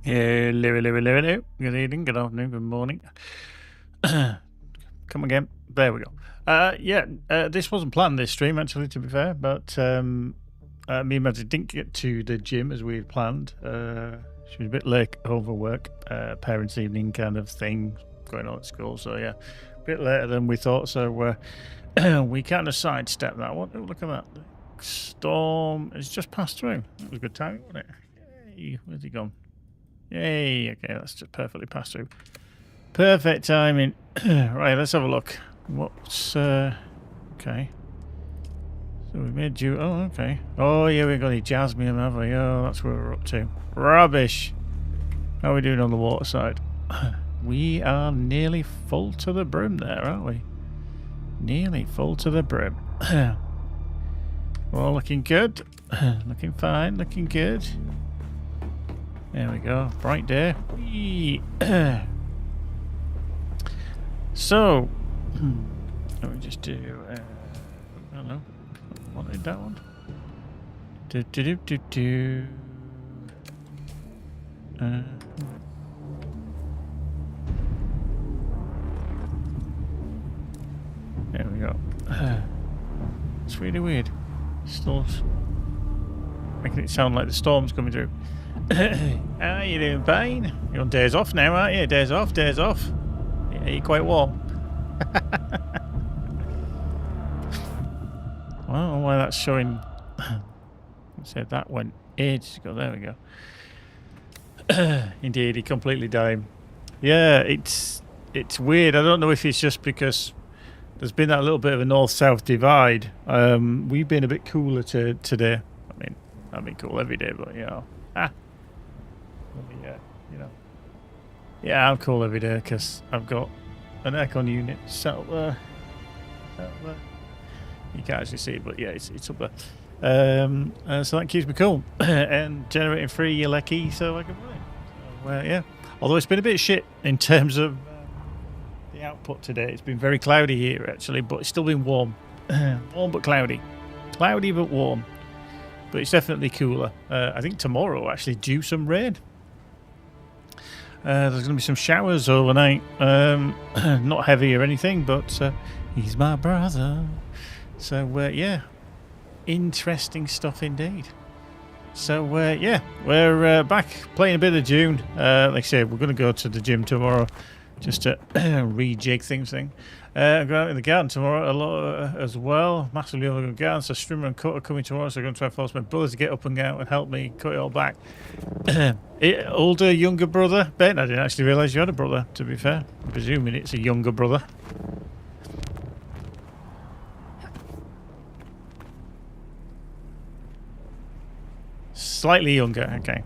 Hello. Good evening, good afternoon, good morning. Come again. There we go. This wasn't planned, this stream, actually, to be fair, but me and Maddie didn't get to the gym as we had planned. She was a bit late over work, parents' evening kind of thing going on at school, so yeah, a bit later than we thought, so we kind of sidestepped that one. Oh, look at that. The storm has just passed through. That was a good timing, wasn't it? Yay, where's he gone? Yay, okay, that's just perfectly passed through. Perfect timing. Right, let's have a look. What's, okay. So we made you, oh, okay. Oh, yeah, we've got the jasmine, have we? Oh, that's where we're up to. Rubbish. How are we doing on the water side? We are nearly full to the brim there, aren't we? Nearly full to the brim. All looking good. Looking fine, looking good. There we go. Bright day. So, let me just do, I don't know. Wanted that one. There we go. It's really weird. Still making it sound like the storm's coming through. How are you doing, Payne? You're on days off now, aren't you? Days off, days off. Yeah, you're quite warm. I don't know why that's showing. I said that went ages ago. There we go. Indeed, he completely died. Yeah, it's weird. I don't know if it's just because there's been that little bit of a north-south divide. We've been a bit cooler today. I mean, I've been cool every day, but you know. Yeah, I'm cool every day because I've got an aircon unit set up there. You can't actually see it, but yeah, it's up there. So that keeps me cool and generating free lecky so I can run it. So, yeah. Although it's been a bit shit in terms of the output today. It's been very cloudy here actually, but it's still been warm. Warm but cloudy. Cloudy but warm. But it's definitely cooler. I think tomorrow actually due some rain. There's going to be some showers overnight. Not heavy or anything, but he's my brother. So, yeah. Interesting stuff indeed. So, yeah. We're back playing a bit of Dune. Like I said, we're going to go to the gym tomorrow just to rejig things. I'm going out in the garden tomorrow a lot as well. Massively over the garden. So Strimmer and Cut are coming tomorrow. So I'm going to try and force my brother to get up and go out and help me cut it all back. Older, younger brother? Ben, I didn't actually realise you had a brother, to be fair. I'm presuming it's a younger brother. Slightly younger, okay.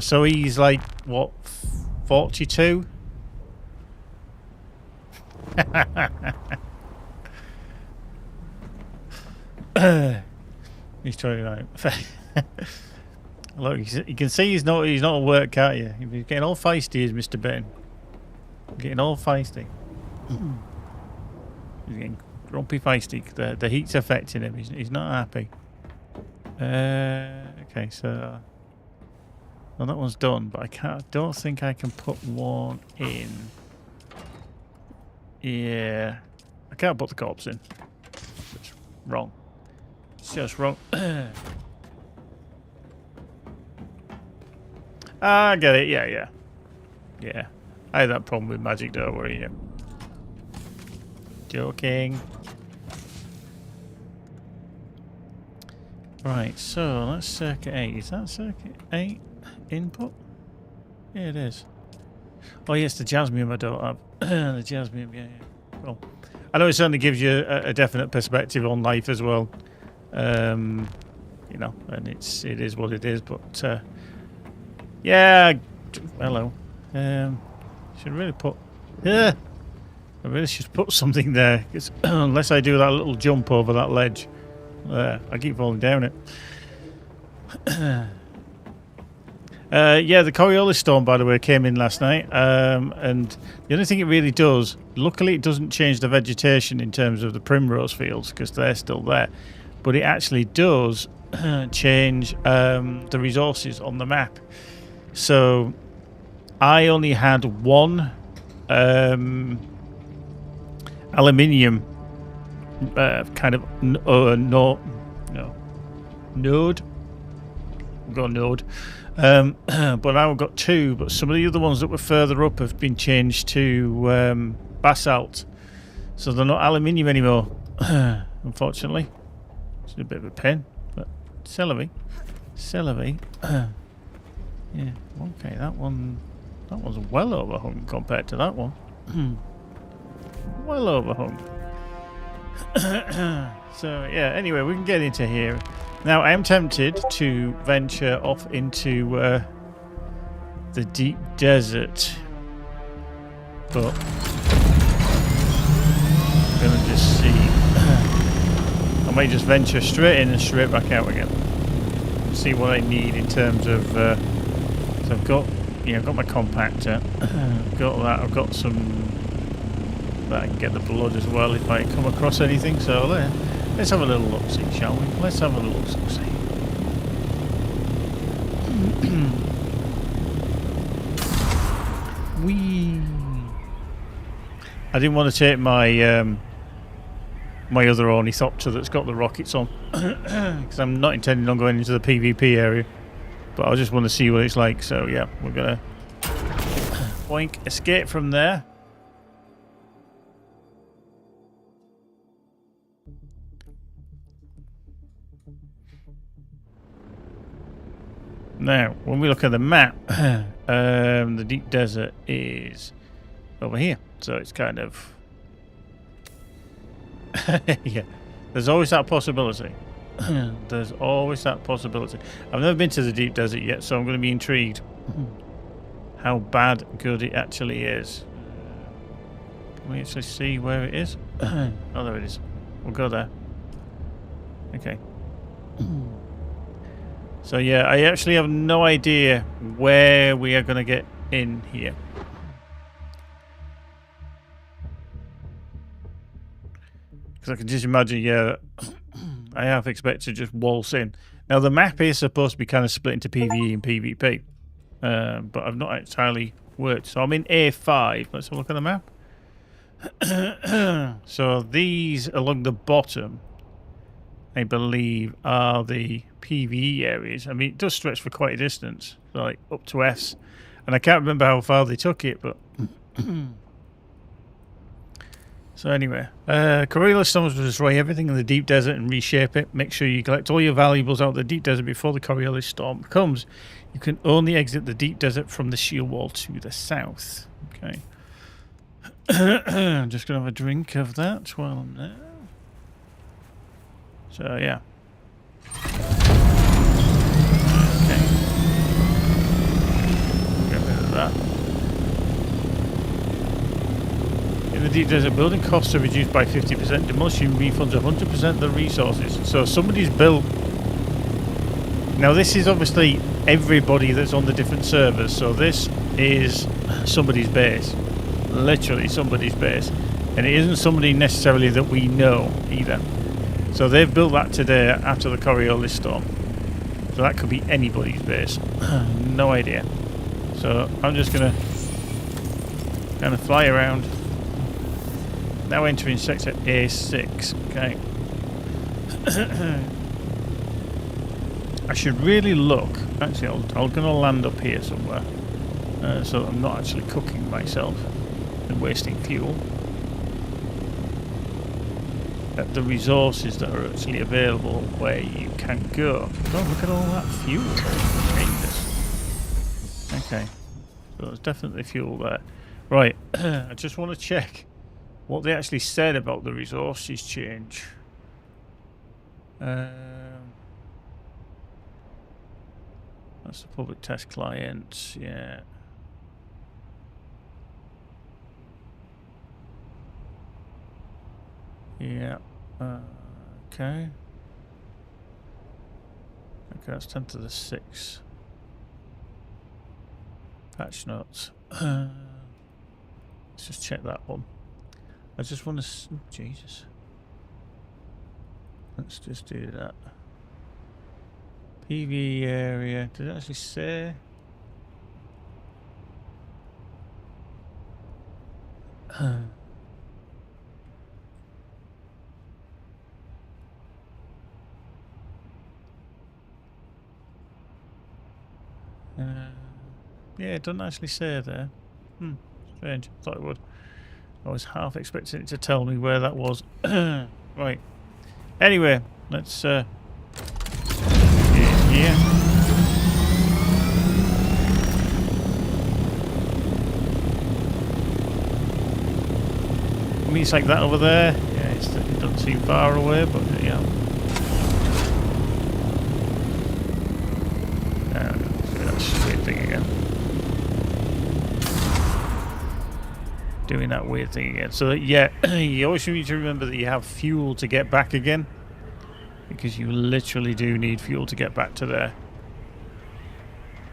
So he's like, what, 42? He's 29. Look, you can see he's not at work, can't you? He's getting all feisty, is Mr. Ben. Getting all feisty. He's getting grumpy feisty. The heat's affecting him. He's not happy. Okay, so well, that one's done, but I don't think I can put one in. Yeah, I can't put the corpse in. It's wrong. It's just wrong. I get it. Yeah. I had that problem with magic, don't worry. Yeah. Joking. Right, so that's circuit 8. Is that circuit 8 input? Yeah, it is. Oh, yes, the jasmine I don't have. The jasmine, yeah. Cool. I know it certainly gives you a definite perspective on life as well. You know, and it is what it is, but yeah, hello. Should really put, I really should put something there, because unless I do that little jump over that ledge, I keep falling down it. Yeah, the Coriolis storm, by the way, came in last night, and the only thing it really does, luckily it doesn't change the vegetation in terms of the primrose fields, because they're still there, but it actually does change the resources on the map. So I only had one aluminium kind of node. We've got a node. But now we've got two. But some of the other ones that were further up have been changed to basalt, so they're not aluminium anymore. Unfortunately, it's a bit of a pain. But celery. Yeah. Okay, that one's well overhung compared to that one. Well overhung. So yeah. Anyway, we can get into here. Now, I am tempted to venture off into the deep desert, but I'm going to just see. I may just venture straight in and straight back out again. See what I need in terms of. So I've got, I've got my compactor. I've got that. I've got some. That I can get the blood as well if I come across anything. So let's have a little look-see, shall we? Let's have a little look-see. Whee! I didn't want to take my my other ornithopter that's got the rockets on, because I'm not intending on going into the PvP area. But I just want to see what it's like. So yeah, we're gonna boink, escape from there. Now, when we look at the map, the deep desert is over here. So it's kind of... yeah, there's always that possibility. There's always that possibility. I've never been to the deep desert yet, so I'm going to be intrigued how bad good it actually is. Can we actually see where it is? Oh, there it is. We'll go there. Okay. So yeah, I actually have no idea where we are going to get in here. Because I can just imagine, yeah, I half expect to just waltz in. Now the map is supposed to be kind of split into PvE and PvP, but I've not entirely worked. So I'm in A5. Let's have a look at the map. So these along the bottom, I believe, are the PvE areas. I mean, it does stretch for quite a distance, like up to F's, and I can't remember how far they took it, but so anyway, Coriolis storms will destroy everything in the deep desert and reshape it. Make sure you collect all your valuables out of the deep desert before the Coriolis storm comes. You can only exit the deep desert from the shield wall to the south. Okay. I'm just gonna have a drink of that while I'm there. So yeah. Okay. Get rid of that. In the deep desert, building costs are reduced by 50%. Demolition refunds 100% of the resources. So somebody's built. Now this is obviously everybody that's on the different servers. So this is somebody's base. Literally somebody's base. And it isn't somebody necessarily that we know either. So they've built that today after the Coriolis storm. So that could be anybody's base. No idea. So I'm just going to kind of fly around. Now entering sector A6. Okay. I should really look. Actually, I'm going to land up here somewhere. So that I'm not actually cooking myself and wasting fuel. At the resources that are actually available where you can go. Oh, look at all that fuel. Jesus. Okay. So there's definitely fuel there. Right. I just want to check what they actually said about the resources change. That's the public test client. Yeah. Yeah. Okay. Okay, that's 10 to the 6. Patch notes. Let's just check that one. I just want to... Oh, Jesus. Let's just do that. PV area. Did it actually say? Yeah, it doesn't actually say there. Strange. Thought it would. I was half expecting it to tell me where that was. Right. Anyway, let's get in here. I mean, it's like that over there. Yeah, it doesn't seem far away, but yeah. That's weird thing again. Doing that weird thing again. So yeah, you always need to remember that you have fuel to get back again, because you literally do need fuel to get back to there.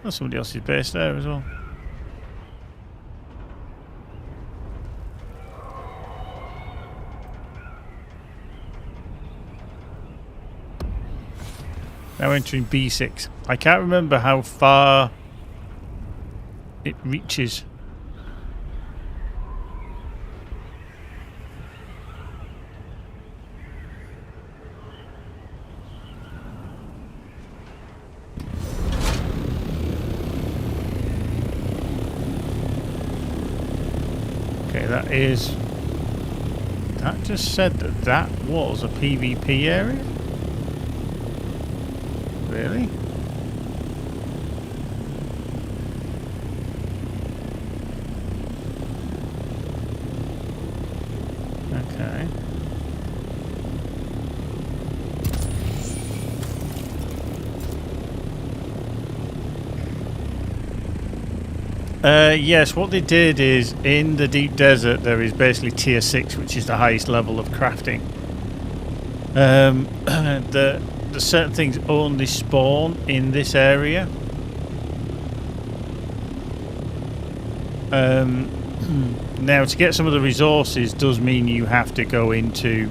There's somebody else's base there as well. Now entering B6. I can't remember how far it reaches. Okay, that just said that was a PvP area? Really? Okay. Yes, what they did is in the deep desert there is basically tier 6, which is the highest level of crafting. The certain things only spawn in this area. Now, to get some of the resources does mean you have to go into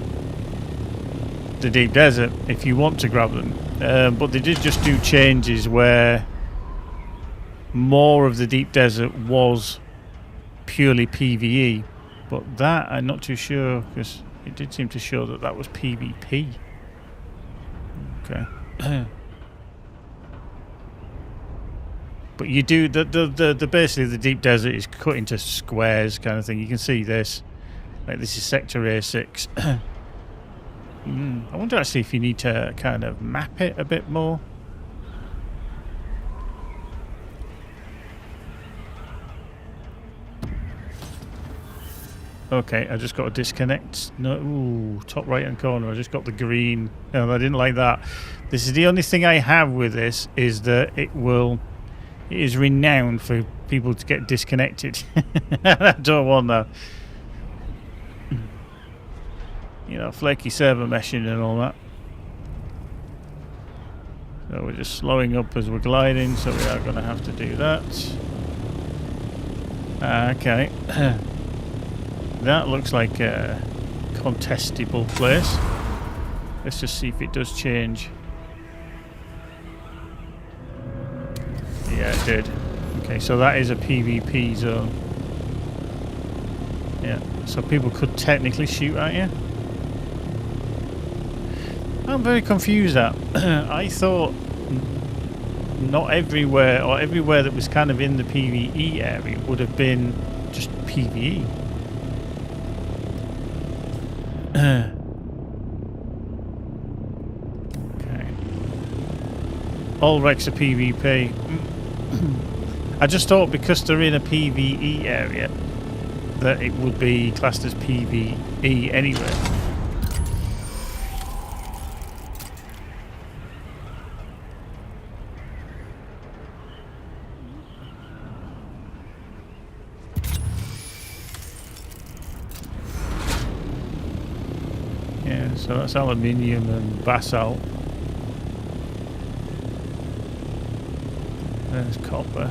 the deep desert if you want to grab them. But they did just do changes where more of the deep desert was purely PvE. But that I'm not too sure, because it did seem to show that that was PvP. Okay. But you do the basically the deep desert is cut into squares kind of thing. You can see this. Like this is sector A6. I wonder actually if you need to kind of map it a bit more. Okay, I just got to disconnect. No, ooh, top right hand corner. I just got the green. No, I didn't like that. This is the only thing I have with this is that it is renowned for people to get disconnected. I don't want that. You know, flaky server meshing and all that. So we're just slowing up as we're gliding, so we are going to have to do that. Okay. That looks like a contestable place. Let's just see if it does change. Yeah, it did. Okay, so that is a PvP zone. Yeah, so people could technically shoot at you. I'm very confused at. I thought not everywhere, or everywhere that was kind of in the PvE area would have been just PvE. Okay. All wrecks are PvP. I just thought because they're in a PvE area that it would be classed as PvE anyway. Yeah, so that's aluminium and basalt. There's copper.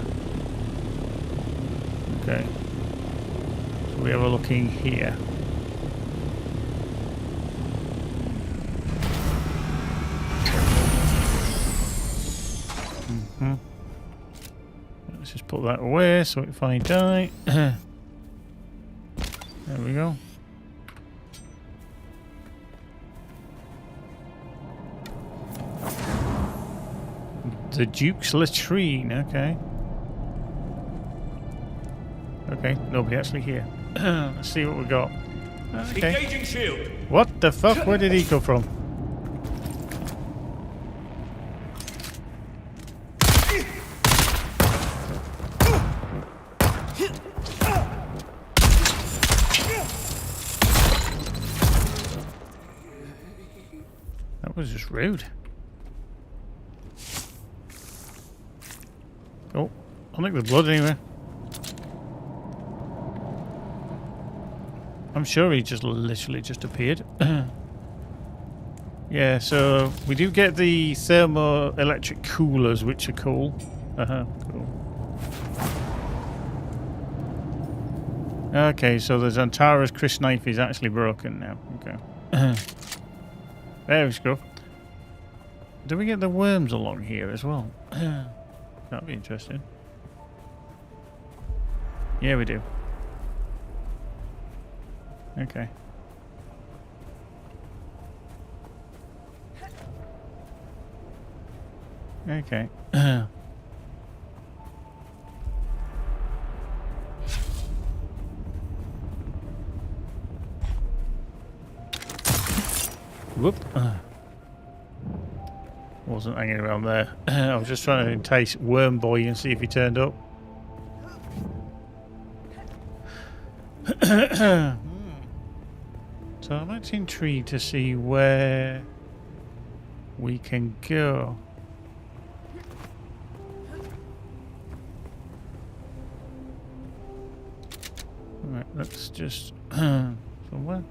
Okay. So we have a look in here. Let's just put that away so if I die. There There we go. The Duke's latrine, okay. Okay, nobody actually here. Let's see what we got. Okay. Engaging shield. What the fuck? Where did he come from? That was just rude. Oh, I think the blood anyway. I'm sure he just literally just appeared. Yeah, so we do get the thermoelectric coolers, which are cool. Cool. Okay, so the Zantara's Chris knife is actually broken now. Okay. There we go. Do we get the worms along here as well? That'd be interesting. Yeah, we do. Okay. Okay. Whoop. Wasn't hanging around there. I was just trying to entice Worm Boy and see if he turned up. So I'm actually intrigued to see where we can go. Right, let's just somewhere.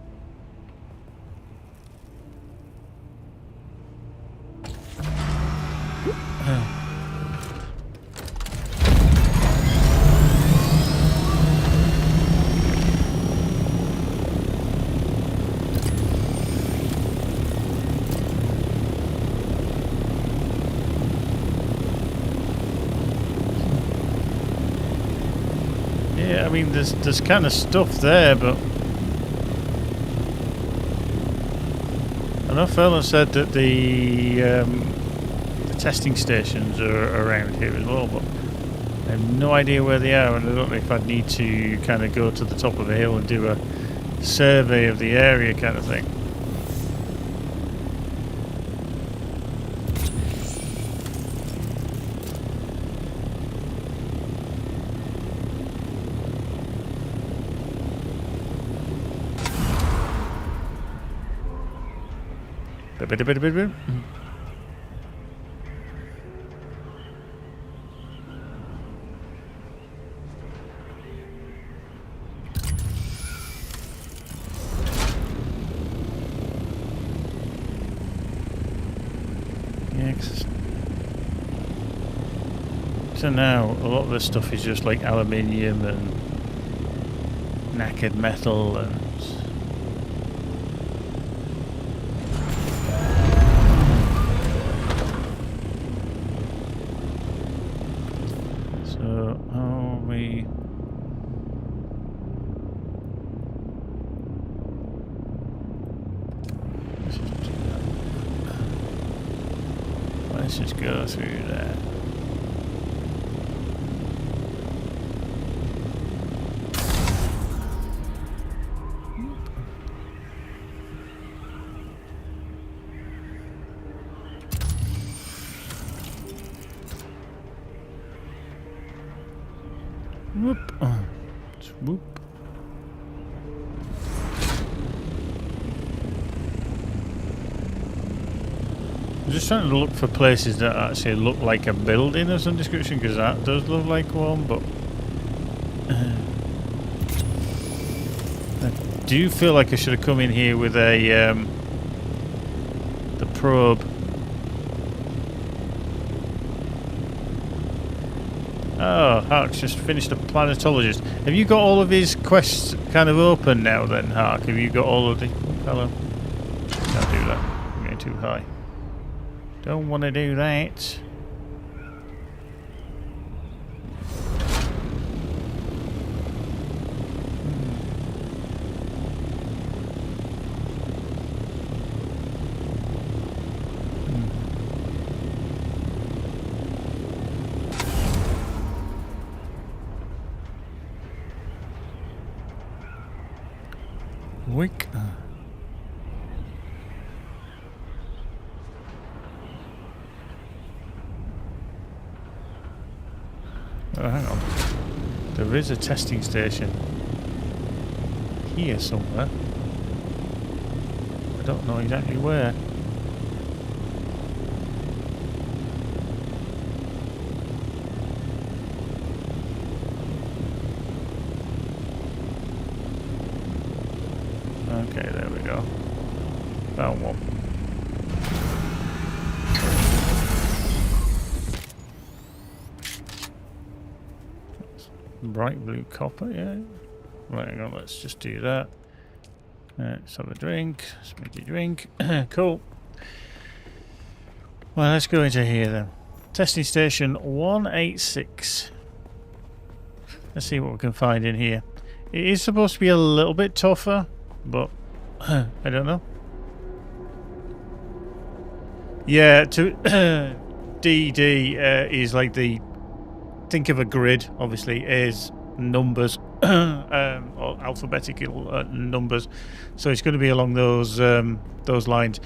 Yeah, I mean, there's kind of stuff there, but I know Furlong said that the testing stations are around here as well, but I have no idea where they are, and I don't know if I'd need to kind of go to the top of a hill and do a survey of the area kind of thing. Yeah, so now a lot of this stuff is just like aluminium and knackered metal and so are we let's just go through that. Whoop. Swoop. I'm just trying to look for places that actually look like a building of some description, because that does look like one, but I do feel like I should have come in here with a the probe. Oh, Hark's just finished a planetologist. Have you got all of his quests kind of open now then, Hark? Have you got all of the... Hello? Can't do that. I'm getting too high. Don't want to do that. Wink. Oh, hang on. There is a testing station here somewhere. I don't know exactly where. Okay, there we go. Found one. Bright blue copper, yeah. Right, hang on, let's just do that. Let's have a drink. Let's make a drink. Cool. Well, let's go into here then. Testing station 186. Let's see what we can find in here. It is supposed to be a little bit tougher, but I don't know. Yeah, to DD is like the... Think of a grid, obviously, is numbers, or alphabetical numbers. So it's going to be along those lines.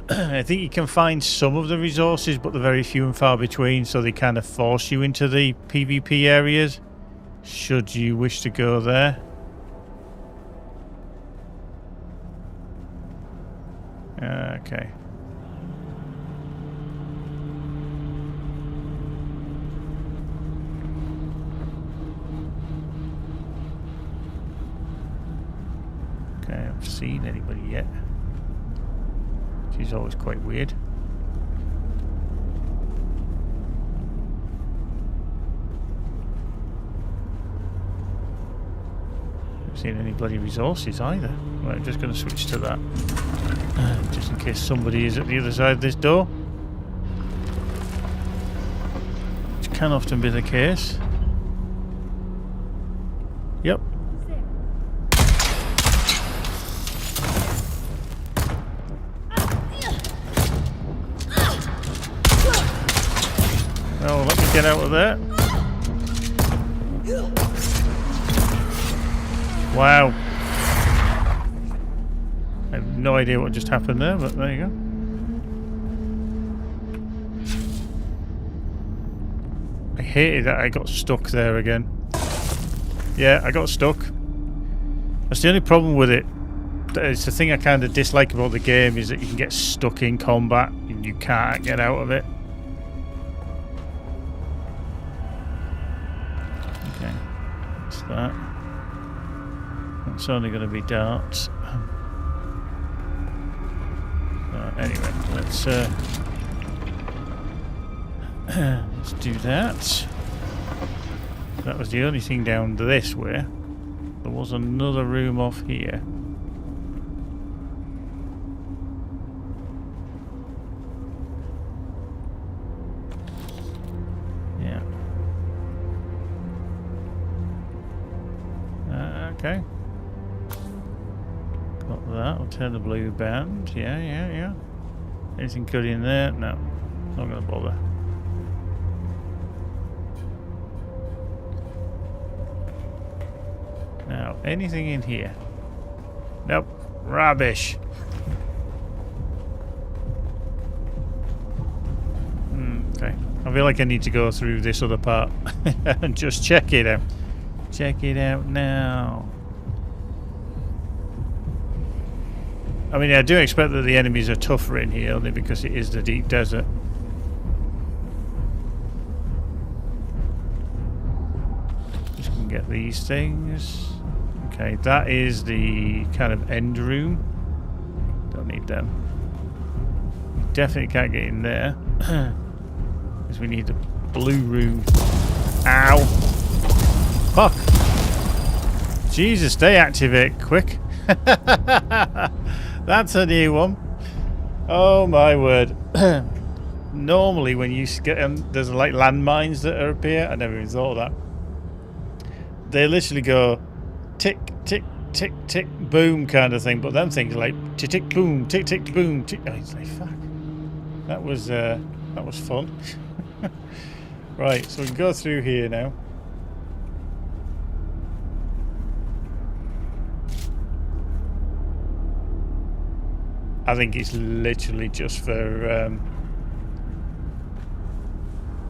I think you can find some of the resources, but they're very few and far between, so they kind of force you into the PvP areas, should you wish to go there. Okay. I haven't seen anybody yet. She's always quite weird. Haven't seen any bloody resources either. Right, I'm just going to switch to that. Just in case somebody is at the other side of this door. Which can often be the case. Yep. Oh, let me get out of there. Wow. I have no idea what just happened there, but there you go. I hated that I got stuck there again. Yeah, I got stuck. That's the only problem with it. It's the thing I kind of dislike about the game, is that you can get stuck in combat and you can't get out of it. Okay, what's that? It's only going to be darts. Anyway, let's do that. That was the only thing down this way. There was another room off here. Yeah. Okay. Got that. I'll turn the blue band. Yeah. Anything good in there? No. Not going to bother. Now, anything in here? Nope. Rubbish. Okay. I feel like I need to go through this other part and just check it out. Check it out now. I mean, I do expect that the enemies are tougher in here, only because it is the deep desert. Just can get these things. Okay, that is the kind of end room. Don't need them. Definitely can't get in there. Because we need the blue room. Ow! Fuck! Jesus, they activate quick. That's a new one. Oh my word. Normally when you get there's like landmines that appear. I never even thought of that. They literally go tick, tick, tick, tick, boom kind of thing. But them things are like tick, tick, boom, tick, tick, boom, tick. Oh, it's like, fuck. That was fun. Right, so we can go through here now. I think it's literally just for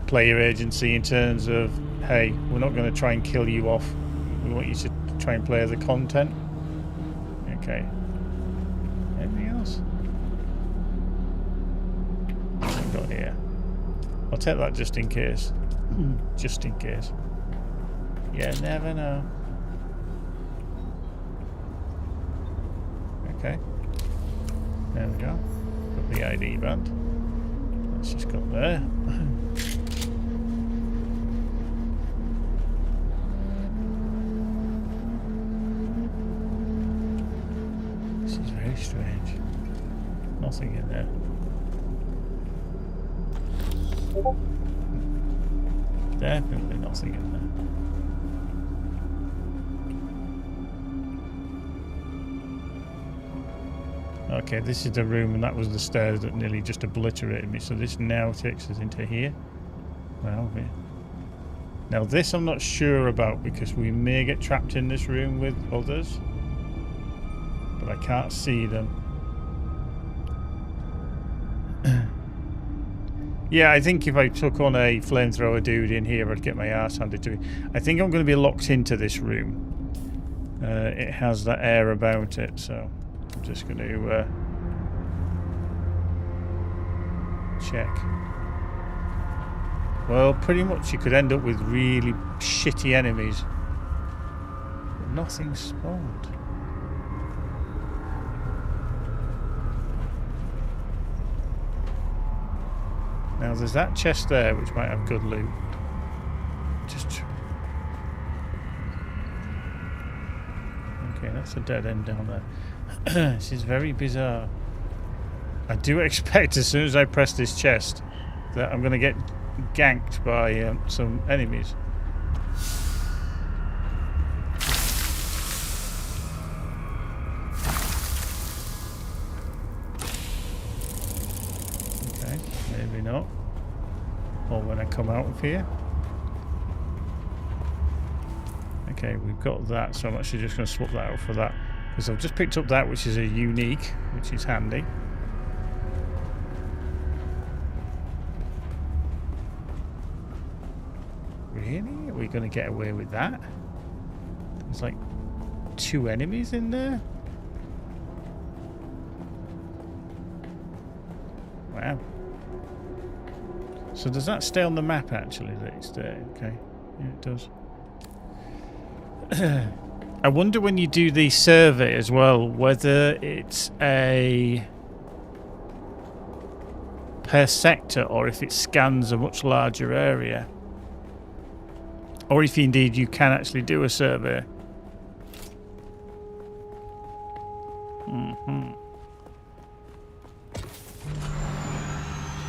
player agency in terms of, hey, we're not going to try and kill you off. We want you to try and play the content. Okay. Anything else? What have we got here? I'll take that just in case. Just in case. You never know. Okay. There we go. Got the ID band. Let's just go there. This is very strange. Nothing in there. Definitely nothing in there. Okay, this is the room, and that was the stairs that nearly just obliterated me. So this now takes us into here. Well, now this I'm not sure about, because we may get trapped in this room with others, but I can't see them. Yeah, I think if I took on a flamethrower dude in here, I'd get my ass handed to me. I think I'm going to be locked into this room. It has that air about it, so I'm just going to check. Well, pretty much you could end up with really shitty enemies, but nothing spawned. Now there's that chest there which might have good loot. Just okay, that's a dead end down there. This is very bizarre. I do expect as soon as I press this chest that I'm going to get ganked by some enemies. Okay, maybe not. Or when I come out of here. Okay, we've got that, so I'm actually just going to swap that out for that. Because I've just picked up that, which is a unique, which is handy. Really? Are we going to get away with that? There's like 2 enemies in there? Wow. So does that stay on the map actually that it's there? Okay. Yeah, it does. I wonder when you do the survey as well, whether it's a per sector or if it scans a much larger area. Or if indeed you can actually do a survey. Mm-hmm.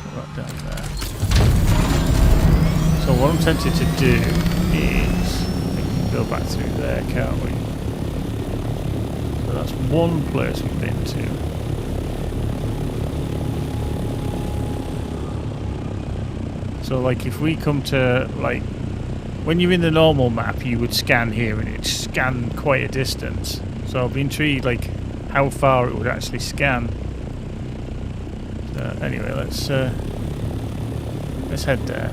Put that down there. So what I'm tempted to do is we can go back through there, can't we? So that's one place we've been to. So like if we come to like when you're in the normal map, you would scan here and it'd scan quite a distance. So I'll be intrigued like how far it would actually scan. So anyway, let's head there.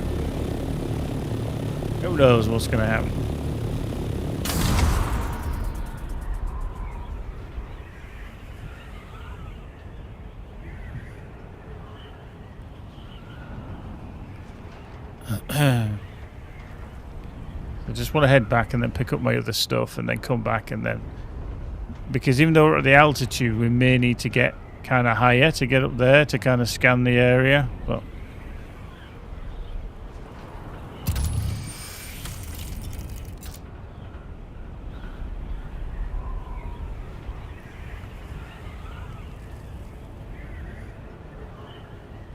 Who knows what's going to happen? I just want to head back and then pick up my other stuff and then come back and then... Because even though we're at the altitude, we may need to get kind of higher to get up there to kind of scan the area, but...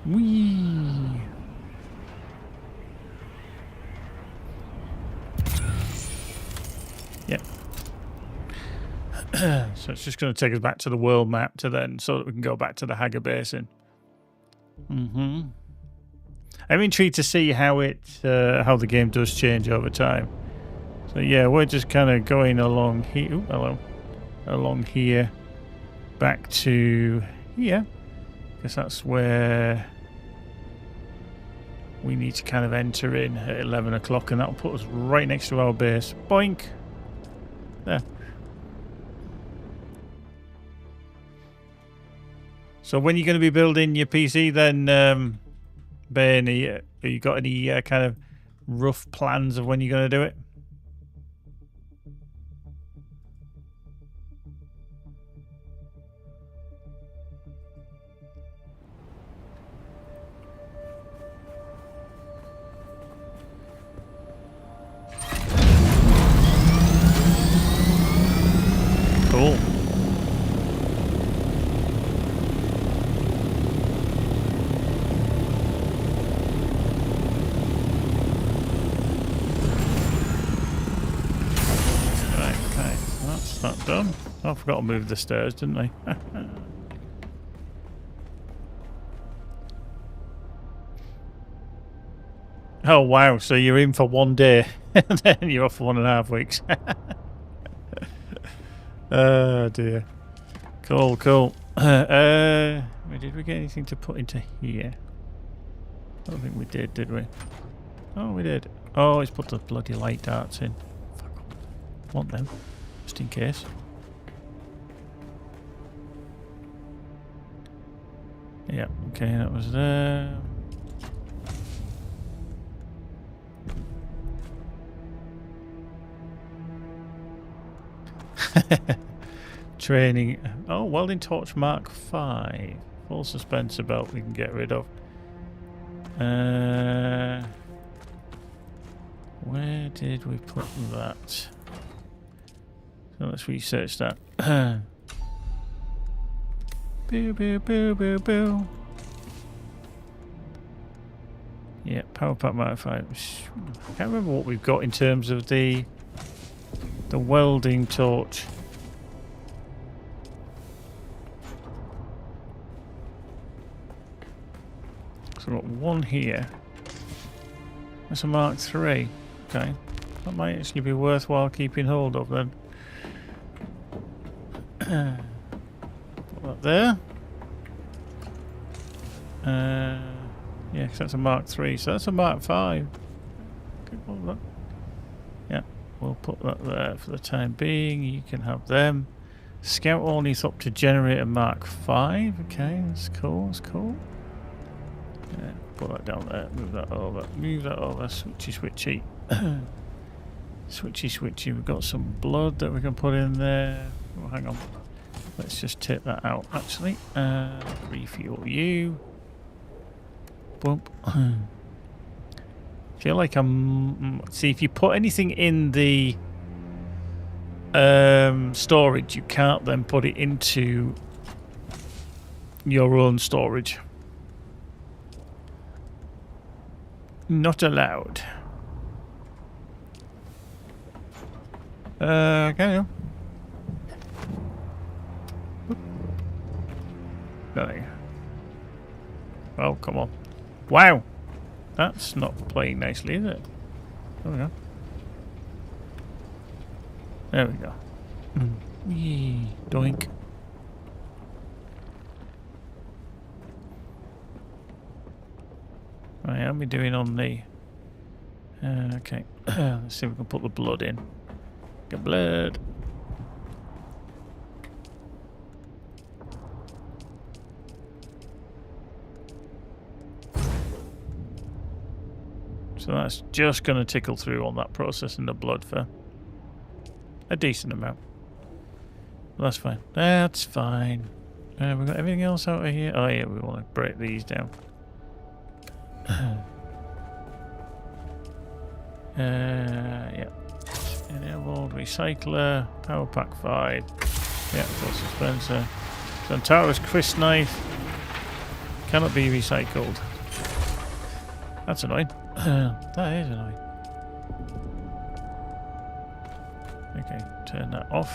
Whee! Yep. So it's just going to take us back to the world map to then, so that we can go back to the Hager Basin. I'm intrigued to see how how the game does change over time. So yeah, we're just kind of going along here. Ooh, hello. Along here, back to here. Because that's where we need to kind of enter in at 11 o'clock, and that'll put us right next to our base. Boink! There. So when you're going to be building your PC then, Ben, have you got any kind of rough plans of when you're going to do it? Cool. Right, okay, so that's that done. Oh, I forgot to move the stairs, didn't I? Oh wow, so you're in for 1 day and then you're off for 1.5 weeks. Oh dear. Cool, cool. Did we get anything to put into here? I don't think we did we? Oh, we did. Oh, let's put the bloody light darts in. Fuck. Want them, just in case. Yeah, okay, that was there. Training. Oh, welding torch Mark 5. Full suspense belt we can get rid of. Where did we put that? So let's research that. Boo, boo, boo, boo, boo. Yeah, power pack Mark 5. I can't remember what we've got in terms of the welding torch. So we've got one here. That's a Mark 3. Okay. That might actually be worthwhile keeping hold of then. Put that there. Yeah, because that's a Mark 3. So that's a Mark 5. Okay, well, look. Yeah, we'll put that there for the time being. You can have them. Scout all needs up to generate a Mark 5. Okay, that's cool. That's cool. Yeah, put that down there. Move that over. Move that over. Switchy, switchy. Switchy, switchy. We've got some blood that we can put in there. Oh, hang on. Let's just take that out, actually. Refuel you. Bump. Feel like I'm... See, if you put anything in the storage, you can't then put it into your own storage. Not allowed. Can you? Nothing. Oh, come on. Wow! That's not playing nicely, is it? There we go. There we go. Yee, doink. Right, how are we doing on the... okay. Let's see if we can put the blood in. Get blood. So that's just going to tickle through on that processing the blood for a decent amount. Well, that's fine. That's fine. We've got everything else out of here. Oh yeah, we want to break these down. Yeah. Enabled recycler, power pack 5. Yeah, full dispenser. Santaro's Chris knife cannot be recycled. That's annoying. That is annoying. Okay, turn that off.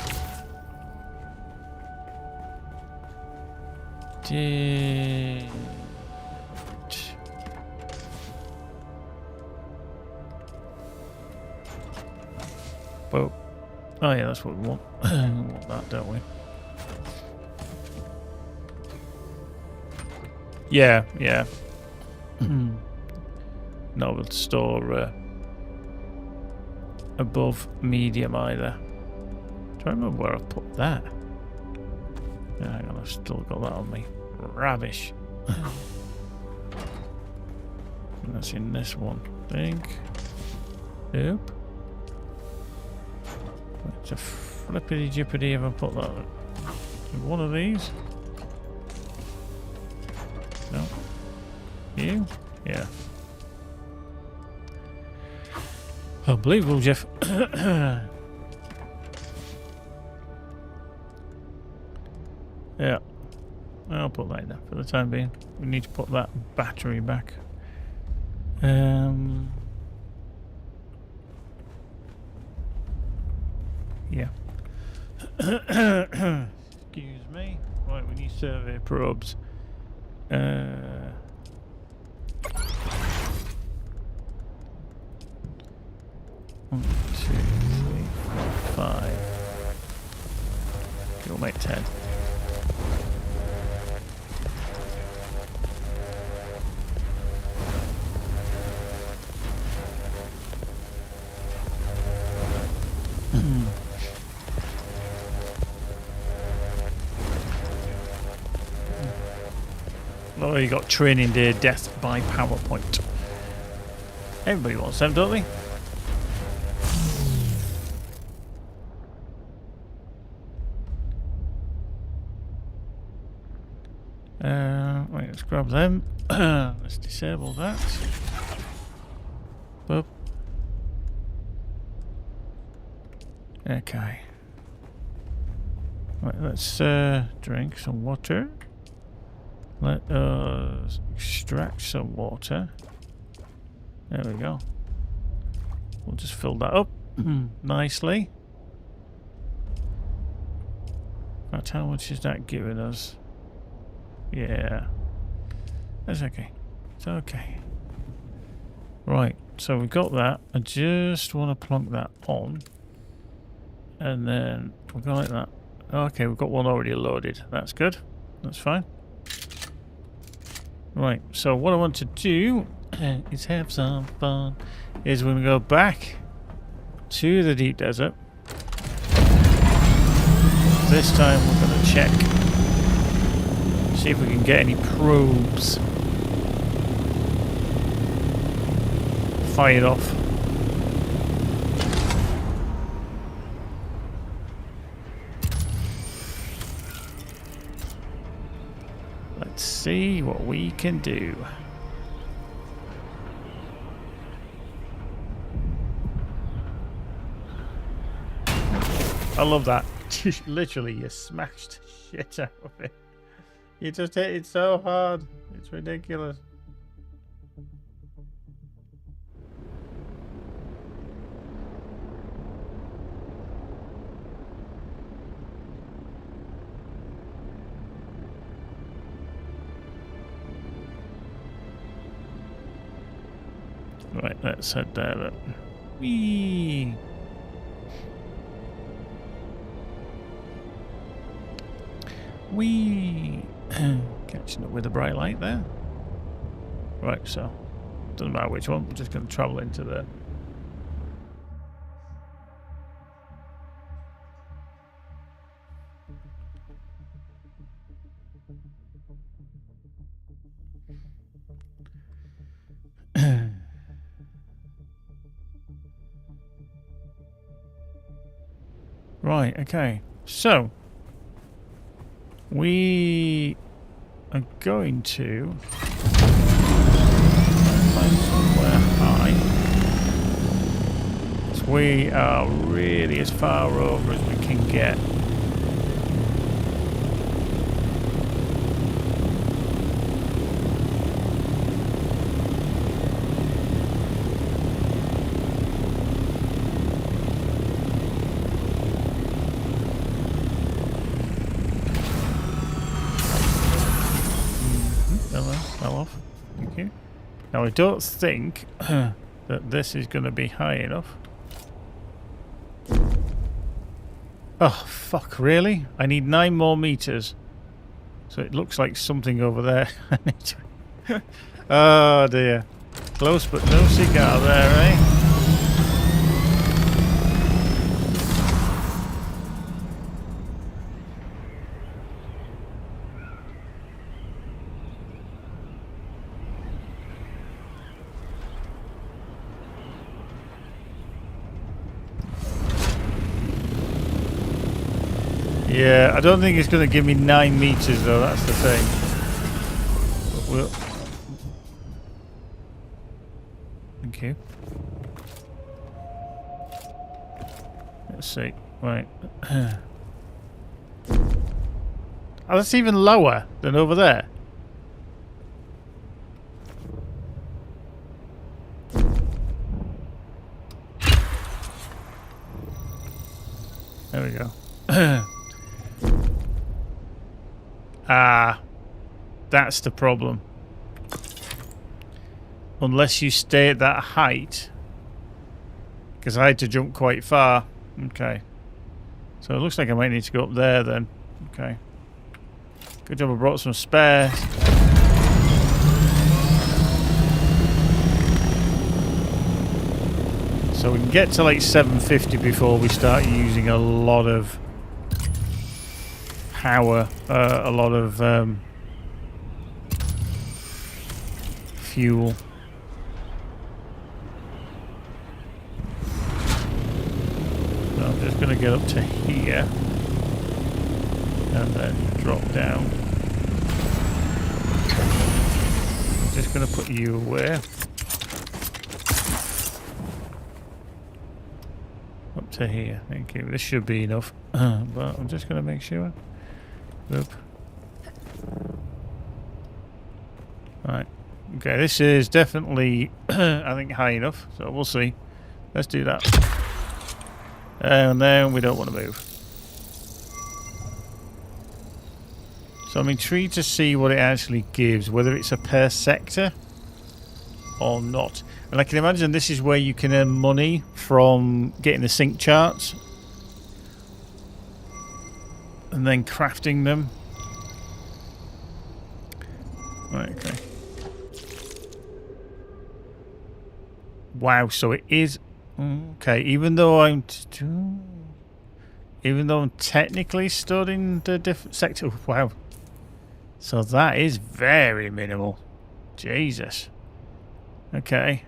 Well, oh yeah, that's what we want. We want that, don't we? Yeah, yeah. Not able to store above medium either. Do I remember where I put that? Yeah, hang on, I've still got that on me. Rubbish. And that's in this one, I think. Nope. It's a flippity jippity if I put that in one of these. No. You? Yeah. Unbelievable, Jeff. Yeah. I'll put that in there for the time being. We need to put that battery back. Yeah. Excuse me. Right, we need survey probes. 1, 2, 3, 4, 5. We'll make 10. Oh, you got training day, death by PowerPoint. Everybody wants them, don't they? Right, let's grab them. Let's disable that. Boop. Okay. Right, let's drink some water. Let us extract some water. There we go. We'll just fill that up nicely. That's how much is that giving us? Yeah. That's okay. It's okay. Right, so we've got that. I just want to plunk that on. And then we'll go like that. Okay, we've got one already loaded. That's good. That's fine. Right, so what I want to do is have some fun. Is when we go back to the deep desert. This time we're going to check. See if we can get any probes fired off. Let's see what we can do. I love that. Literally, you smashed shit out of it. You just hit it so hard. It's ridiculous. Right, let's head there. Whee! Whee! Catching up with the bright light there. Right, so doesn't matter which one. We're just going to travel into there. Right, okay. So we are going to find somewhere high. So we are really as far over as we can get. Now I don't think that this is going to be high enough. Oh fuck, really? I need 9 more meters. So it looks like something over there. Oh dear. Close but no cigar there, eh? Yeah, I don't think it's going to give me 9 meters though, that's the thing. But we'll... Thank you. Let's see. Right. Oh, that's even lower than over there. There we go. Ah, that's the problem. Unless you stay at that height. Because I had to jump quite far. Okay. So it looks like I might need to go up there then. Okay. Good job I brought some spares. So we can get to like 750 before we start using a lot of power, a lot of fuel. So I'm just going to get up to here and then drop down. I'm just going to put you away. Up to here. Thank you. This should be enough. But I'm just going to make sure. Oop. Right. Okay, this is definitely, I think, high enough. So we'll see. Let's do that. And then we don't want to move. So I'm intrigued to see what it actually gives, whether it's a per sector or not. And I can imagine this is where you can earn money from getting the sync charts and then crafting them. Right, okay. Wow, so it is okay. Even though I'm technically stood in the different sector. Wow. So that is very minimal. Jesus. Okay.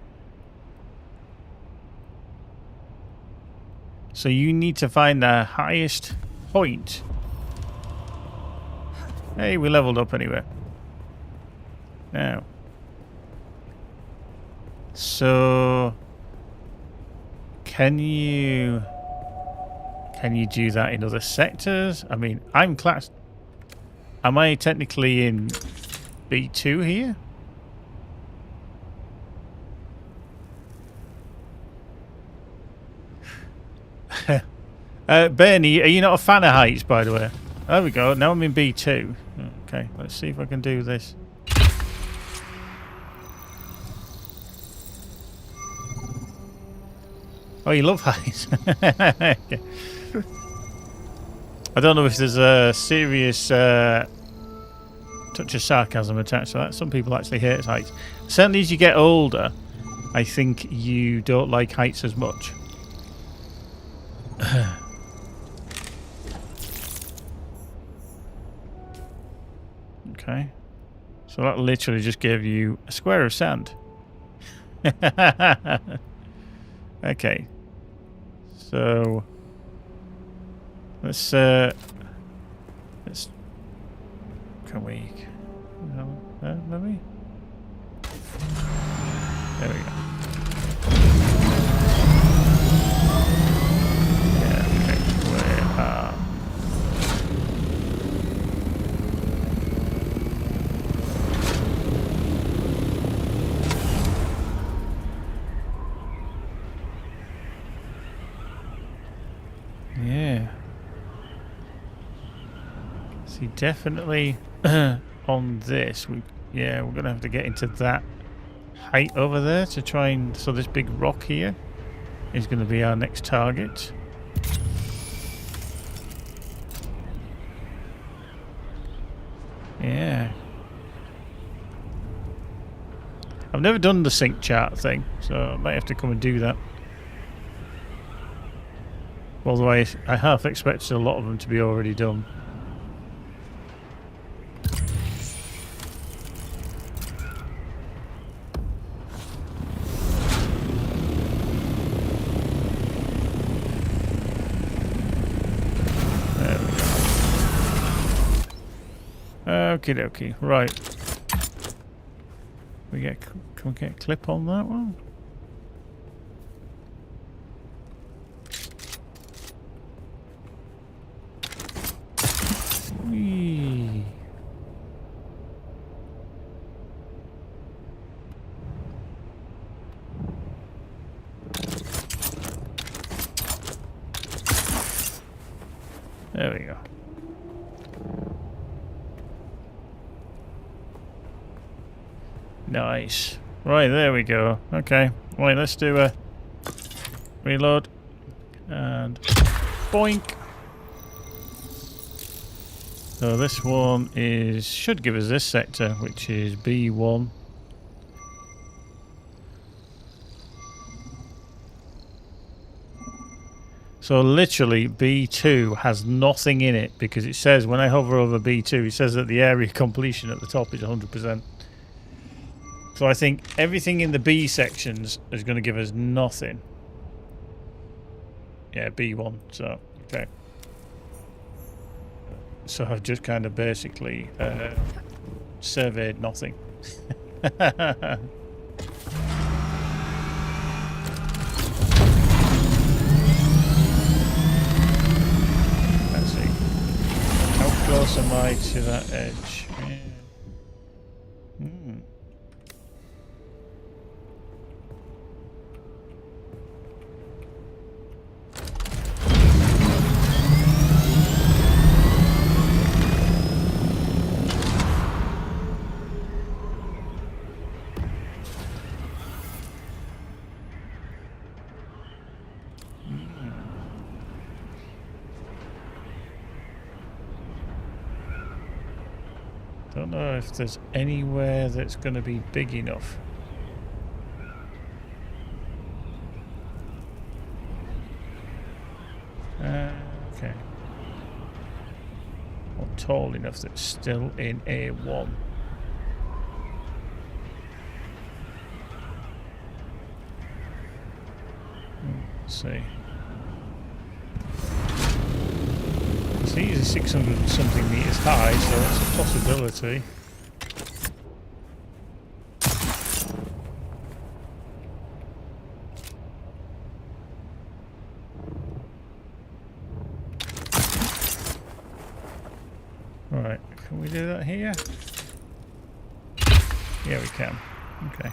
So you need to find the highest point. Hey, we leveled up anyway. Now. So can you do that in other sectors? I mean, I'm classed. Am I technically in B2 here? Bernie, are you not a fan of heights, by the way? There we go. Now I'm in B2. Okay, let's see if I can do this. Oh, you love heights. Okay. I don't know if there's a serious touch of sarcasm attached to that. Some people actually hate heights. Certainly as you get older, I think you don't like heights as much. Okay. So that literally just gave you a square of sand. Okay. So let's can we maybe? There we go. Yeah, okay. Where yeah. See, definitely on this, we're gonna have to get into that height over there to try and. So this big rock here is going to be our next target. I've never done the sync chart thing, so I might have to come and do that. Although I half expected a lot of them to be already done. Okie dokie, right. Can we get a clip on that one? Whee. There we go. Nice. Right, there we go. Okay. Right, let's do a reload. And boink. So this one should give us this sector, which is B1. So literally B2 has nothing in it because it says when I hover over B2, it says that the area completion at the top is 100%. So I think everything in the B sections is going to give us nothing. Yeah, B1. So, okay. So I've just kind of basically surveyed nothing. Let's see. How close am I to that edge? Yeah. Don't know if there's anywhere that's going to be big enough. Okay. Or tall enough that's still in A1. Let's see. These are 600 and something meters high, so that's a possibility. Right, can we do that here? Yeah, we can. Okay.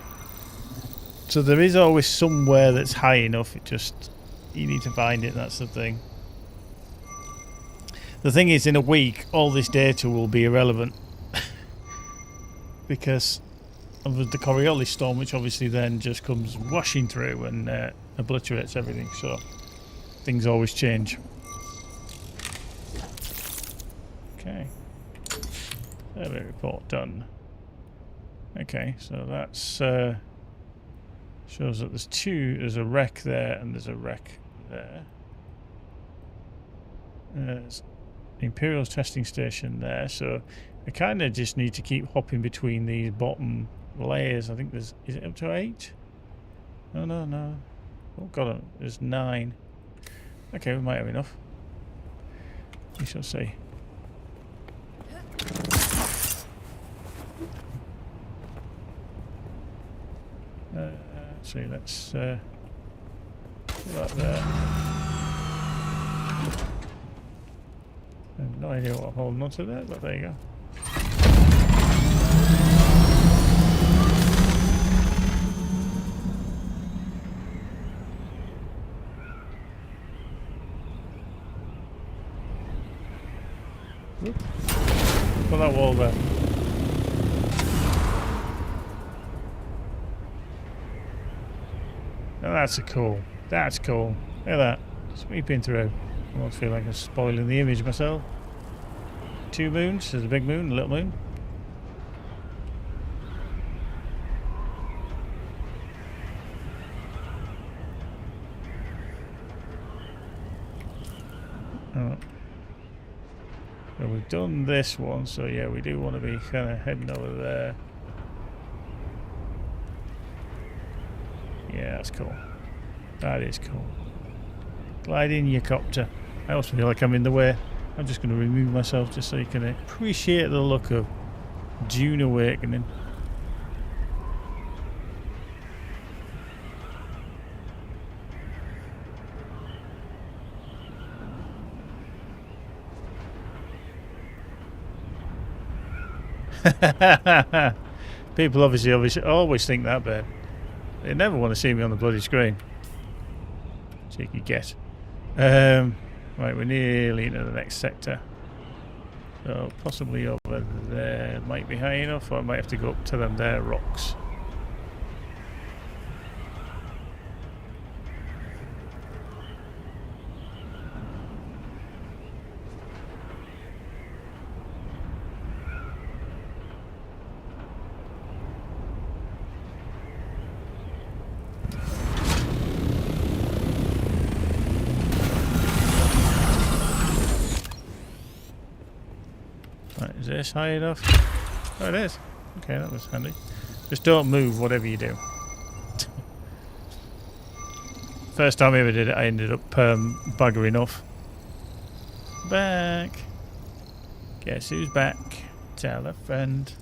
So there is always somewhere that's high enough, you need to find it, that's the thing. The thing is, in a week, all this data will be irrelevant because of the Coriolis storm, which obviously then just comes washing through and obliterates everything. So things always change. Okay, survey report done. Okay, so that's shows that there's a wreck there and there's a wreck there. There's Imperial's testing station there, so I kind of just need to keep hopping between these bottom layers. I think is it up to 8? No. Oh god, there's 9. Okay, we might have enough. We shall see. Let's see, let's put that there. I have no idea what I'm holding onto there, but there you go. Put that wall there. Oh, that's cool. That's cool. Look at that. Sweeping through. I almost feel like I'm spoiling the image myself. 2 moons. There's a big moon, a little moon. Oh. So we've done this one, so yeah, we do want to be kind of heading over there. Yeah, that's cool. That is cool. Glide in your copter. I also feel like I'm in the way. I'm just going to remove myself just so you can appreciate the look of Dune Awakening. People obviously always think that, but they never want to see me on the bloody screen. Cheeky guess. Right, we're nearly into the next sector. So possibly over there might be high enough, or I might have to go up to them there rocks. Right, is this high enough? Oh, it is. Okay, that was handy. Just don't move, whatever you do. First time I ever did it, I ended up buggering off. Back. Guess who's back? Tell a friend.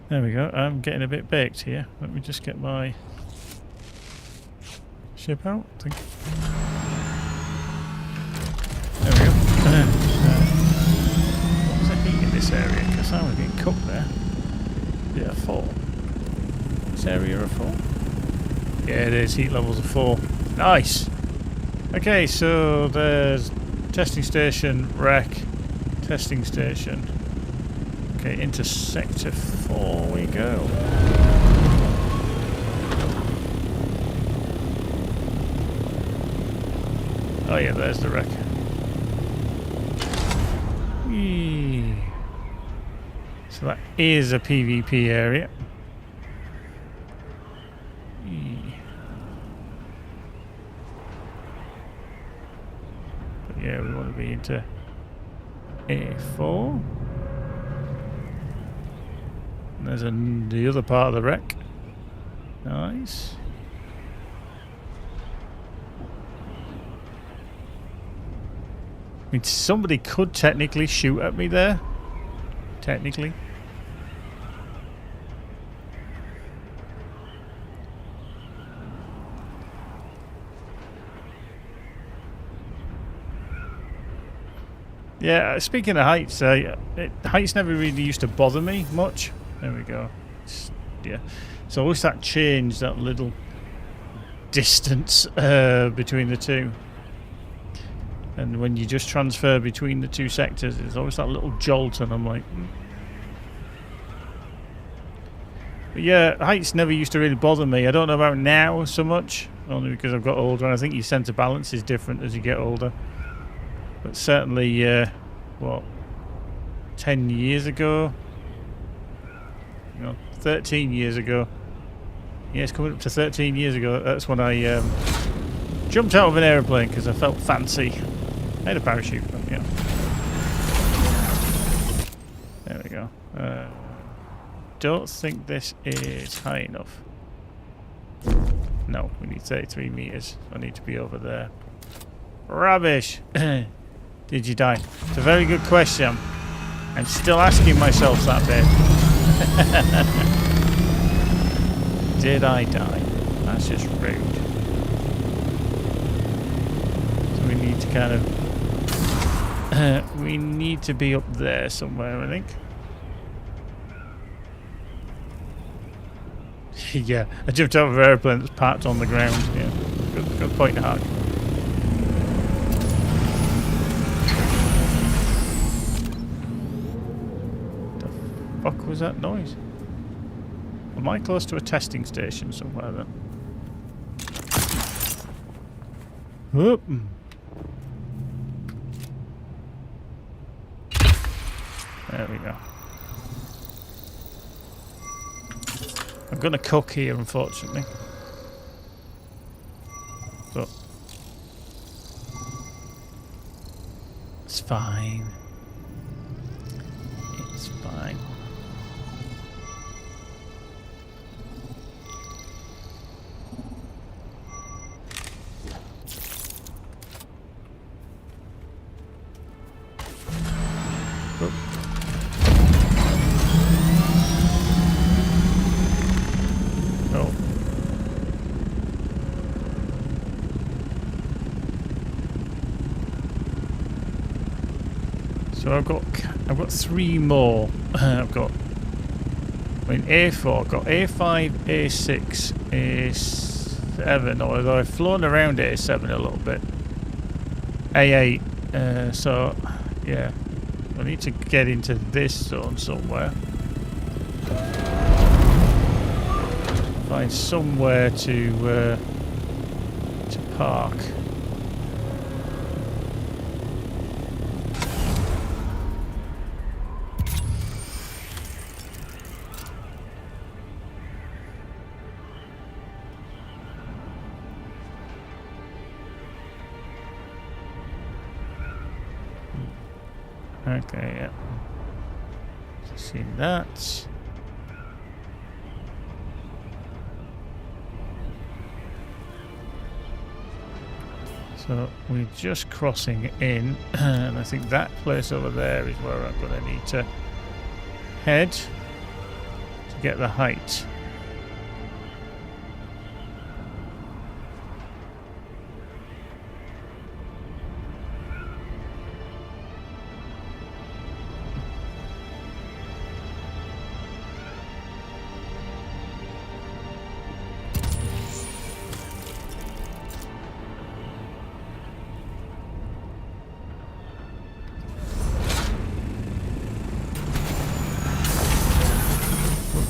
There we go. I'm getting a bit baked here. Let me just get my ship out. There we go. What was the heat in this area? Because I was getting cooked there. Yeah, 4. This area a 4? Yeah, it is. Heat levels of 4. Nice! Okay, so there's testing station, wreck, testing station. Okay, into sector 4 we go. Oh yeah, there's the wreck. Whee. So that is a PvP area. Whee. But yeah, we want to be into A4. There's the other part of the wreck. Nice. I mean, somebody could technically shoot at me there. Technically. Yeah, speaking of heights, heights never really used to bother me much. There we go. Yeah. So always that change, that little distance between the two. And when you just transfer between the two sectors, there's always that little jolt, and I'm like... But yeah, heights never used to really bother me. I don't know about now so much, only because I've got older, and I think your sense of balance is different as you get older. But certainly, what, 10 years ago? 13 years ago. Yeah, it's coming up to 13 years ago. That's when I jumped out of an aeroplane because I felt fancy. I had a parachute, but yeah. There we go. Don't think this is high enough. No, we need 33 meters. I need to be over there. Rubbish! Did you die? It's a very good question. I'm still asking myself that bit. Did I die? That's just rude. So we need to kind of... we need to be up there somewhere, I think. Yeah, I jumped out of an airplane that's parked on the ground. Yeah, good point, Hark. fuck was that noise? Am I close to a testing station somewhere then? Whoop. There we go. I'm gonna cook here, unfortunately. So it's fine. It's fine. Oh. Oh. So I've got 3 more. I've got A4, I've got A5, A6, A7, although I've flown around A7 a little bit. A8, so yeah. I need to get into this zone somewhere. Find somewhere to park. Okay, yeah. See that. So we're just crossing in, and I think that place over there is where I'm going to need to head to get the height.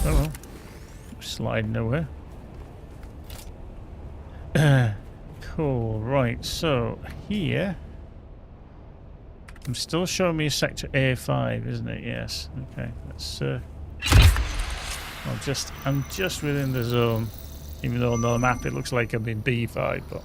Oh well, sliding nowhere. Cool, right, so here I'm still showing me a sector A5, isn't it? Yes. Okay, let's I'm just within the zone, even though on the map it looks like I'm in B5, but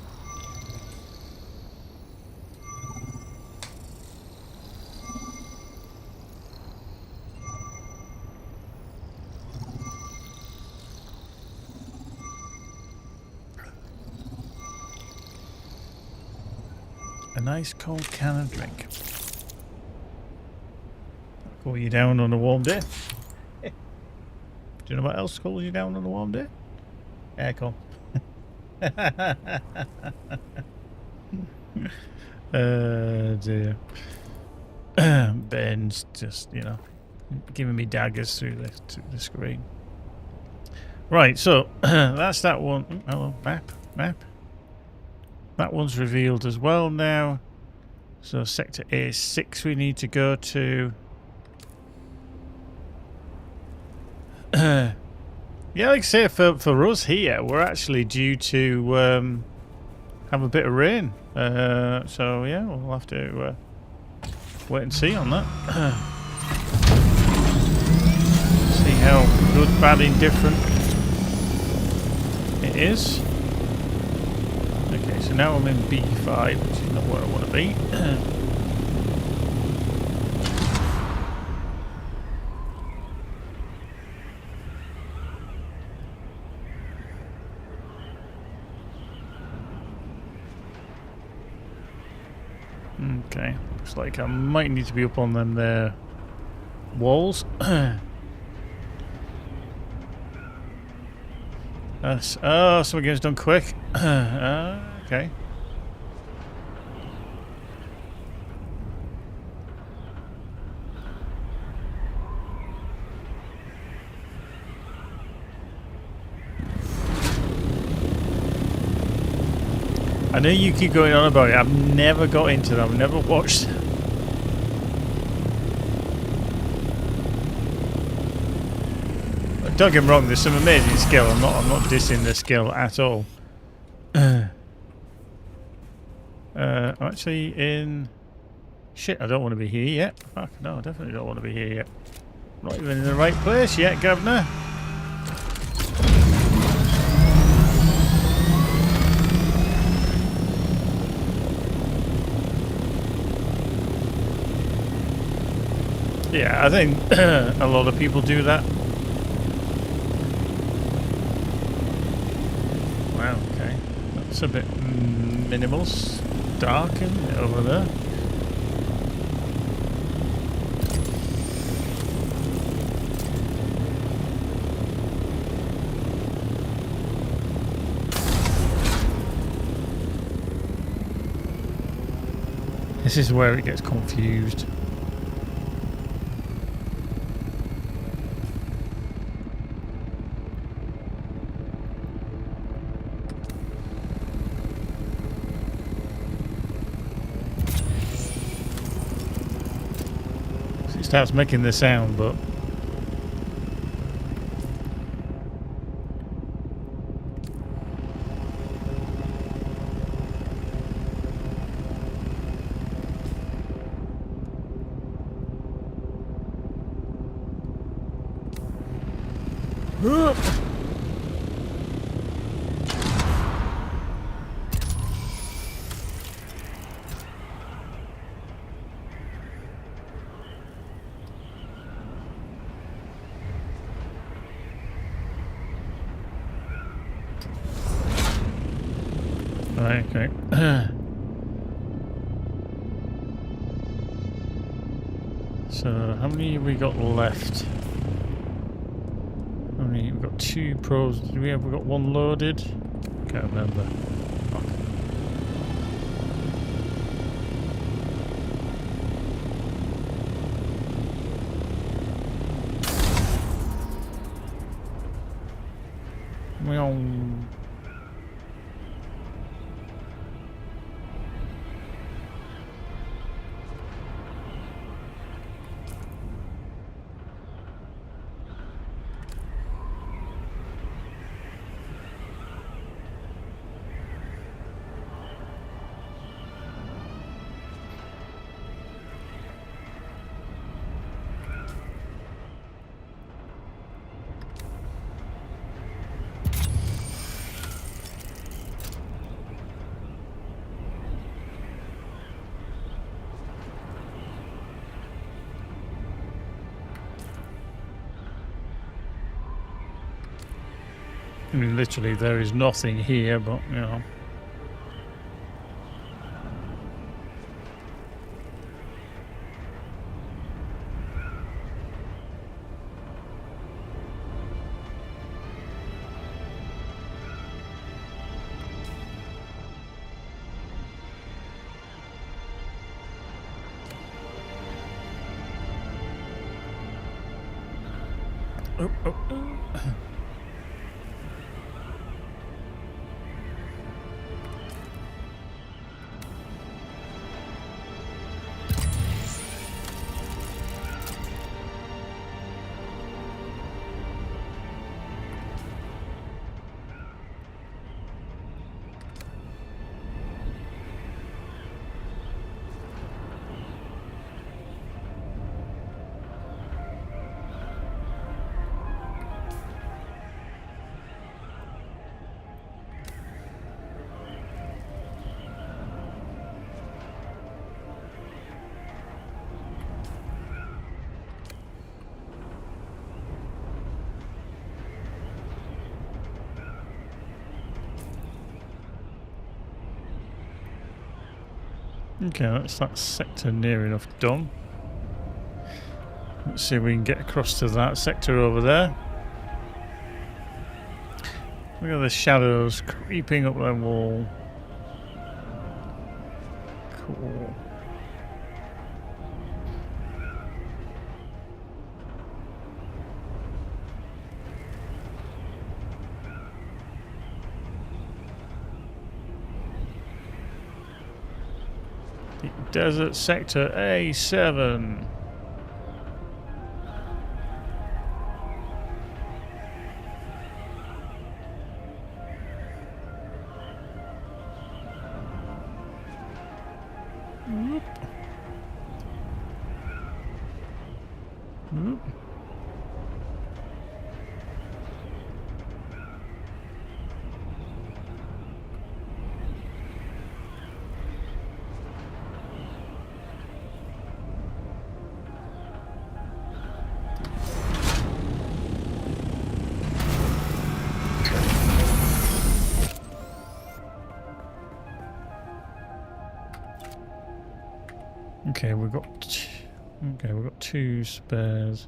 a nice cold can of drink. Cool you down on a warm day. Do you know what else cools you down on a warm day? Aircon. Dear. Ben's just, you know, giving me daggers through the screen. Right, so that's that one. Oh, map. That one's revealed as well now. So sector A6 we need to go to. Yeah, like I say, for us here, we're actually due to have a bit of rain. So yeah, we'll have to wait and see on that. See how good, bad, indifferent it is. Okay, so now I'm in B5, which is not where I want to be. Okay, looks like I might need to be up on them there walls. Oh, something gets done quick. Okay. I know you keep going on about it. I've never got into them. I've never watched them. don't get me wrong, there's some amazing skill. I'm not dissing the skill at all. I'm actually in... Shit, I don't want to be here yet. Fuck, no, I definitely don't want to be here yet. Not even in the right place yet, Governor. Yeah, I think a lot of people do that. Wow, okay. That's a bit minimal. Dark, isn't it, over there? This is where it gets confused. It starts making the sound, but right, okay. So, how many have we got left? How many? We've got 2 pros. Do we have? We got 1 loaded? Can't remember. Fuck. Meow. I mean, literally, there is nothing here, but, you know. Oh, oh, oh. Okay, that's that sector near enough done. Let's see if we can get across to that sector over there. Look at the shadows creeping up that wall. Cool. Desert Sector A7. Hmm. Okay, we've got. Okay, we've got 2 spares.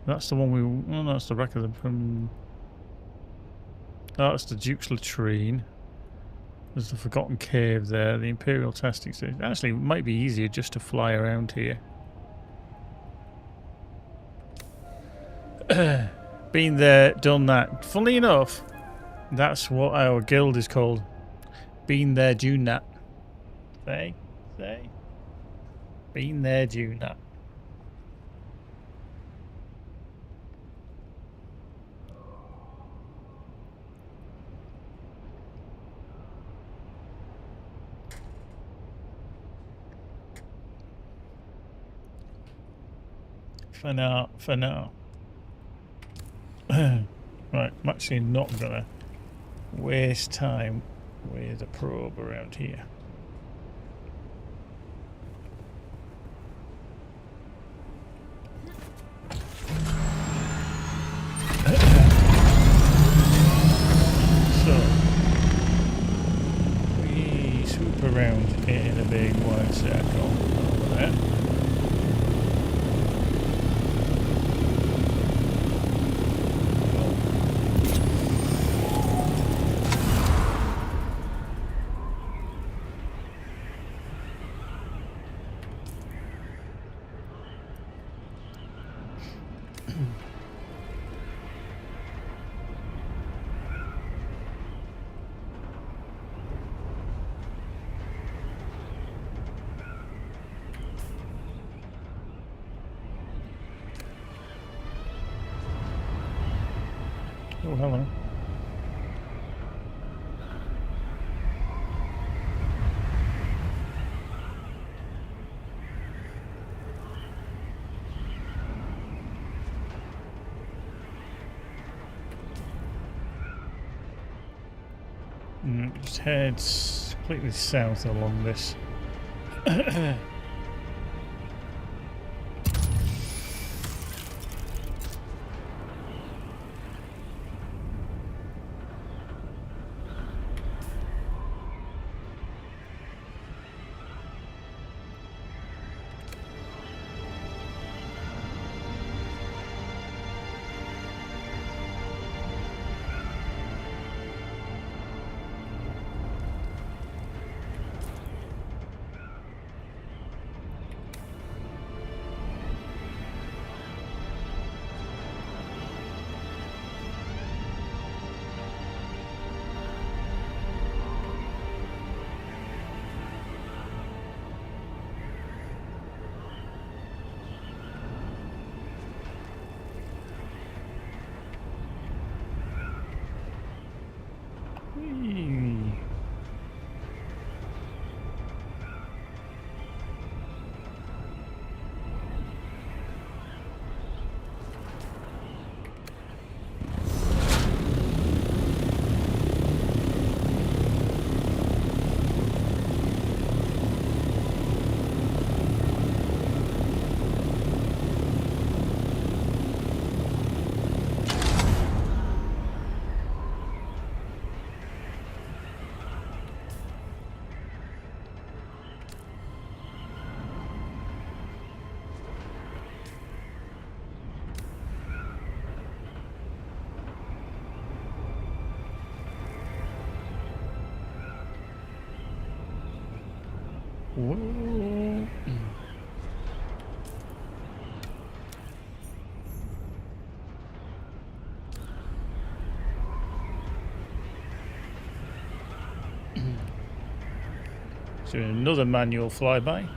That's the one we. Oh, that's the wreck of them from. Oh, that's the Duke's latrine. There's the Forgotten Cave there. The Imperial Testing Station. Actually, it might be easier just to fly around here. Been there, done that. Funnily enough, that's what our guild is called. Been there, Dune that. Say. Been there, Dune that. For now. Right, I'm actually not gonna waste time with a probe around here. So we swoop around in a big wide circle over there. Oh, hello. Just heads completely south along this. Whoa. So another manual flyby.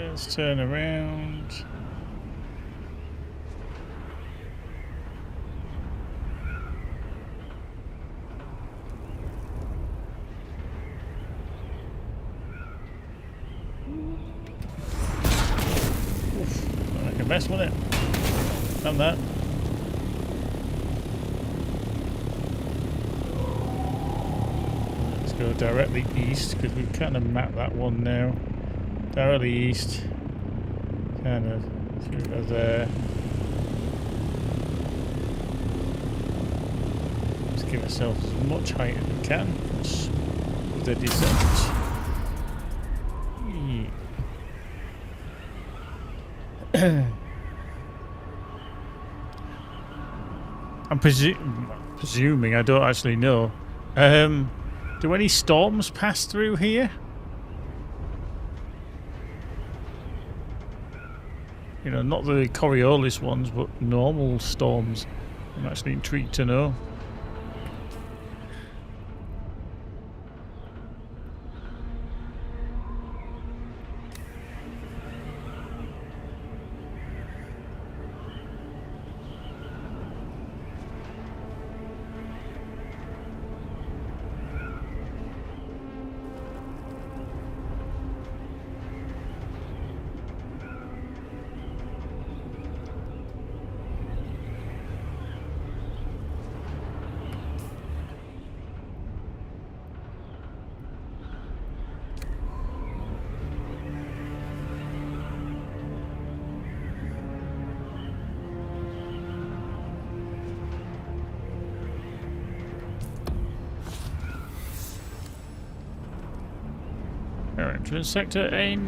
let's turn around. Oof, like a mess, wasn't it? Done that. Let's go directly east because we've kind of mapped that one now. Directly east, kind of through to there. Let's give ourselves as much height as we can with the descent. I'm presuming, I don't actually know. Do any storms pass through here? You know, not the Coriolis ones, but normal storms. I'm actually intrigued to know. Our entrance sector A9.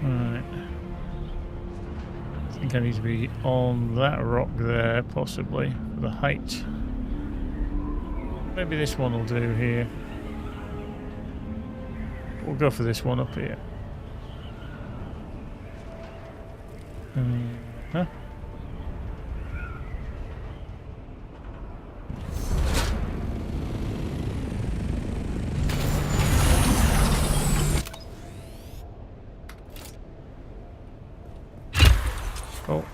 Right. I think I need to be on that rock there, possibly, for the height. Maybe this one will do here. We'll go for this one up here. Huh? Oh.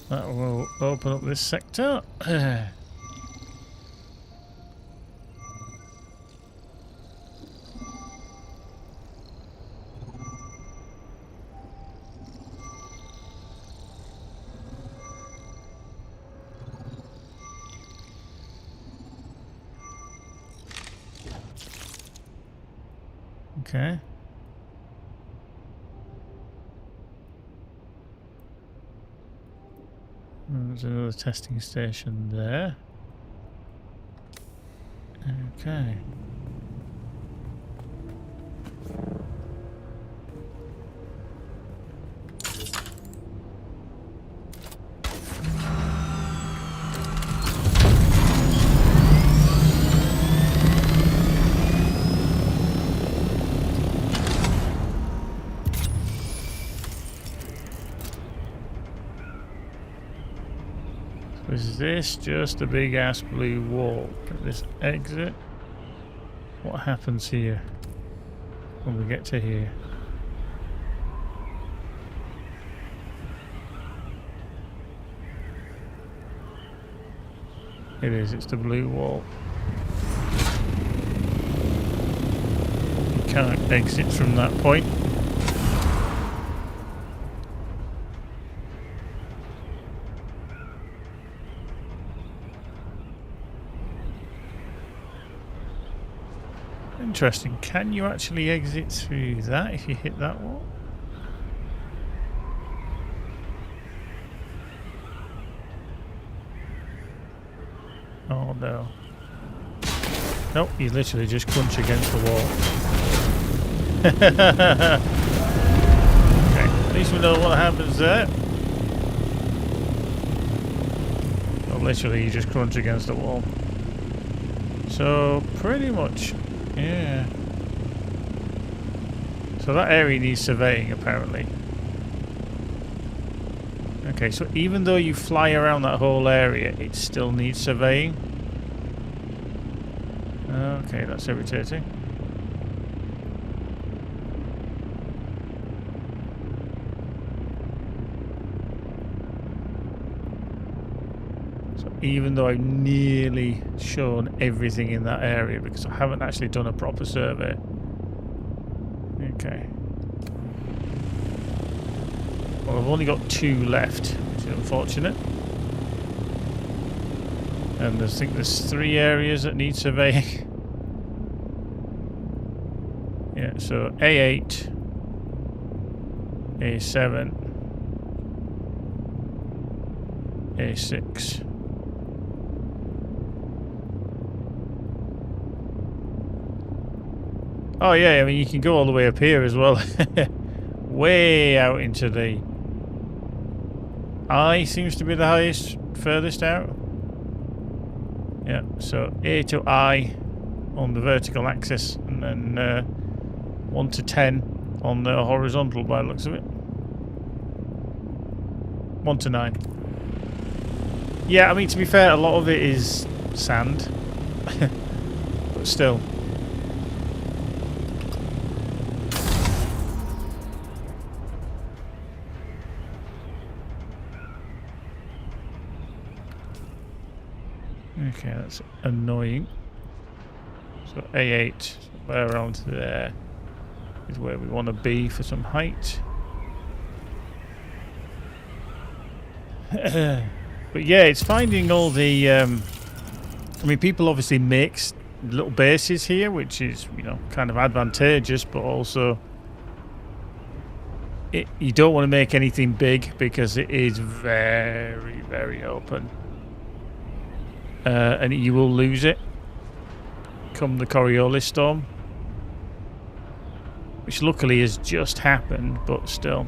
That will open up this sector. Okay. There's another testing station there. Okay. Is this just a big ass blue wall? At this exit? What happens here when we get to here? It is, it's the blue wall. You can't exit from that point. Interesting. Can you actually exit through that if you hit that wall? Oh no. Nope, you literally just crunch against the wall. Okay, at least we know what happens there. Well, literally you just crunch against the wall. So, pretty much. Yeah. So that area needs surveying, apparently. Okay, so even though you fly around that whole area, it still needs surveying. Okay, that's irritating. So even though I've nearly shown everything in that area, because I haven't actually done a proper survey. Okay. Well, I've only got 2 left, which is unfortunate. And I think there's 3 areas that need surveying. Yeah, so A8, A7, A6. Oh yeah, I mean you can go all the way up here as well. Way out into the... I seems to be the highest, furthest out. Yeah, so A to I on the vertical axis, and then 1 to 10 on the horizontal by the looks of it. 1 to 9. Yeah, I mean, to be fair, a lot of it is sand. But still. Okay, that's annoying. So A8, somewhere around there is where we want to be for some height. But yeah, it's finding all the... I mean, people obviously make little bases here, which is, you know, kind of advantageous, but also... you don't want to make anything big because it is very, very open. And you will lose it come the Coriolis storm, which luckily has just happened, but still.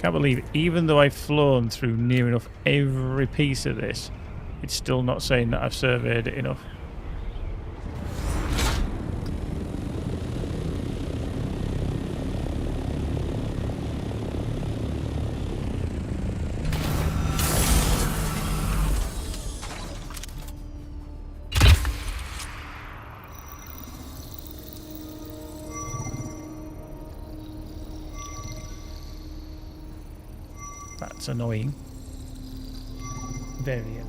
Can't believe it. Even though I've flown through near enough every piece of this, it's still not saying that I've surveyed it enough. That's annoying. Very annoying.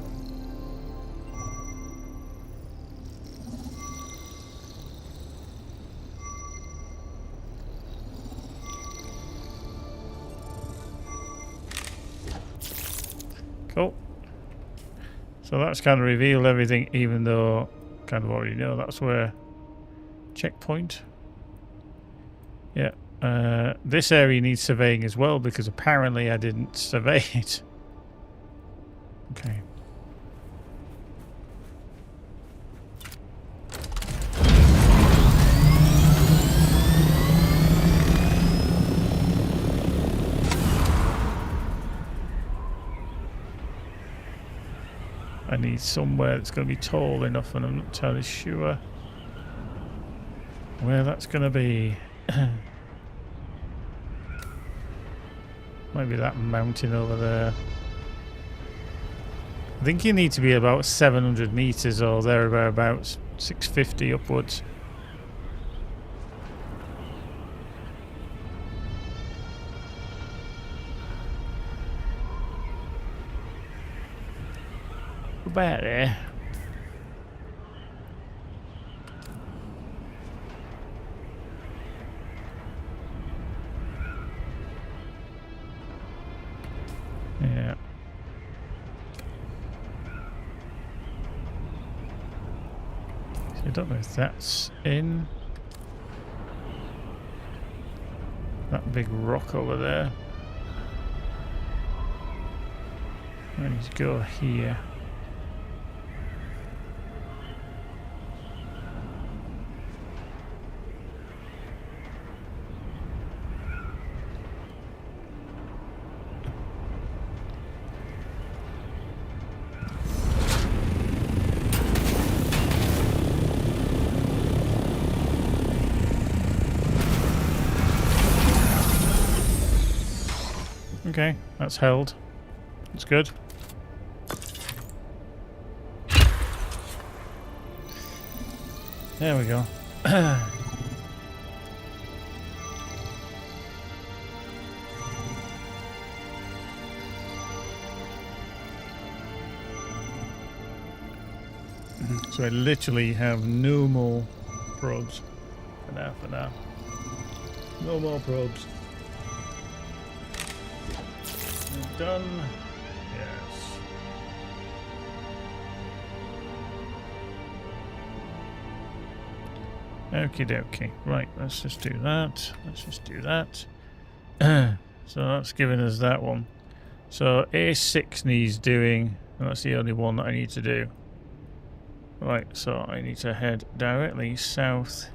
Cool. So that's kind of revealed everything, even though kind of already know that's where checkpoint. Yeah. This area needs surveying as well because apparently I didn't survey it. Okay. I need somewhere that's going to be tall enough, and I'm not entirely sure where that's going to be. Maybe that mountain over there. I think you need to be about 700 meters or thereabouts, 650 upwards. About there. Yeah. So I don't know if that's in that big rock over there. I need to go here. Okay, that's held. That's good. There we go. So I literally have no more probes for now. No more probes. Done. Yes. Okie dokie. Right, let's just do that. Let's just do that. So that's giving us that one. So A6 needs doing, and that's the only one that I need to do. Right, so I need to head directly south.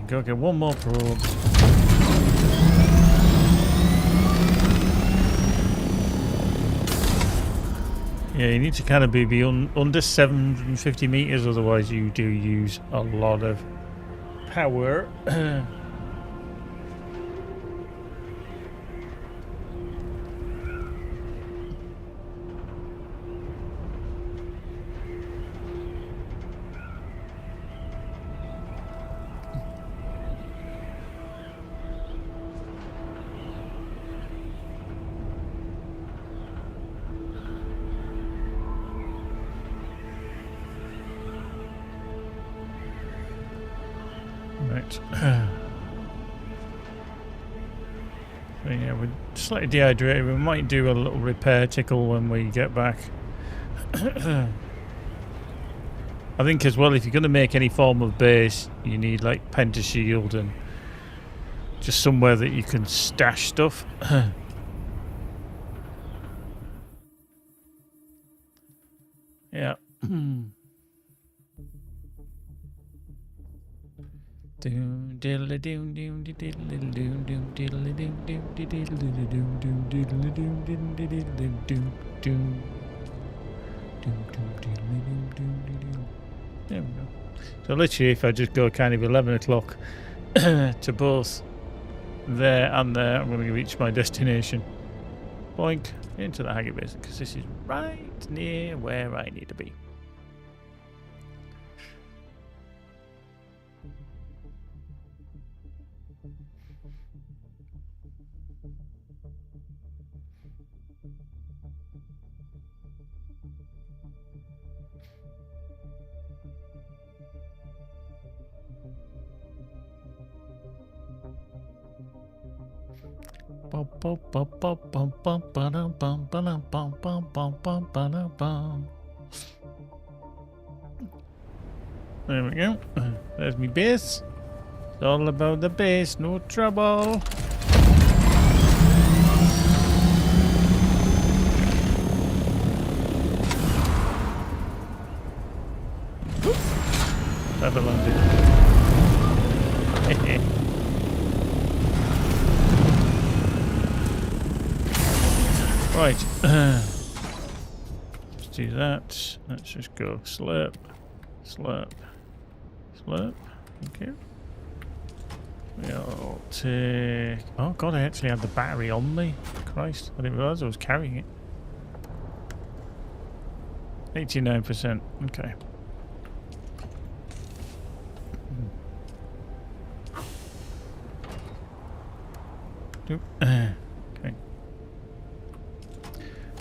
Go get one more probe. Yeah, you need to kind of be under 750 meters, otherwise you do use a lot of power. Right. So yeah, we're slightly dehydrated. We might do a little repair tickle when we get back. I think as well, if you're going to make any form of base, you need like pentashield and just somewhere that you can stash stuff. Yeah. There we go. So literally, if I just go kind of 11 o'clock to both there and there, I'm going to reach my destination. Boink, into the Haggard Basin, because this is right near where I need to be. There we go. There's me base. It's all about the base, no trouble. Never landed. Right. Let's do that. Let's just go slurp, slurp, slurp. Okay. We'll take... Oh god, I actually had the battery on me. Christ, I didn't realise I was carrying it. 89%. Okay. Okay.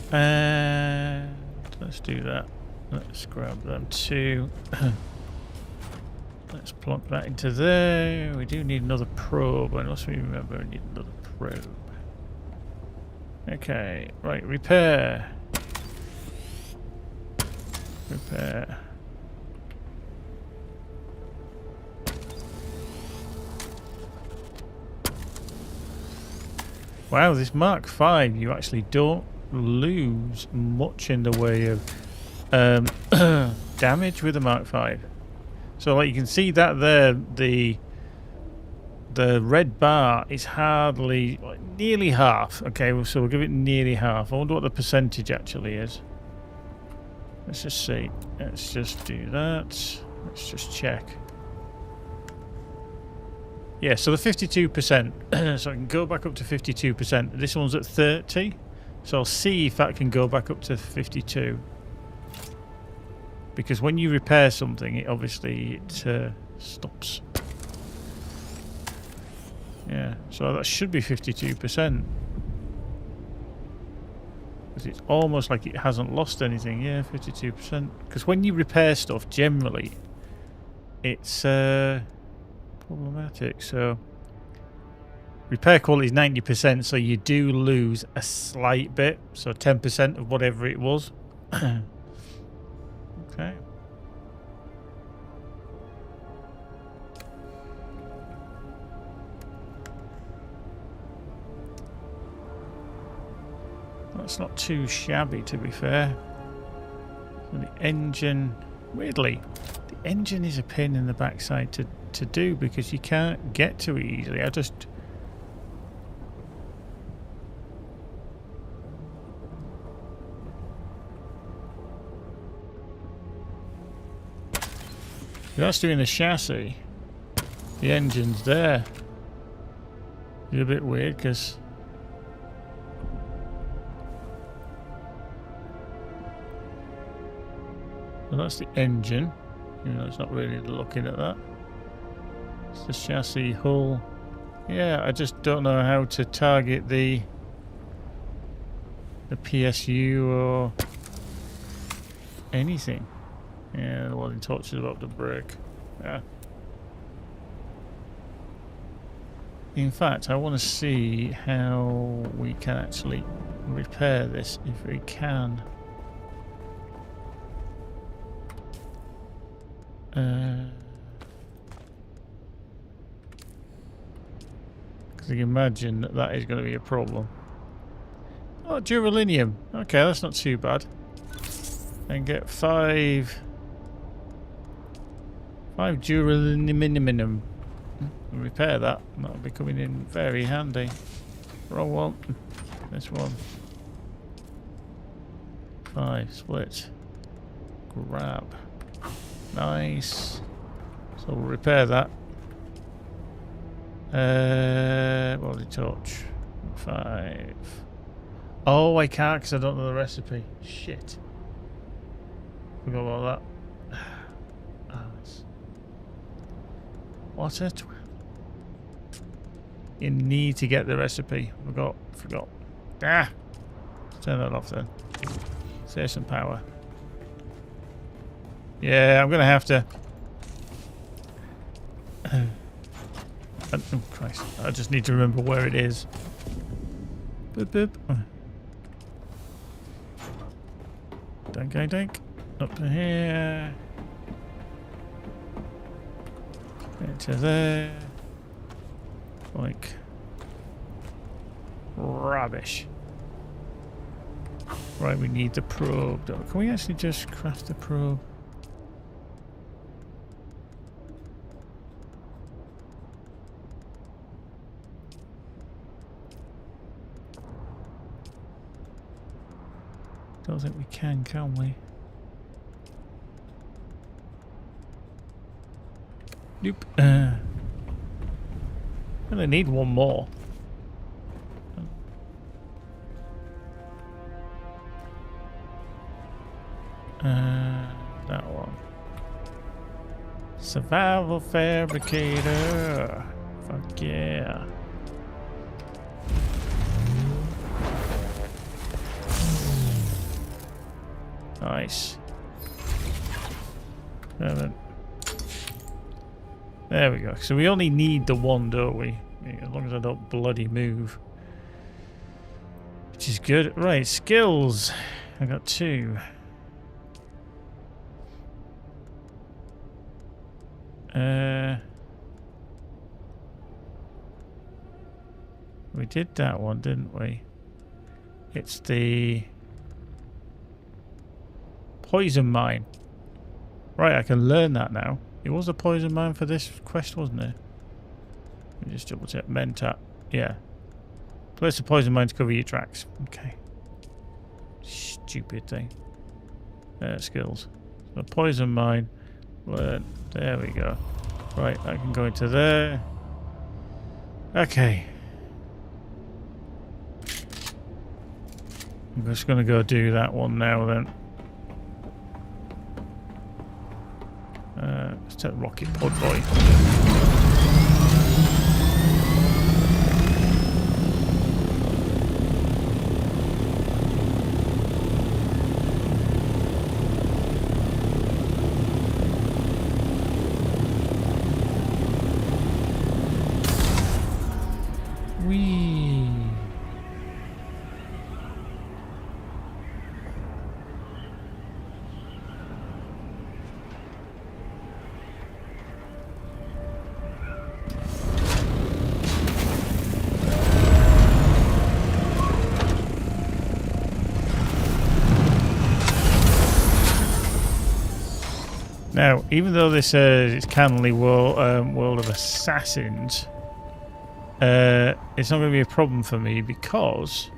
And let's do that. Let's grab them two. Let's plonk that into there. We do need another probe. Unless we remember, we need another probe. Okay, right, repair. Repair. Wow, this Mark V, you actually don't lose much in the way of damage with the Mark V. So, like, you can see that there, the red bar is hardly, like, nearly half. Okay, so we'll give it nearly half. I wonder what the percentage actually is. Let's just see. Let's just do that. Let's just check. Yeah, so the 52%, so I can go back up to 52%. This one's at 30, so I'll see if that can go back up to 52. Because when you repair something, it obviously stops. Yeah, so that should be 52%. Because it's almost like it hasn't lost anything. Yeah, 52%. Because when you repair stuff, generally, it's problematic. So repair quality is 90%, so you do lose a slight bit. So 10% of whatever it was. Okay. That's not too shabby, to be fair. So the engine, weirdly, the engine is a pain in the backside to do because you can't get to it easily. I just... That's doing the chassis. The engine's there. It's a bit weird because... Well, that's the engine. You know, it's not really looking at that. It's the chassis hull. Yeah, I just don't know how to target the PSU or anything. Yeah, the one talks about the brake. Yeah. In fact, I want to see how we can actually repair this if we can. Because I can imagine that that is going to be a problem. Oh, duralinium. Okay, that's not too bad. And get five duralinium. Repair that. That'll be coming in very handy. Wrong one. This one. 5 split. Grab. Nice. So we'll repair that. What did torch? 5. Oh, I can't because I don't know the recipe. Shit. Forgot about that. What a You need to get the recipe. Forgot. Ah! Let's turn that off then. Save some power. Yeah, I'm gonna have to. Oh Christ! I just need to remember where it is. Boop boop. Dink. Up to here. Into there. Like rubbish. Right, we need the probe. Can we actually just craft the probe? Don't think we can we? Nope. I only need one more. That one. Survival fabricator. Fuck yeah. Nice. There we go. So we only need the one, don't we? As long as I don't bloody move. Which is good. Right, skills. I got 2. We did that one, didn't we? It's the poison mine. Right, I can learn that now. It was a poison mine for this quest, wasn't it? Let me just double check. Mentat. Yeah. Place a poison mine to cover your tracks. Okay. Stupid thing. Skills. So poison mine. Learn. There we go. Right, I can go into there. Okay. I'm just going to go do that one now then. Let's take the rocket pod boy. Whee! Now, even though this says it's Canley World of Assassins, it's not going to be a problem for me because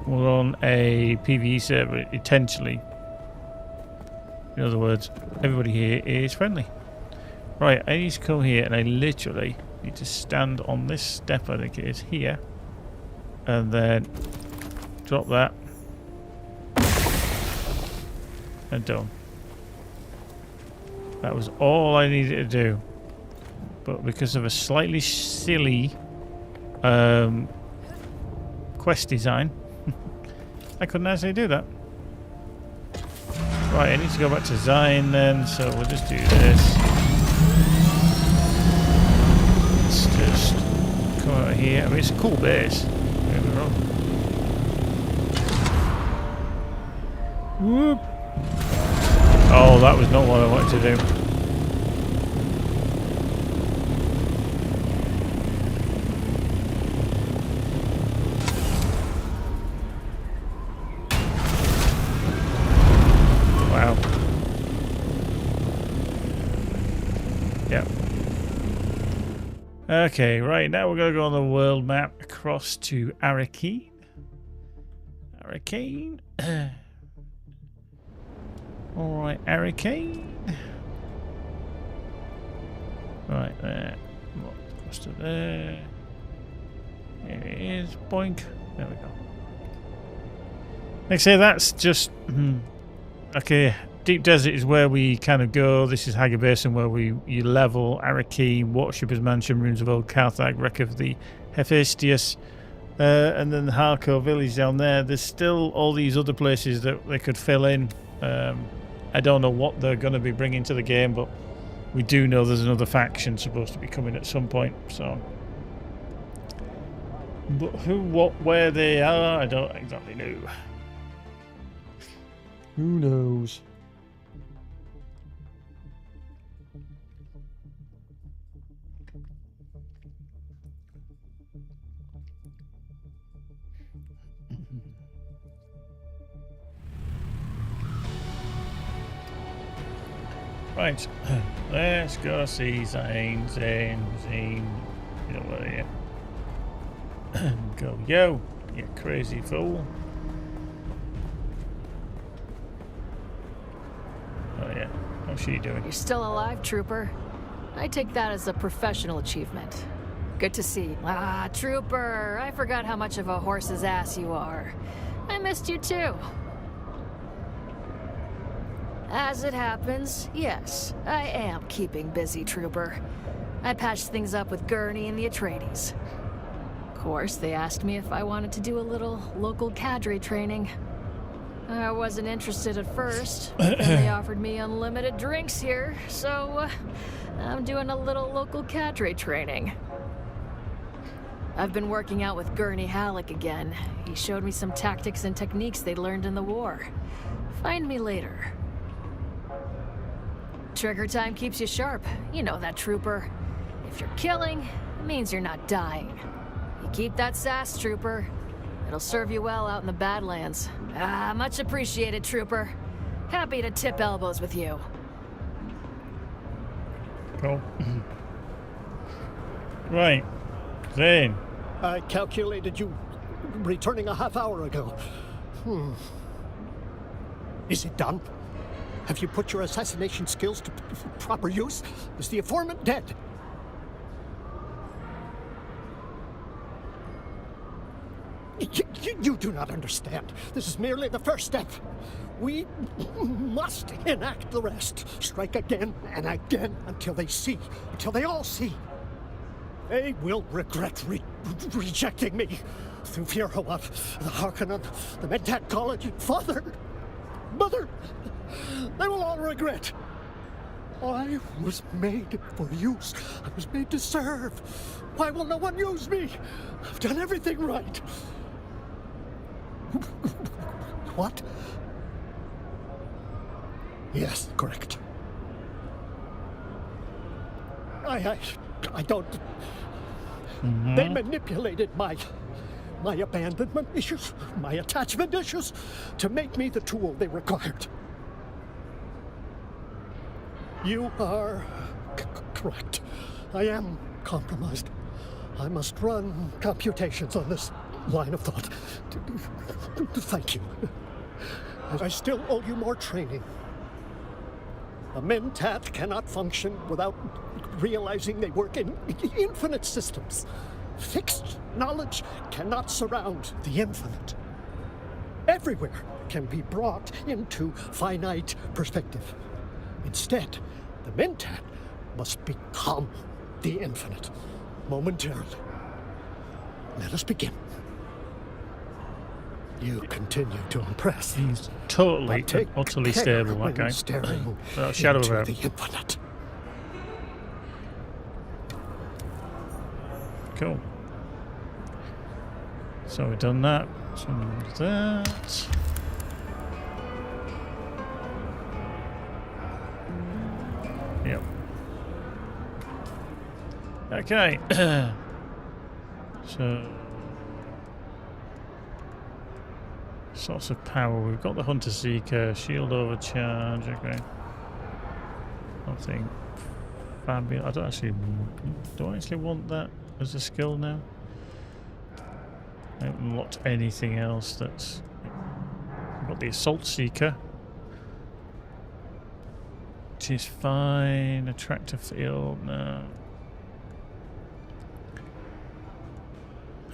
we're on a PvE server, intentionally. In other words, everybody here is friendly. Right, I need to come here and I literally need to stand on this step, I think it is, here. And then drop that. And done. That was all I needed to do. But because of a slightly silly quest design, I couldn't actually do that. Right, I need to go back to Zion then, so we'll just do this. Let's just come out here. I mean, it's a cool base. Don't get me wrong. Whoop! Oh, that was not what I wanted to do. Wow. Yep. Okay, right, now we're going to go on the world map across to Arakeen. Arakeen. Alright, Arakeen. Right there. Across to there. Here it is. Boink. There we go. Like I say, that's just... okay, Deep Desert is where we kind of go. This is Hager Basin, where you level. Arakeen, Watershipper's Mansion, Ruins of Old Carthag, Wreck of the Hephaestus. And then the Harco Village down there. There's still all these other places that they could fill in. I don't know what they're going to be bringing to the game, but we do know there's another faction supposed to be coming at some point. So, but who, what, where they are, I don't exactly know. Who knows? Right, let's go see Zane, you know where he is. Go, yo, you crazy fool. Oh yeah, how's she doing? You're still alive, Trooper. I take that as a professional achievement. Good to see you. Ah, Trooper, I forgot how much of a horse's ass you are. I missed you too. As it happens, yes, I am keeping busy, Trooper. I patched things up with Gurney and the Atreides. Of course, they asked me if I wanted to do a little local cadre training. I wasn't interested at first, but then they offered me unlimited drinks here, so I'm doing a little local cadre training. I've been working out with Gurney Halleck again. He showed me some tactics and techniques they learned in the war. Find me later. Trigger time keeps you sharp. You know that, Trooper. If you're killing, it means you're not dying. You keep that sass, Trooper. It'll serve you well out in the Badlands. Ah, much appreciated, Trooper. Happy to tip elbows with you. Cool. Right. Zane. I calculated you returning a half hour ago. Is it done? Have you put your assassination skills to proper use? Is the informant dead? You do not understand. This is merely the first step. We must enact the rest. Strike again and again until they see, until they all see. They will regret rejecting me. Through Firhawat, the Harkonnen, the Mentat College, Father, Mother, they will all regret. I was made for use. I was made to serve. Why will no one use me? I've done everything right. What? Yes, correct. I don't... They manipulated my abandonment issues, my attachment issues, to make me the tool they required. You are correct. I am compromised. I must run computations on this line of thought. Thank you. I still owe you more training. A Mentat cannot function without realizing they work in infinite systems. Fixed knowledge cannot surround the infinite. Everywhere can be brought into finite perspective. Instead, the Mentat must become the infinite, momentarily. Let us begin. You continue to impress. He's totally, utterly stable, that guy. Staring Shadow of into him. the infinite. Cool. So we've done that. So we've done that. Yep. Okay. So source of power. We've got the Hunter Seeker, shield overcharge. Okay. Nothing fabulous. I don't actually want that as a skill now. I haven't unlocked anything else that's... We've got the Assault Seeker, which is fine. Attractor field, no.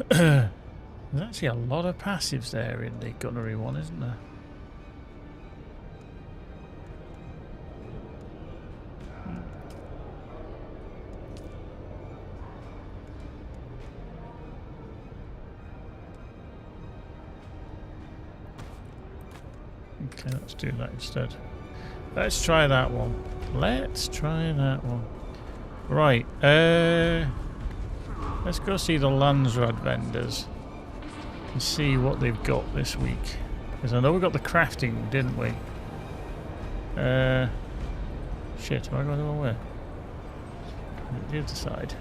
There's actually a lot of passives there in the gunnery one, isn't there? Okay, let's do that instead. Let's try that one. Let's try that one. Right, let's go see the Landsrad vendors and see what they've got this week. Because I know we got the crafting, didn't we? Shit, am I going the wrong way? The other side.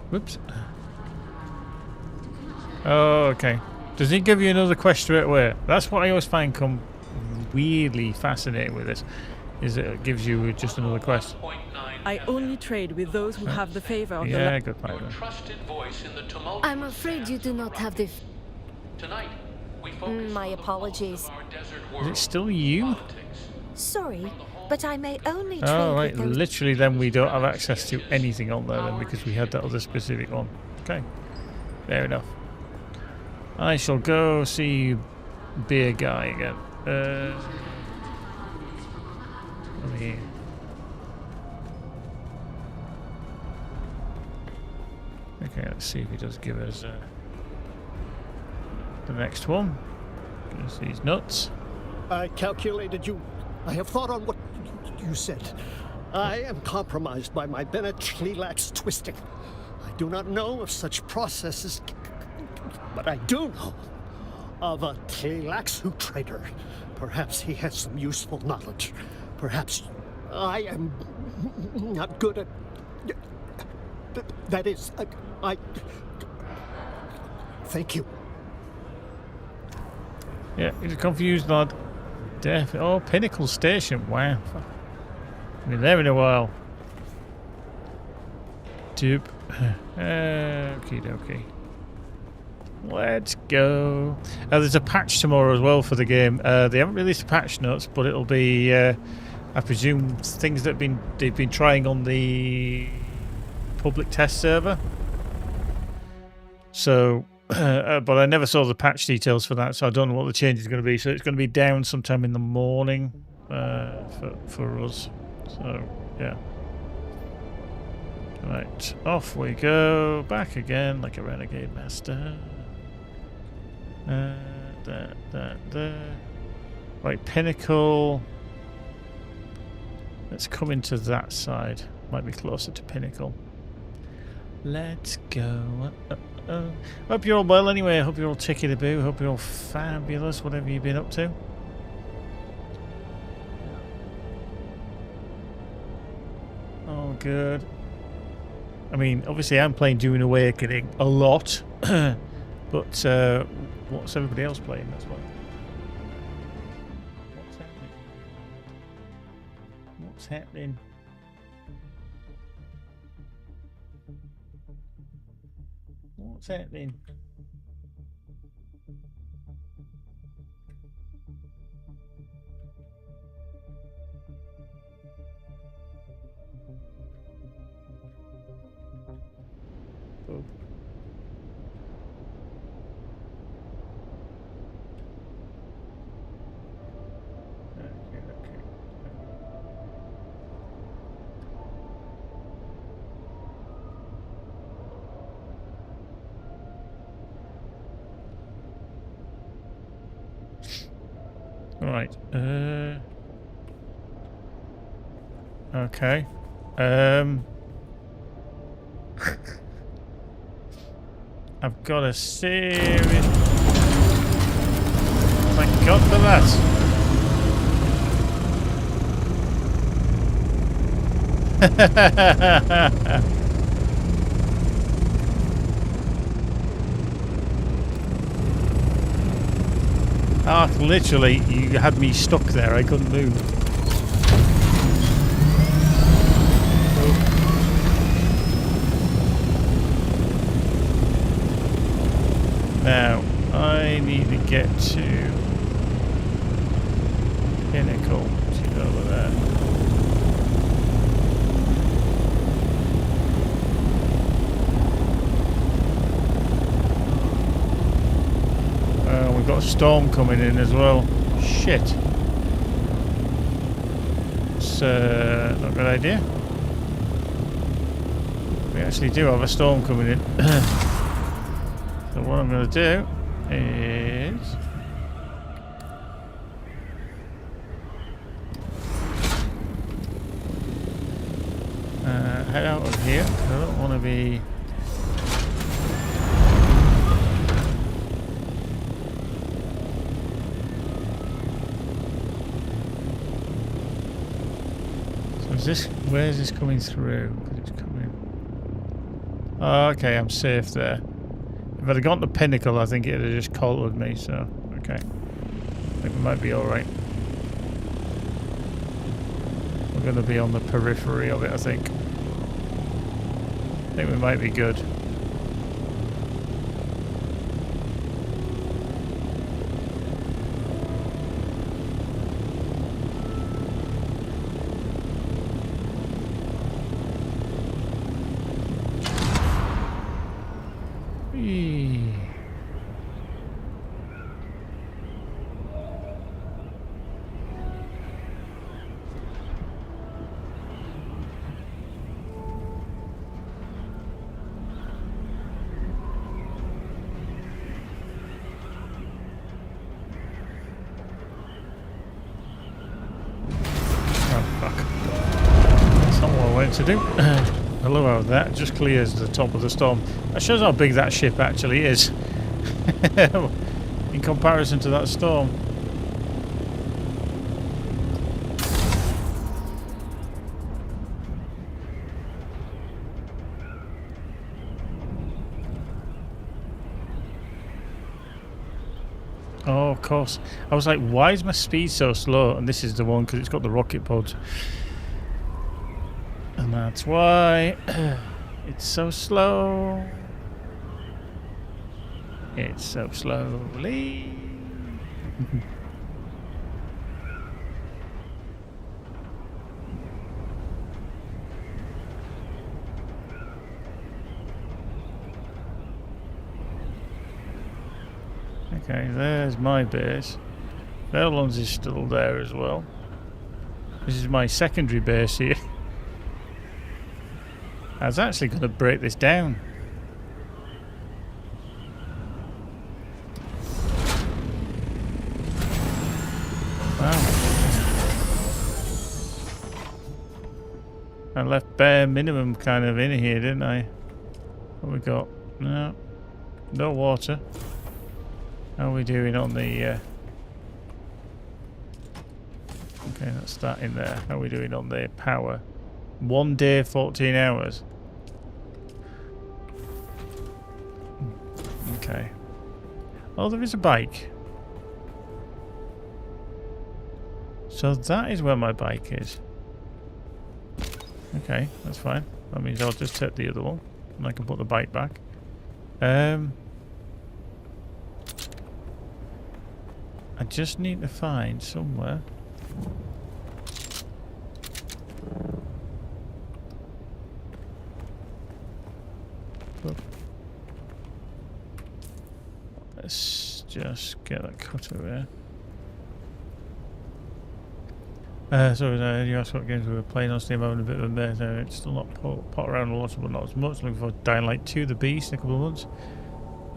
Whoops. Oh, okay. Does he give you another quest straight away? That's what I always find come weirdly fascinating with this, is it gives you just another quest. I only trade with those who have the favor of Yeah, the goodbye then. I'm afraid you do not have the... My apologies. Is it still you? Sorry, but I may only trade Oh, right. with those... Literally, then we don't have access to anything on there then because we had that other specific one. Okay. Fair enough. I shall go see Beer Guy again. Over here. Okay, let's see if he does give us the next one. Because he's nuts. I calculated you. I have thought on what you said. I am compromised by my Bennett Tleilax twisting. I do not know of such processes, but I do know of a Tleilaxu trader. Perhaps he has some useful knowledge. Perhaps I am not good at... That is, I... Thank you. Yeah, he's a confused lad. Oh, Pinnacle Station. Wow. Been there in a while. Dupe. Okie dokie. Let's go. There's a patch tomorrow as well for the game. They haven't released the patch notes, but it'll be, I presume, things that they've been trying on the public test server. So, but I never saw the patch details for that, so I don't know what the change is going to be. So it's going to be down sometime in the morning for us. So, yeah. Right, off we go. Back again like a renegade master. There. Right, Pinnacle. Let's come into that side. Might be closer to Pinnacle. Let's go. Hope you're all well anyway. I hope you're all tickety-boo. Hope you're all fabulous, whatever you've been up to. Oh, good. I mean, obviously I'm playing Dune Awakening a lot. But what's everybody else playing? That's why. What's happening? What's happening? Oh. Okay. All right. Okay. I've got a serious... Thank God for that. Literally, you had me stuck there. I couldn't move. Now, I need to get to Pinnacle, which is over there. We've got a storm coming in as well. Shit. It's not a good idea. We actually do have a storm coming in. So what I'm going to do is head out of here. I don't want to be... So is this... Where's this coming through? 'Cause it's coming... Oh, okay, I'm safe there. If I'd have gone to Pinnacle, I think it would have just collared me, so, okay. I think we might be alright. We're going to be on the periphery of it, I think. I think we might be good. To do. I love how that just clears the top of the storm. That shows how big that ship actually is in comparison to that storm. Oh, of course. I was like, why is my speed so slow? And this is the one because it's got the rocket pods. And that's why it's so slow. It's so slowly. Okay, there's my base. Fairlawns is still there as well. This is my secondary base here. I was actually going to break this down. Wow. I left bare minimum kind of in here, didn't I? What we got? No. No water. How are we doing on the... Okay, that's that in there. How are we doing on the power? 1 day, 14 hours. Okay. Oh, there is a bike. So that is where my bike is. Okay, that's fine. That means I'll just take the other one and I can put the bike back. I just need to find somewhere. Let's just get that cutter there. So you asked what games we were playing on Steam, having a bit of a mess. It's still not pot around a lot, but not as much. Looking for Dying Light 2, The Beast, in a couple of months.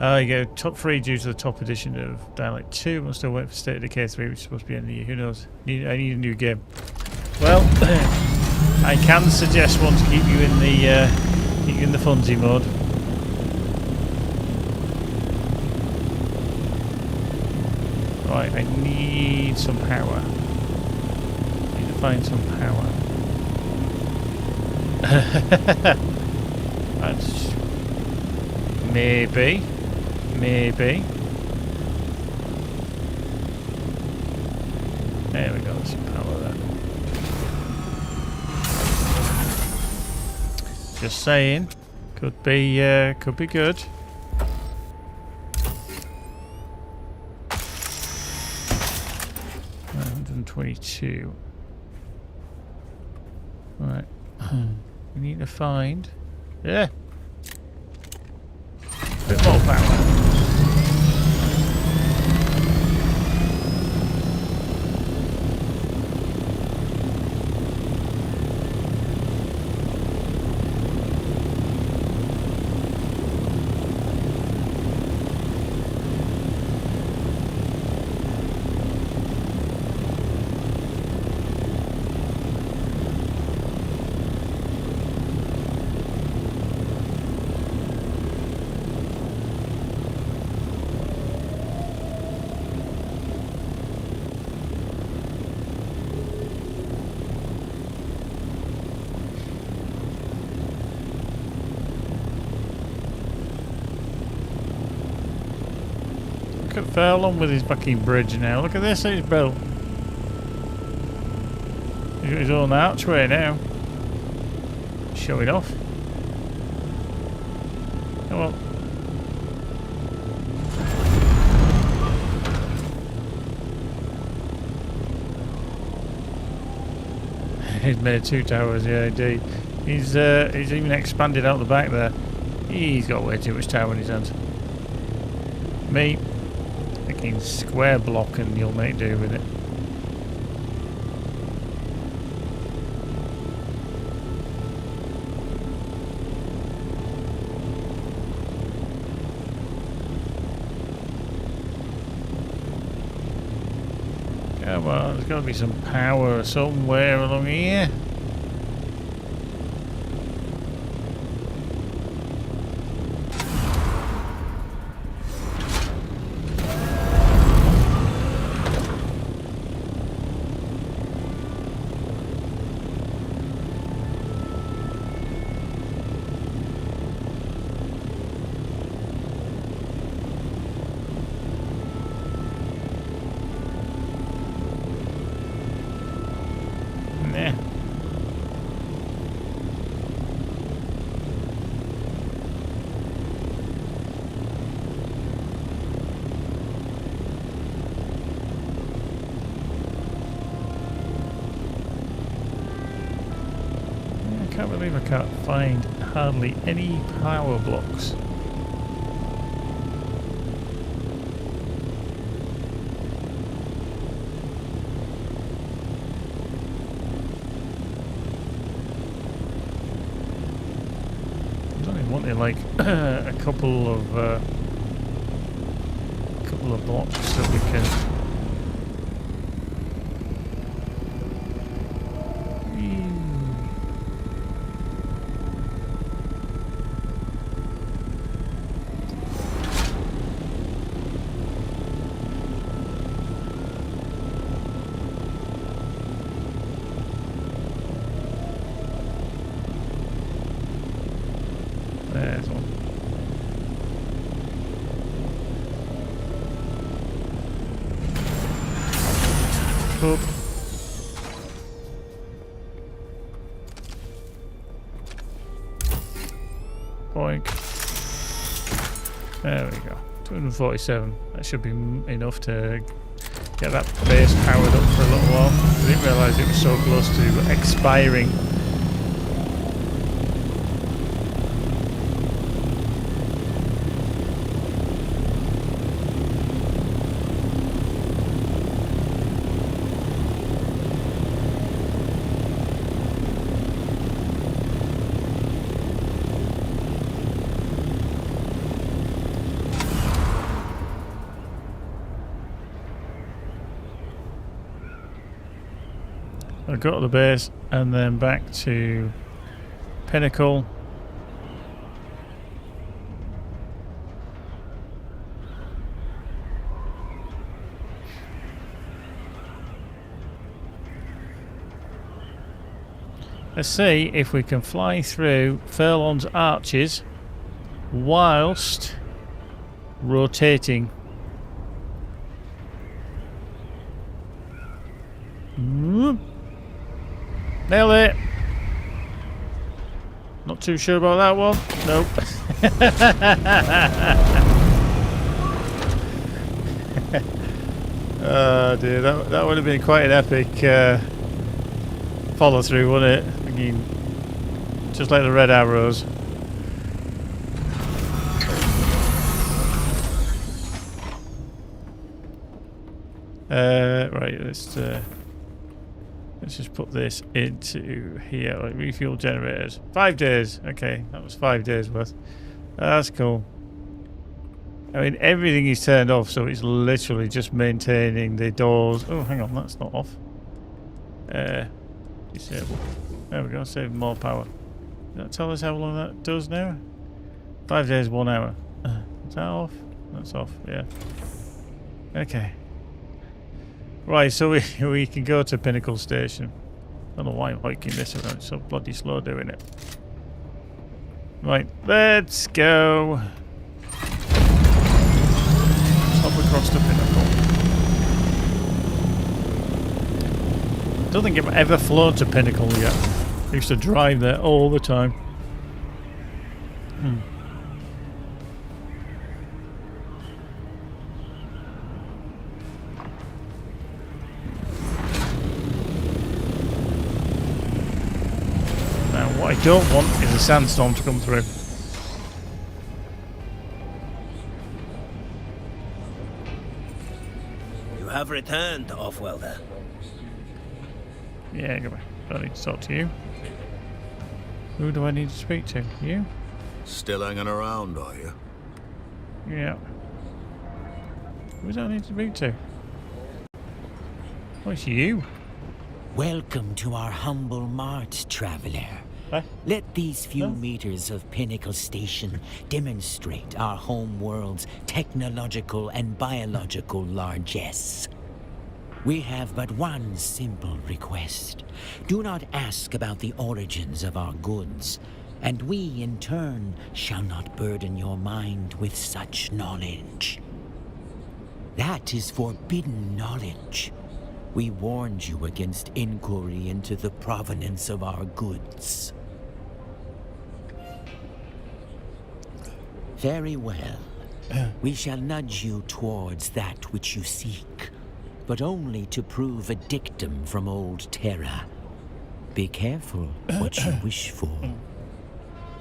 You go top 3 due to the top edition of Dying Light 2. I'm still waiting for State of Decay 3, which is supposed to be in the year. Who knows? I need a new game. Well, I can suggest one to keep you in the funsy mode. Right, I need some power. I need to find some power. That's maybe. There we go, there's some power there. Just saying, could be good. $122. Right, we need to find. Yeah. A bit more power. Look at Furlong with his fucking bridge now. Look at this, he's built. He's got his own archway now. Showing off. Come on. He's made 2 towers, yeah, indeed. He's even expanded out the back there. He's got way too much tower in his hands. Me, fucking square block and you'll make do with it. Come on, there's got to be some power somewhere along here. I can't believe I can't find hardly any power blocks. wanting like a couple of blocks that we can. There's one. Up. Boink. There we go. 247. That should be enough to get that base powered up for a little while. I didn't realise it was so close to expiring. I got to the base and then back to Pinnacle. Let's see if we can fly through Furlong's arches whilst rotating. Nailed it. Not too sure about that one. Nope. Oh dear, that would have been quite an epic follow through, wouldn't it? I mean, just like the red arrows. Right, let's just put this into here, like refuel generators. 5 days. Okay, that was 5 days worth. That's cool. I mean, everything is turned off, so it's literally just maintaining the doors. Oh, hang on, that's not off. Disable. There we go, save more power. Does that tell us how long that does now? 5 days, 1 hour. Is that off? That's off, yeah. Okay. Right, so we can go to Pinnacle Station. I don't know why I'm hiking this around. It's so bloody slow doing it. Right, let's go. Hop across to Pinnacle. I don't think I've ever flown to Pinnacle yet. I used to drive there all the time. What I don't want is a sandstorm to come through. You have returned, Offwelder. Yeah, go back. I need to talk to you. Who do I need to speak to? You? Still hanging around, are you? Yeah. Who do I need to speak to? Oh, it's you. Welcome to our humble mart, traveler. Let these few meters of Pinnacle Station demonstrate our home world's technological and biological largesse. We have but one simple request. Do not ask about the origins of our goods, and we, in turn, shall not burden your mind with such knowledge. That is forbidden knowledge. We warned you against inquiry into the provenance of our goods. Very well. We shall nudge you towards that which you seek, but only to prove a dictum from old Terra. Be careful what you wish for.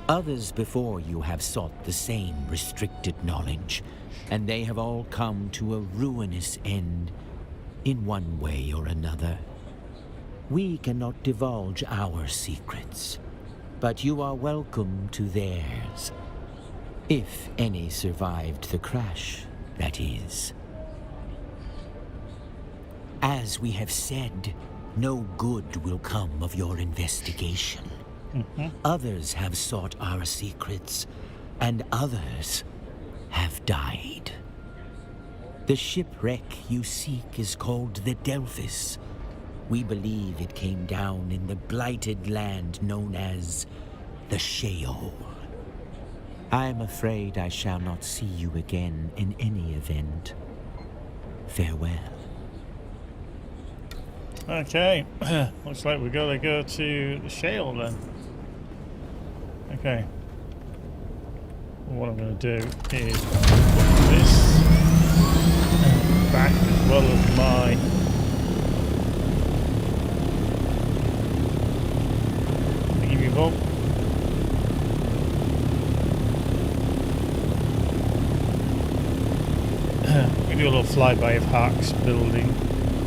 Others before you have sought the same restricted knowledge, and they have all come to a ruinous end, in one way or another. We cannot divulge our secrets, but you are welcome to theirs. If any survived the crash, that is. As we have said, no good will come of your investigation. Others have sought our secrets, and others have died. The shipwreck you seek is called the Delphis. We believe it came down in the blighted land known as the Sheol. I'm afraid I shall not see you again in any event. Farewell. Okay, looks like we gotta go to the Sheol then. Okay. Well, what I'm gonna do is put this back as well as my thingy bob. We do a little flyby of Hark's building.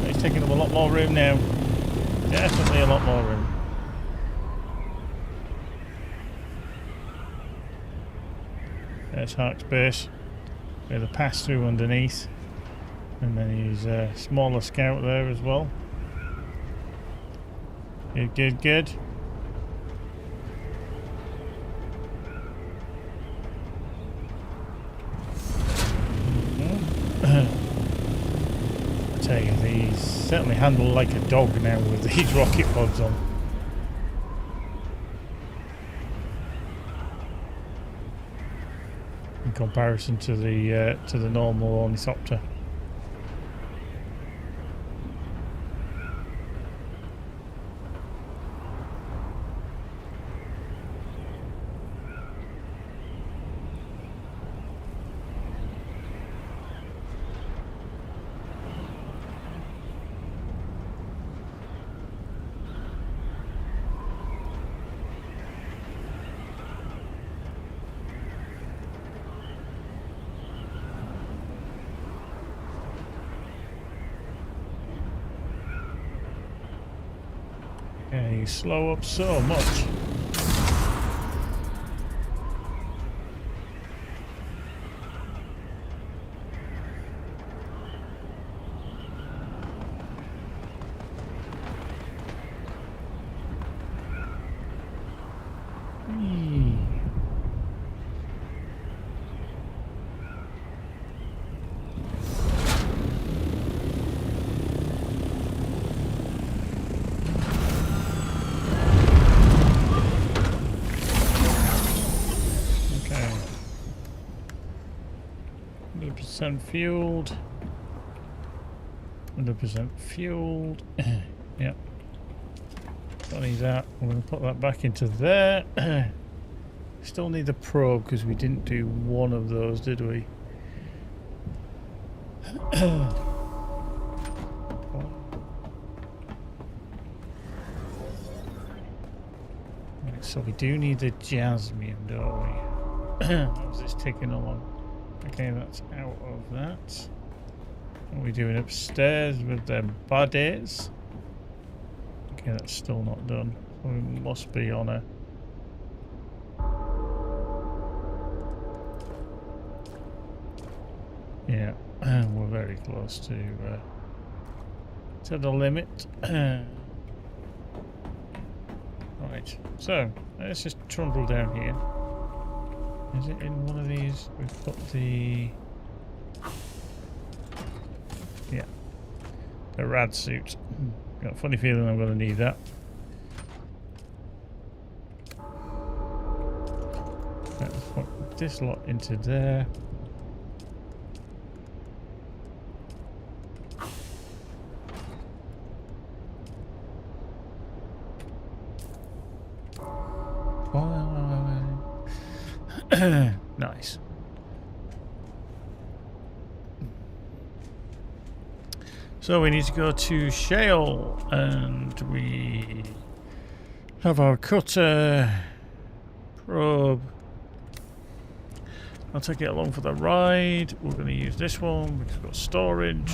It's taking up a lot more room now. Definitely a lot more room. There's Hark's base. We have a pass through underneath. And then he's a smaller scout there as well. Good, good, good. I tell you, these certainly handle like a dog now with these rocket pods on. In comparison to the normal ornithopter. Yeah, you slow up so much. Fueled. 100% fueled. Yep. Don't need that. I'm going to put that back into there. Still need the probe because we didn't do one of those, did we? Right, so we do need the jasmine, don't we? How's this taking along? Okay, that's out of that. What are we doing upstairs with the bodies? Okay, that's still not done. We must be on a... Yeah, we're very close to the limit. Right, so let's just trundle down here. Is it in one of these? We've got the... Yeah. The rad suit. Got a funny feeling I'm going to need that. Let's put this lot into there. Nice. So we need to go to Sheol, and we have our cutter probe. I'll take it along for the ride. We're going to use this one because we've got storage.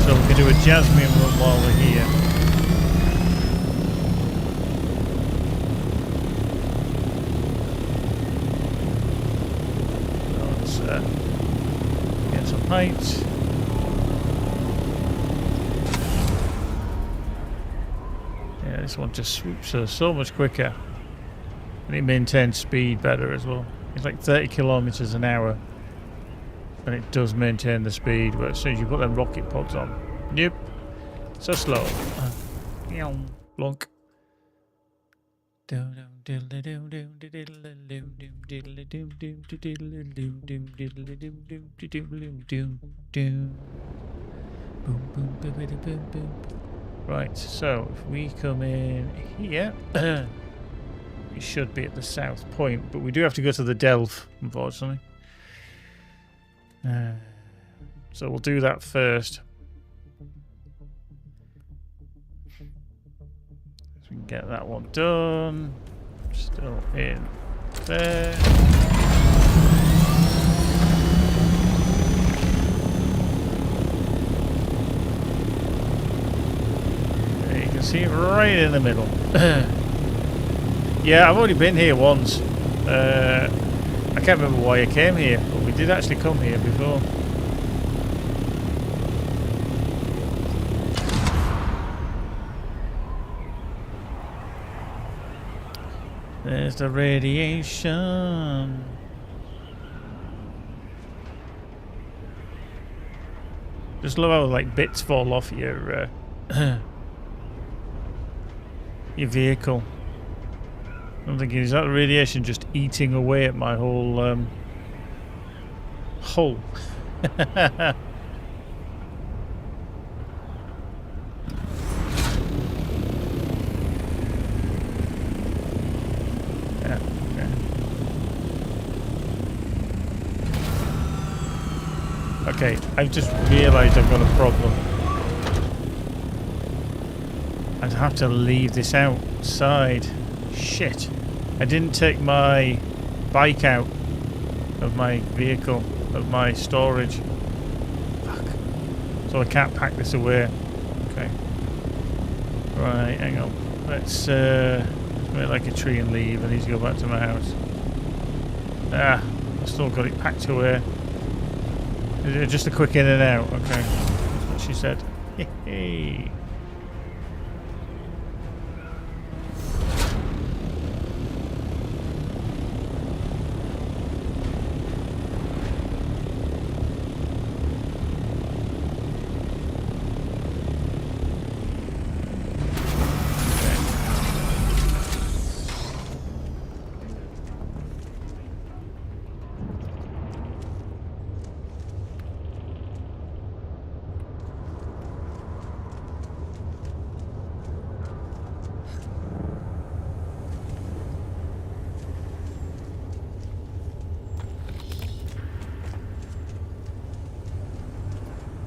So we can do a jasmine run while we're here. height. Yeah, this one just swoops her so much quicker. And it maintains speed better as well. It's like 30 kilometers an hour. And it does maintain the speed, but as soon as you put them rocket pods on, yep, so slow. Blunk. Right, so if we come in here, we should be at the south point, but we do have to go to the Delph, unfortunately. So we'll do that first. So we can get that one done. Still in there. There you can see it right in the middle. Yeah, I've already been here once. I can't remember why I came here, but we did actually come here before. There's the radiation. Just love how like bits fall off your your vehicle. I'm thinking, is that the radiation just eating away at my whole hull? Yeah, okay, I've just realised I've got a problem. I'd have to leave this outside. Shit. I didn't take my bike out of my vehicle, of my storage. Fuck. So I can't pack this away. Okay. Right, hang on. Let's make like a tree and leave. I need to go back to my house. Ah, I've still got it packed away. Is it just a quick in and out? Okay. That's what she said. Hey.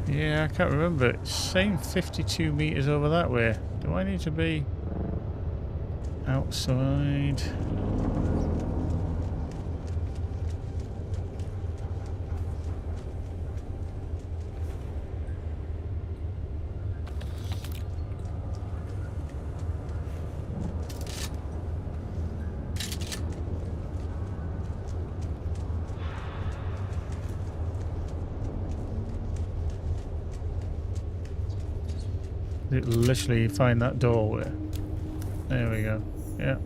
Yeah, I can't remember. It's saying 52 meters over that way. Do I need to be outside? Literally find that doorway. There we go. Yeah.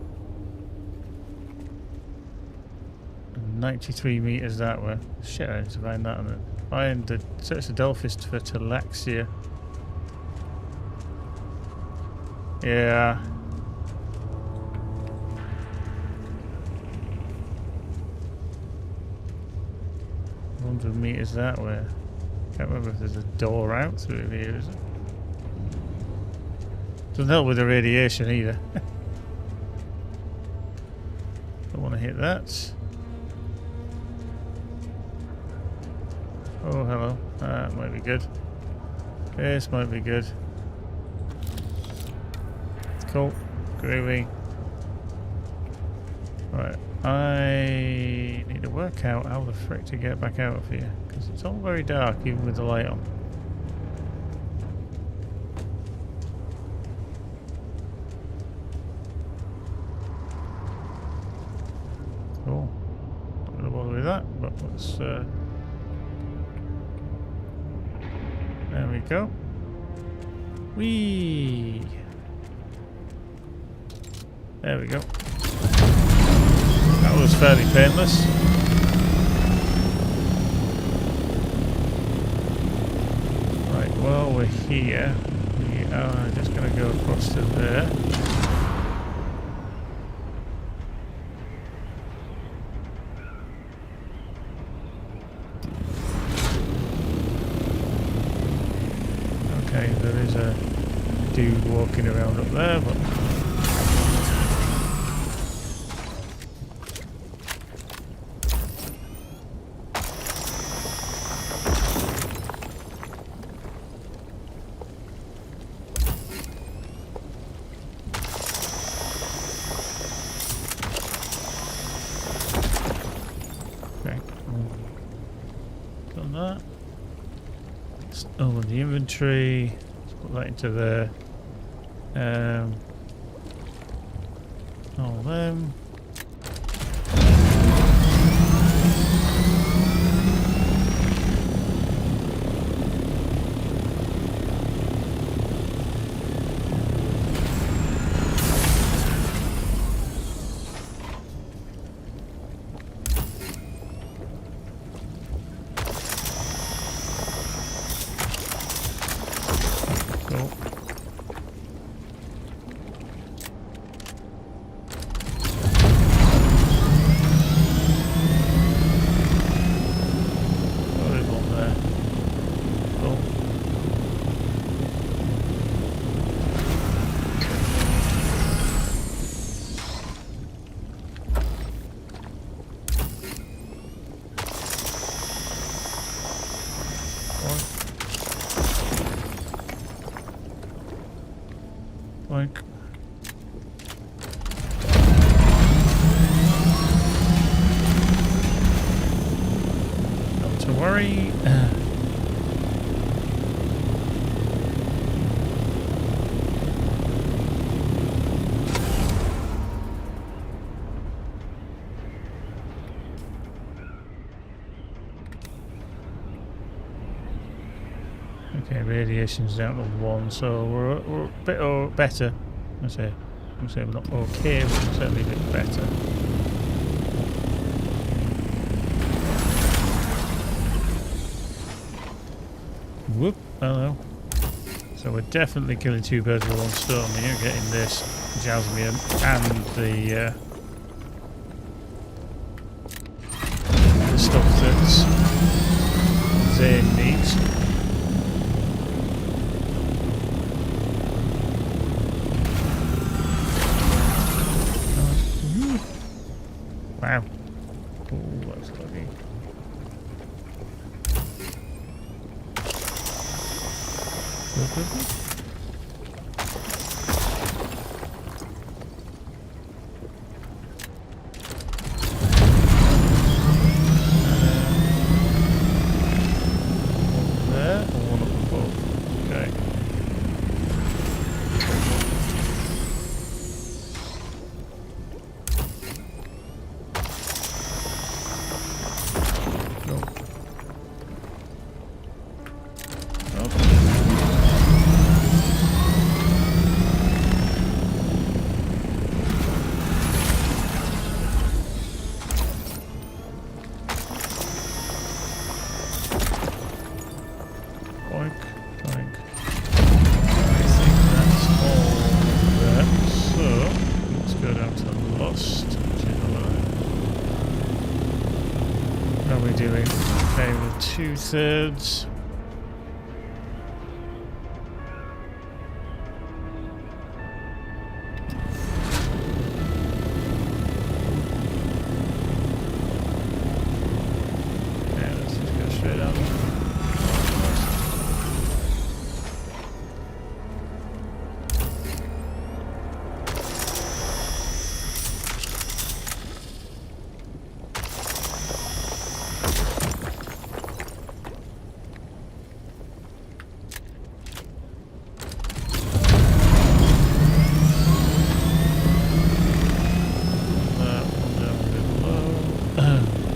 93 meters that way. Shit, I need to find that. Find the search the Delphis for Talaxia. Yeah. $100 that way. Can't remember if there's a door out through here, is it? Doesn't help with the radiation either. Don't want to hit that. Oh, hello. That might be good. This might be good. Cool. Groovy. Right. I need to work out how the frick to get back out of here. Because it's all very dark even with the light on. Cool. Not going to bother with that, but let's There we go. Whee! There we go. That was fairly painless. Right, while we're here, we are just going to go across to there. Okay, there is a dude walking around up there, but okay. Done that. Let's open the inventory. Let's put that into there. All them. Cool. Like, not to worry. Okay, radiation's down to 1, so we're a bit better. I'm say we're not okay, but we're certainly a bit better. Whoop! Hello. So we're definitely killing two birds with one stone here, getting this Jasmine and the stuff that Zane needs. Wow. Oh, that's lucky. One there, or one up above. Okay. Boink, boink. I think that's all there. So, let's go down to Lost, which is how are we doing? Okay, we're 2/3. Okay, let's just go straight up.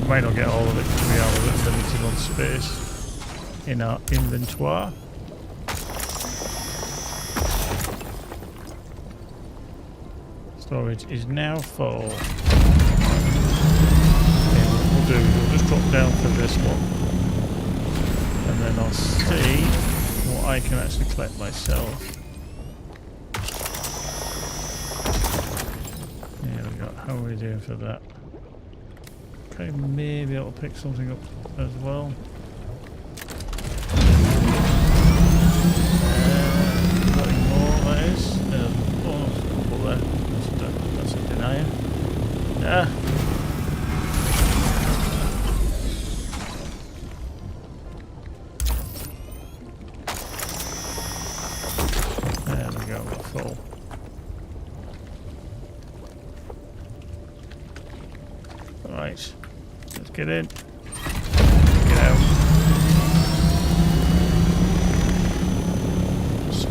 Might not get all of it because we are a bit limited on space in our inventory. storage is now full. Okay, what we'll do is we'll just drop down for this one. And then I'll see what I can actually collect myself. There we go. How are we doing for that? Okay, maybe I'll pick something up as well. Nothing more, that is. Oh, there's a couple there. That's a denier. Ah. There we go, we're full. Right, let's get in. Get out. So,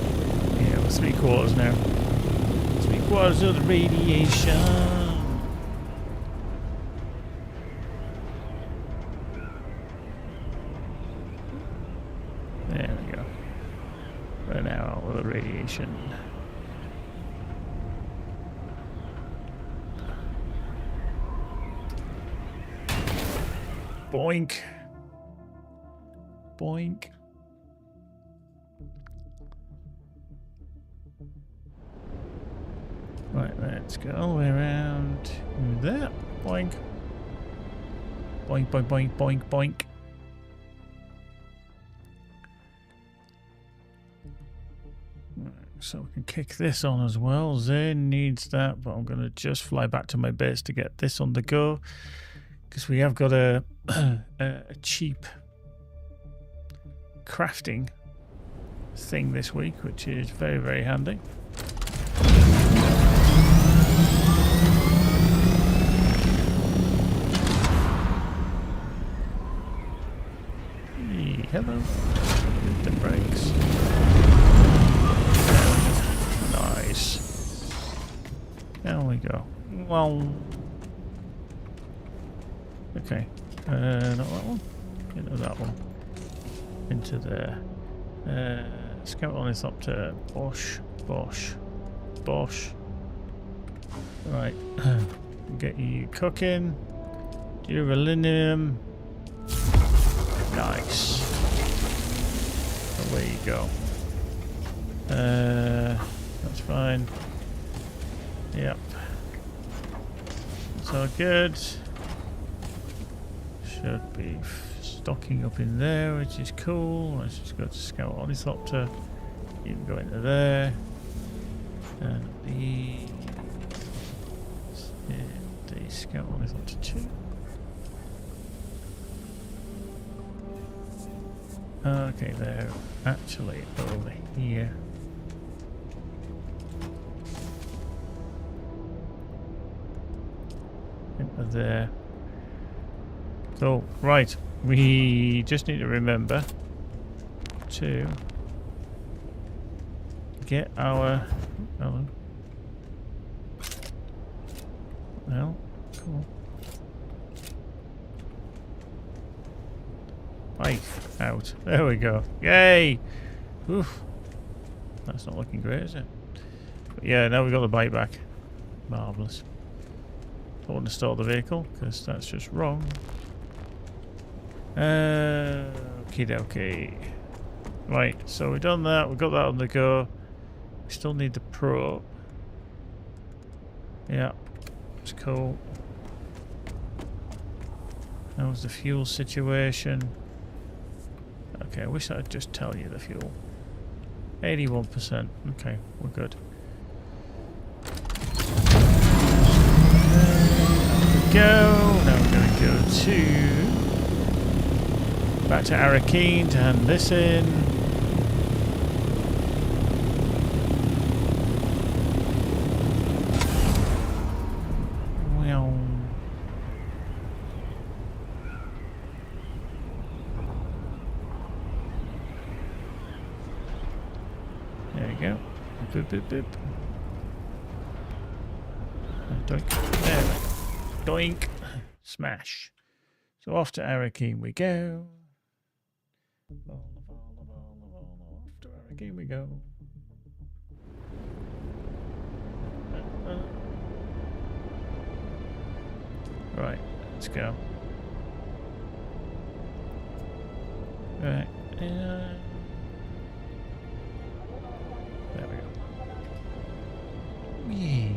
yeah, we're 3/4 now. 3/4 of the radiation. There we go. We're now out of the radiation. Boink. Boink. Right, let's go all the way around there. Boink. Boink, boink, boink, boink, boink. Right, so we can kick this on as well. Zane needs that, but I'm going to just fly back to my base to get this on the go. Because we have got a cheap crafting thing this week, which is very, very handy. Hey, hello. Hit the brakes. Nice. There we go. Well. Okay, not that one. Into that one. Into there. Scout on this up to Bosch, Bosch, Bosch. Right, get you cooking. Duralinium. Nice. Away you go. That's fine. Yep. That's all good. Should be stocking up in there, which is cool. Let's just go to Scout Ornithopter. You can go into there. And the Scout Ornithopter 2. Okay, they're actually over here. Into there. So, right, we just need to remember to get our... Hello. Well, cool. Bike out. There we go. Yay! Oof. That's not looking great, is it? But yeah, now we've got the bike back. Marvellous. Don't want to start the vehicle, because that's just wrong. Okie dokie. Right, so we've done that, we've got that on the go. We still need the probe. Yeah, it's cool. How's the fuel situation? Okay, I wish I'd just tell you the fuel. 81%. Okay, we're good. There we go. Now we're going to go to... back to Arakeen to hand this in. Well. There we go. Boop, boop, boop. Doink. There we go. Doink. Smash. So off to Arakeen we go. Off to Arakeen we go. Right, let's go. Right. There we go. Whee.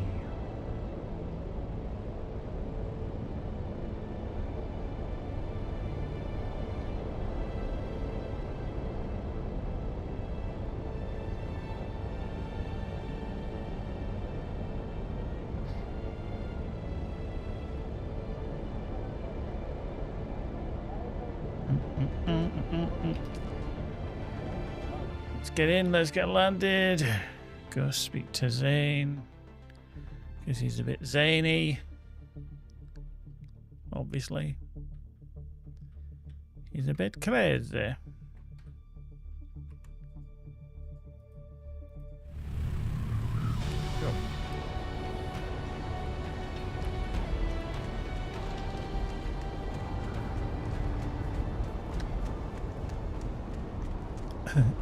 Let's get in, let's get landed. Go speak to Zane. Because he's a bit zany. Obviously. He's a bit crazy. Go.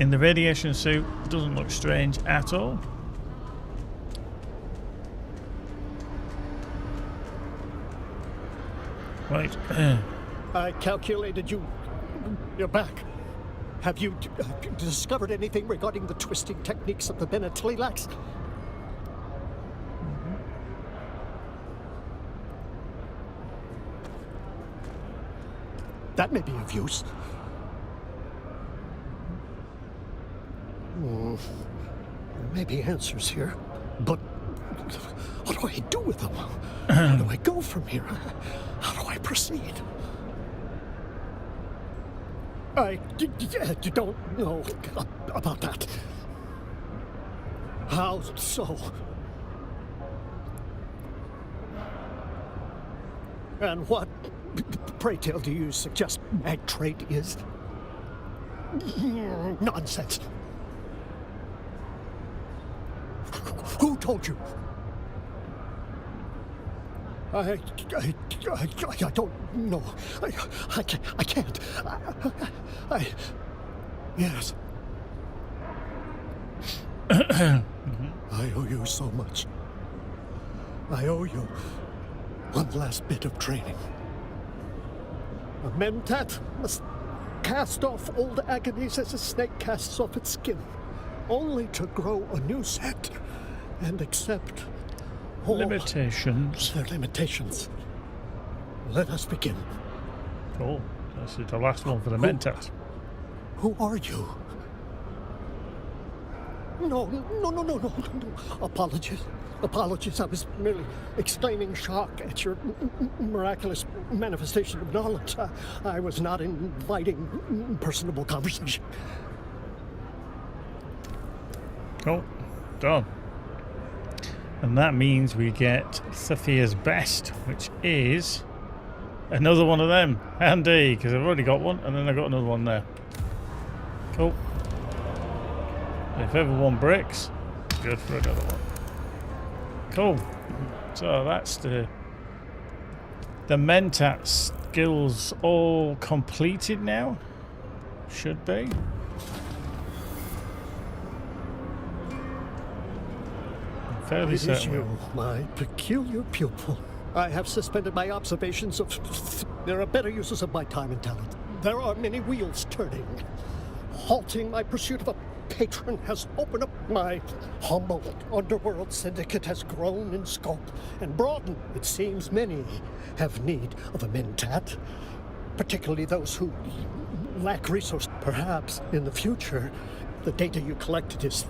In the radiation suit, doesn't look strange at all. Right. I calculated you're back. Have you discovered anything regarding the twisting techniques of the Benetlilax? That may be of use. There may be answers here, but what do I do with them? Where do I go from here? How do I proceed? I don't know about that. How so? And what, pray tell, do you suggest mag trade is? Nonsense. Who told you? I don't know. I can't. Yes. I owe you so much. I owe you one last bit of training. A mentat must cast off old agonies as a snake casts off its skin, only to grow a new set and accept all limitations. their limitations. Let us begin. Cool. This is the last one for the mentat. Who are you? No. Apologies. I was merely exclaiming shock at your miraculous manifestation of knowledge. I was not inviting personable conversation. Cool. Done. And that means we get Sophia's best, which is another one of them. Handy, because I've already got one, and then I've got another one there. Cool. If ever one breaks, good for another one. Cool. So that's the mentat skills all completed now. Should be. Fairly It is certain. you, my peculiar pupil. I have suspended my observations of... There are better uses of my time and talent. There are many wheels turning. Halting my pursuit of a patron has opened up. My humble underworld syndicate has grown in scope and broadened. It seems many have need of a mentat, particularly those who lack resource. Perhaps in the future, the data you collected is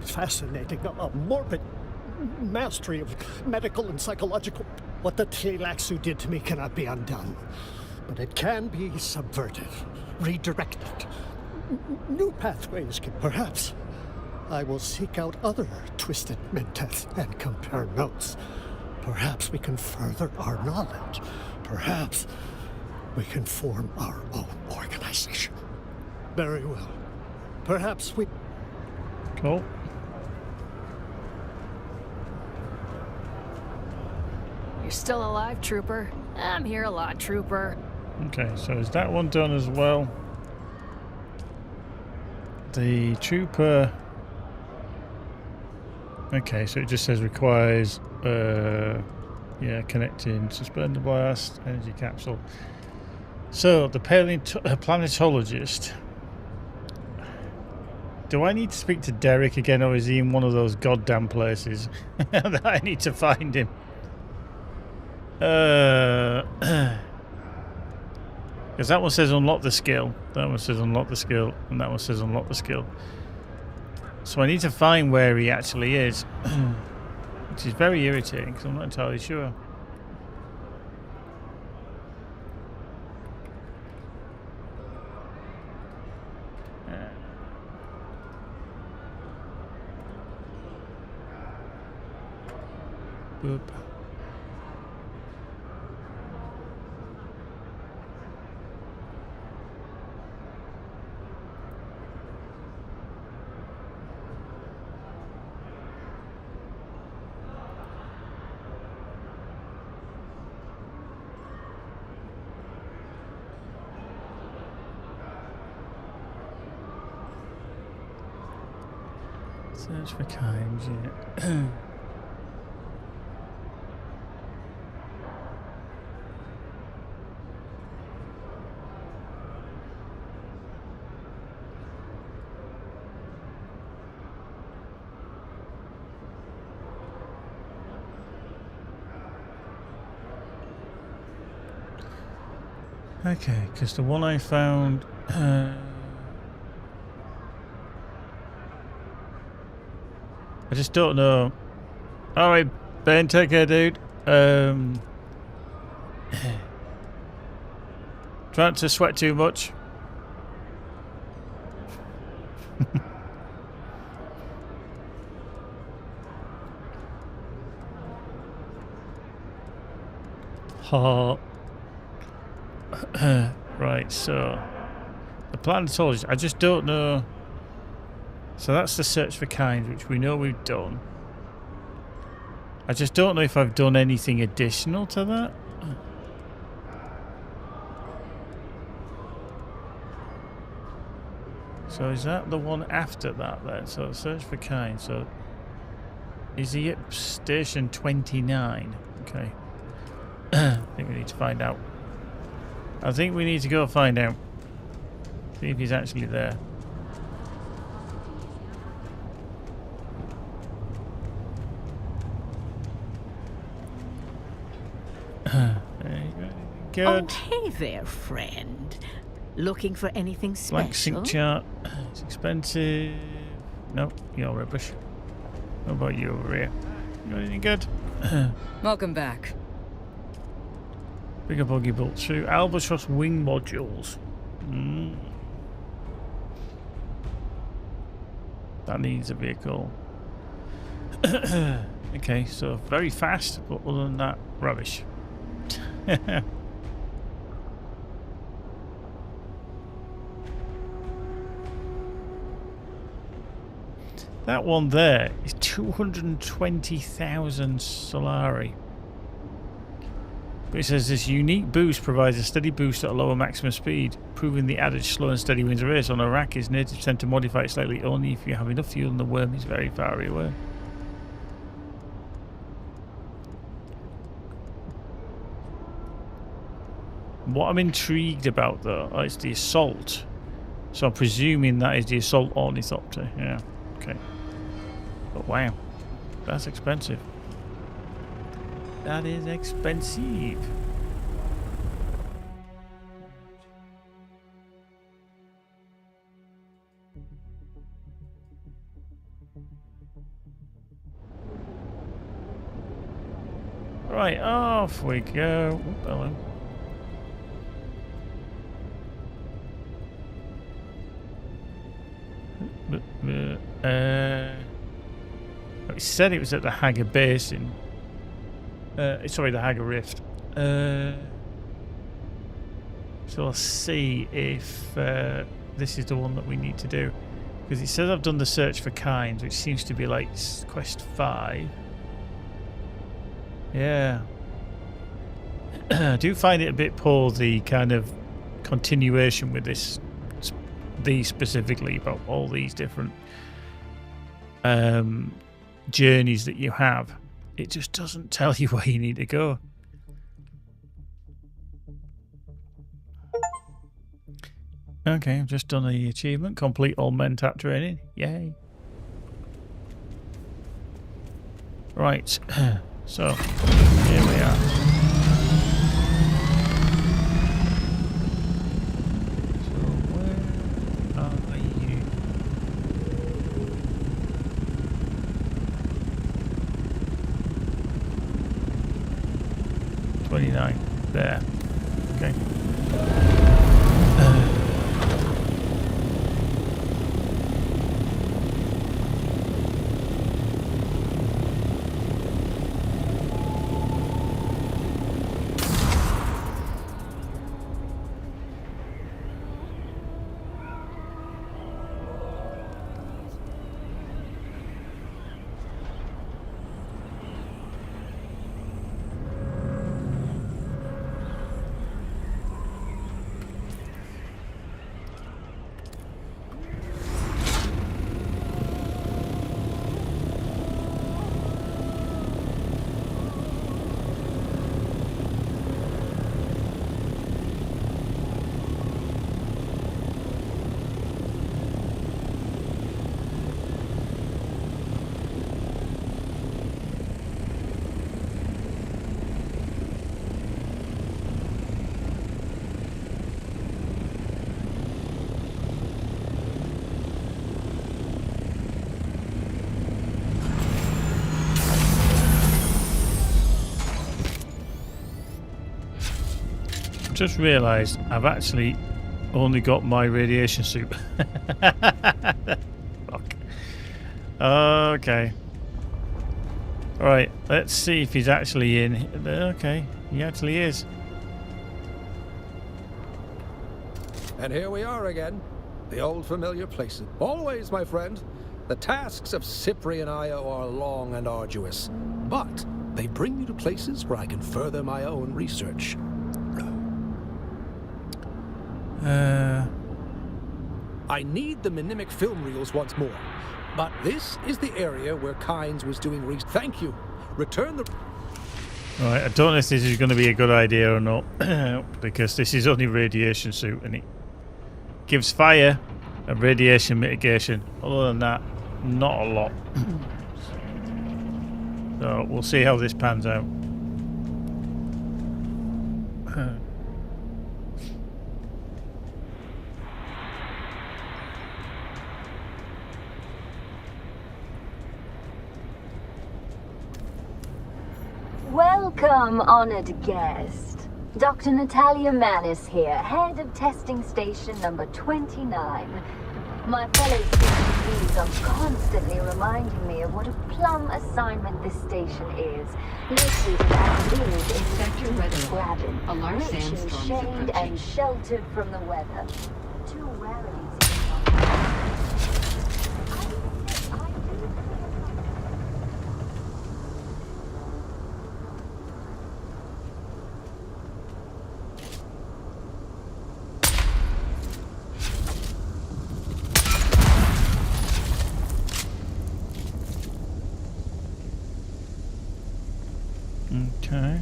fascinating. A morbid mastery of medical and psychological. What the Tlilaxu did to me cannot be undone, but it can be subverted, redirected. New pathways can. Perhaps I will seek out other twisted mentats and compare notes. Perhaps we can further our knowledge. Perhaps we can form our own organization. Very well. Perhaps we... Cool. You're still alive, Trooper. I'm here a lot, Trooper. Okay, so is that one done as well? The trooper... Okay, so it just says requires Yeah, connecting. Suspend the blast. Energy capsule. So, the planetologist. Do I need to speak to Derek again, or is he in one of those goddamn places that I need to find him? Because that one says unlock the skill. That one says unlock the skill. And that one says unlock the skill. So I need to find where he actually is. Which is very irritating because I'm not entirely sure. Boop. Search for kinds, yeah. Okay, because the one I found... I just don't know. Alright, Ben, take care, dude. Try not to sweat too much. Ha. Right, so the planetologist, I just don't know. So that's the search for kinds, which we know we've done. I just don't know if I've done anything additional to that. So is that the one after that then? So search for kinds. So is he at station 29? Okay. I think we need to find out. I think we need to go find out. See if he's actually there. Good. Oh, hey there, friend. Looking for anything special? Blank sync chart. It's expensive. Nope, you're rubbish. What about you over here? You got anything good? Welcome back. Bigger buggy bolt through. Albatross wing modules. That needs a vehicle. Okay, so very fast, but other than that, rubbish. That one there is 220,000 Solari. But it says this unique boost provides a steady boost at a lower maximum speed, proving the added slow and steady wins a race. On Arrakis, natives tend to modify it slightly only if you have enough fuel and the worm is very far away. What I'm intrigued about though is the assault. So I'm presuming that is the assault ornithopter. Yeah, okay. But wow, that's expensive. That is expensive. Right, off we go. Oop, hello. It said it was at the Haga Basin. Sorry, the Haga Rift. So I'll see if this is the one that we need to do. Because it says I've done the search for kinds, which seems to be like quest 5. Yeah. I do find it a bit poor, the kind of continuation with these specifically, about all these different journeys that you have. it just doesn't tell you where you need to go. Okay, I've just done the achievement. Complete all mentat training. Yay. Right. So, here we are. So, where are you? $29. There. Okay. Just realised I've actually only got my radiation suit. Fuck. Okay. Alright, let's see if he's actually in. Okay, he actually is. And here we are again. The old familiar places. Always, my friend. The tasks of Cyprian Io are long and arduous. But they bring me to places where I can further my own research. I need the mnemic film reels once more. But this is the area where Kynes was doing research. Thank you. Return the... Right, I don't know if this is going to be a good idea or not. Because this is only radiation suit and it gives fire and radiation mitigation. Other than that, not a lot. So we'll see how this pans out. Welcome, honored guest. Dr. Natalia Manis here, head of testing station number 29. My fellow CCTVs are constantly reminding me of what a plum assignment this station is. Located as it is in Sector weather Gravin, alarm rich in sandstorm is shade approaching. and sheltered from the weather. Two rarities. Okay.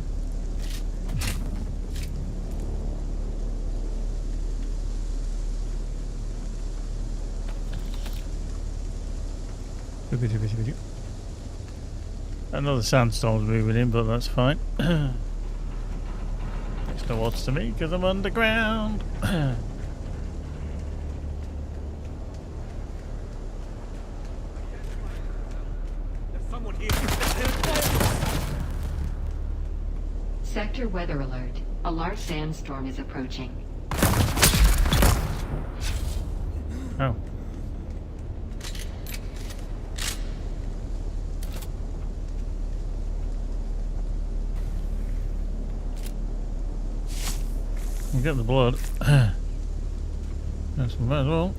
Another sandstorm's moving in, but that's fine. Makes no odds to me because I'm underground. Sector weather alert. A large sandstorm is approaching. Oh. You get the blood. That's might as well.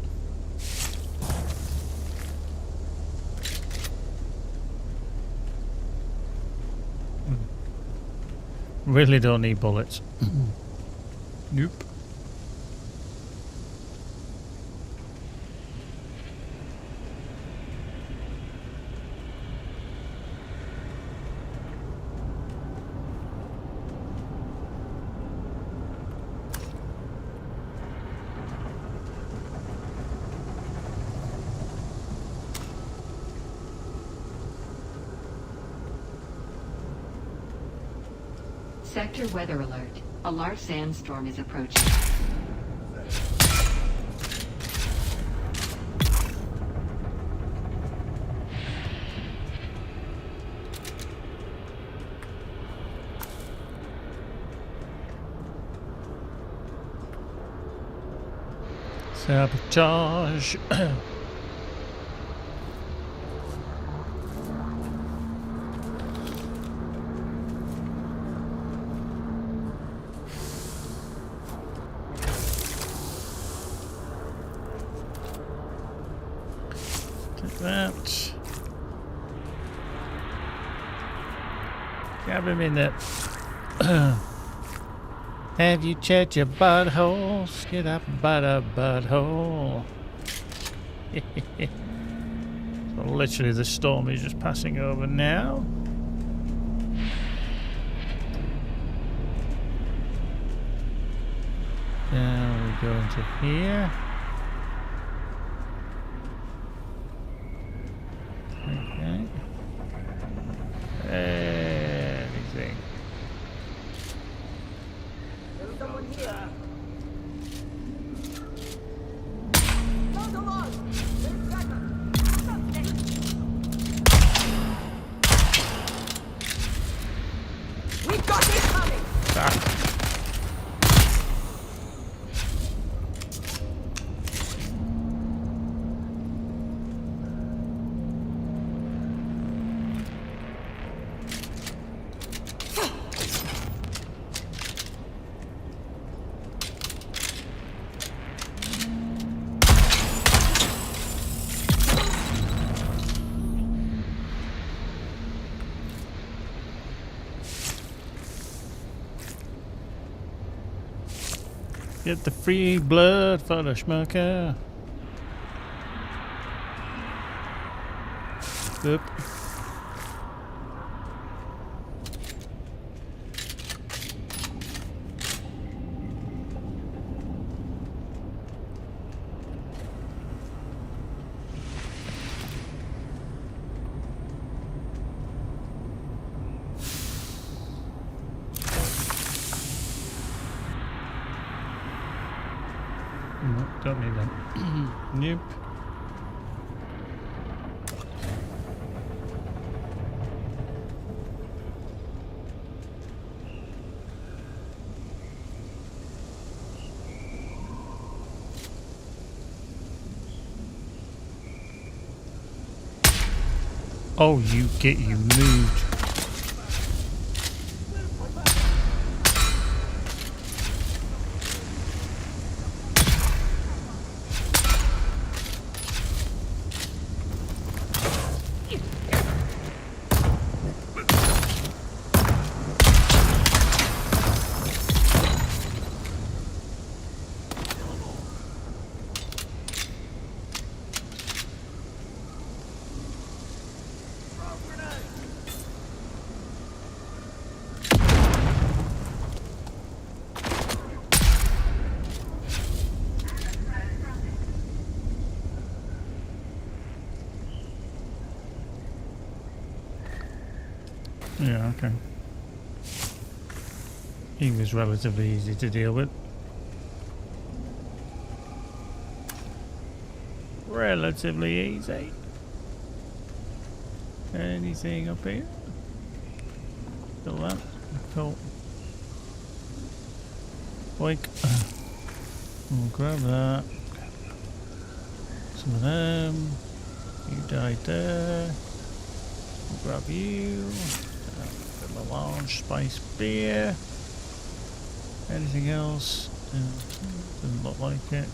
Really don't need bullets. Nope. Sector weather alert. A large sandstorm is approaching. Sabotage. Take that. Grab him in there. Have you checked your buttholes? Get up by the butthole. So literally the storm is just passing over now. Now we go into here. Okay. Anything. We've got it coming. Get the free blood for the schmucker. Oop. No, don't need that. Nope. Oh, you moved. Yeah, okay. He was relatively easy to deal with. Relatively easy. Anything up here? Fill that. Cool. Wake. We'll grab that. Some of them. You died there. We'll grab you. Melange, spice beer. Anything else? Doesn't look like it.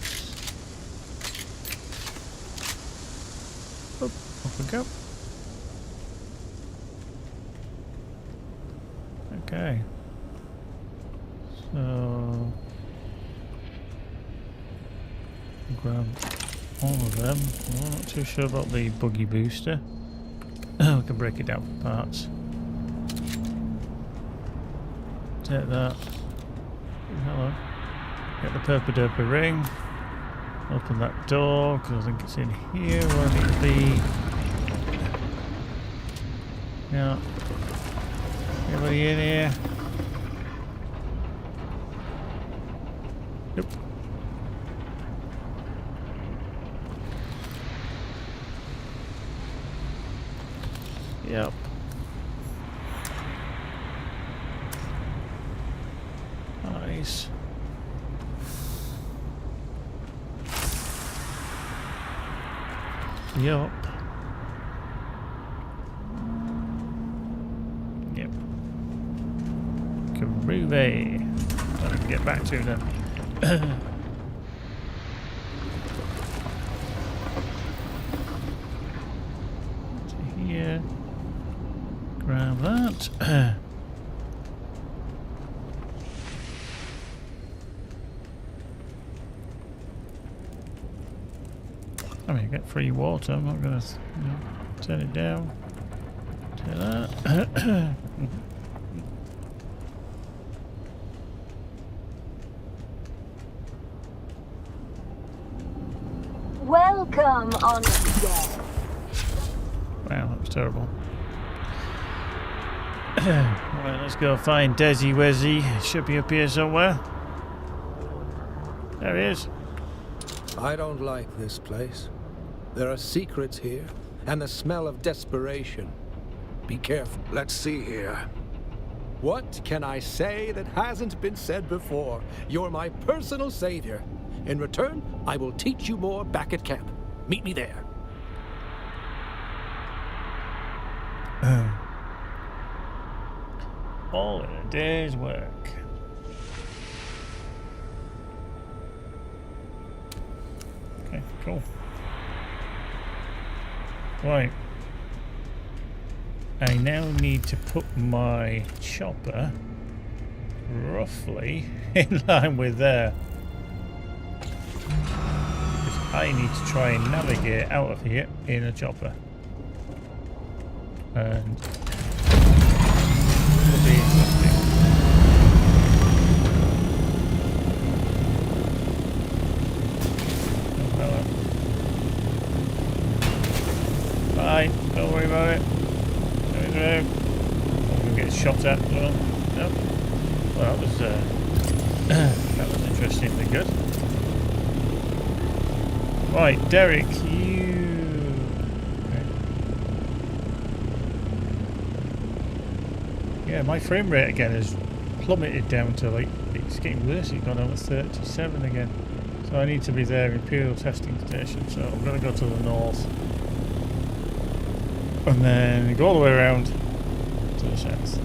Oop, off we go. Okay. So grab all of them. I'm not too sure about the buggy booster. We can break it down for parts. Take that. Hello. Get the purple derpy ring. Open that door because I think it's in here where I need to be. Yeah. Anybody in here? nice. Yup. Yep. Groovy. I can get back to them. To here. Grab that. I mean, get free water. I'm not going to turn it down. Do that. Welcome on guest. Wow, that was terrible. Right, let's go find Desi Wezzy. Should be up here somewhere. There he is. I don't like this place. There are secrets here, and the smell of desperation. Be careful. Let's see here. What can I say that hasn't been said before? You're my personal savior. In return, I will teach you more back at camp. Meet me there. All in a day's work. Okay, cool. Right. I now need to put my chopper roughly in line with there. Because I need to try and navigate out of here in a chopper. And it'll be interesting. Fine, don't worry about it. I'm going to get shot at as well. Nope. Well, that was interestingly good. Right, Derek, you... Okay. Yeah, my frame rate again has plummeted down to, like, it's getting worse. It's gone over 37 again. So I need to be there, Imperial Testing Station. So I'm going to go to the north. And then go all the way around to the south.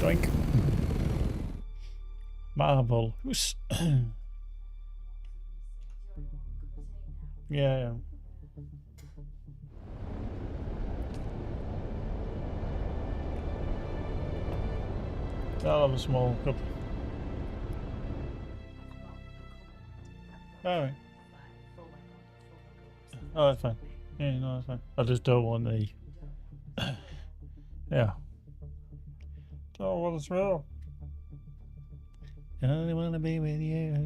Doink. Marvel. Who's... Yeah. I'll have a small cup. Alright. Oh, that's fine. Yeah, no, that's fine. I just don't want the... yeah. Don't want to smell. I only want to be with you.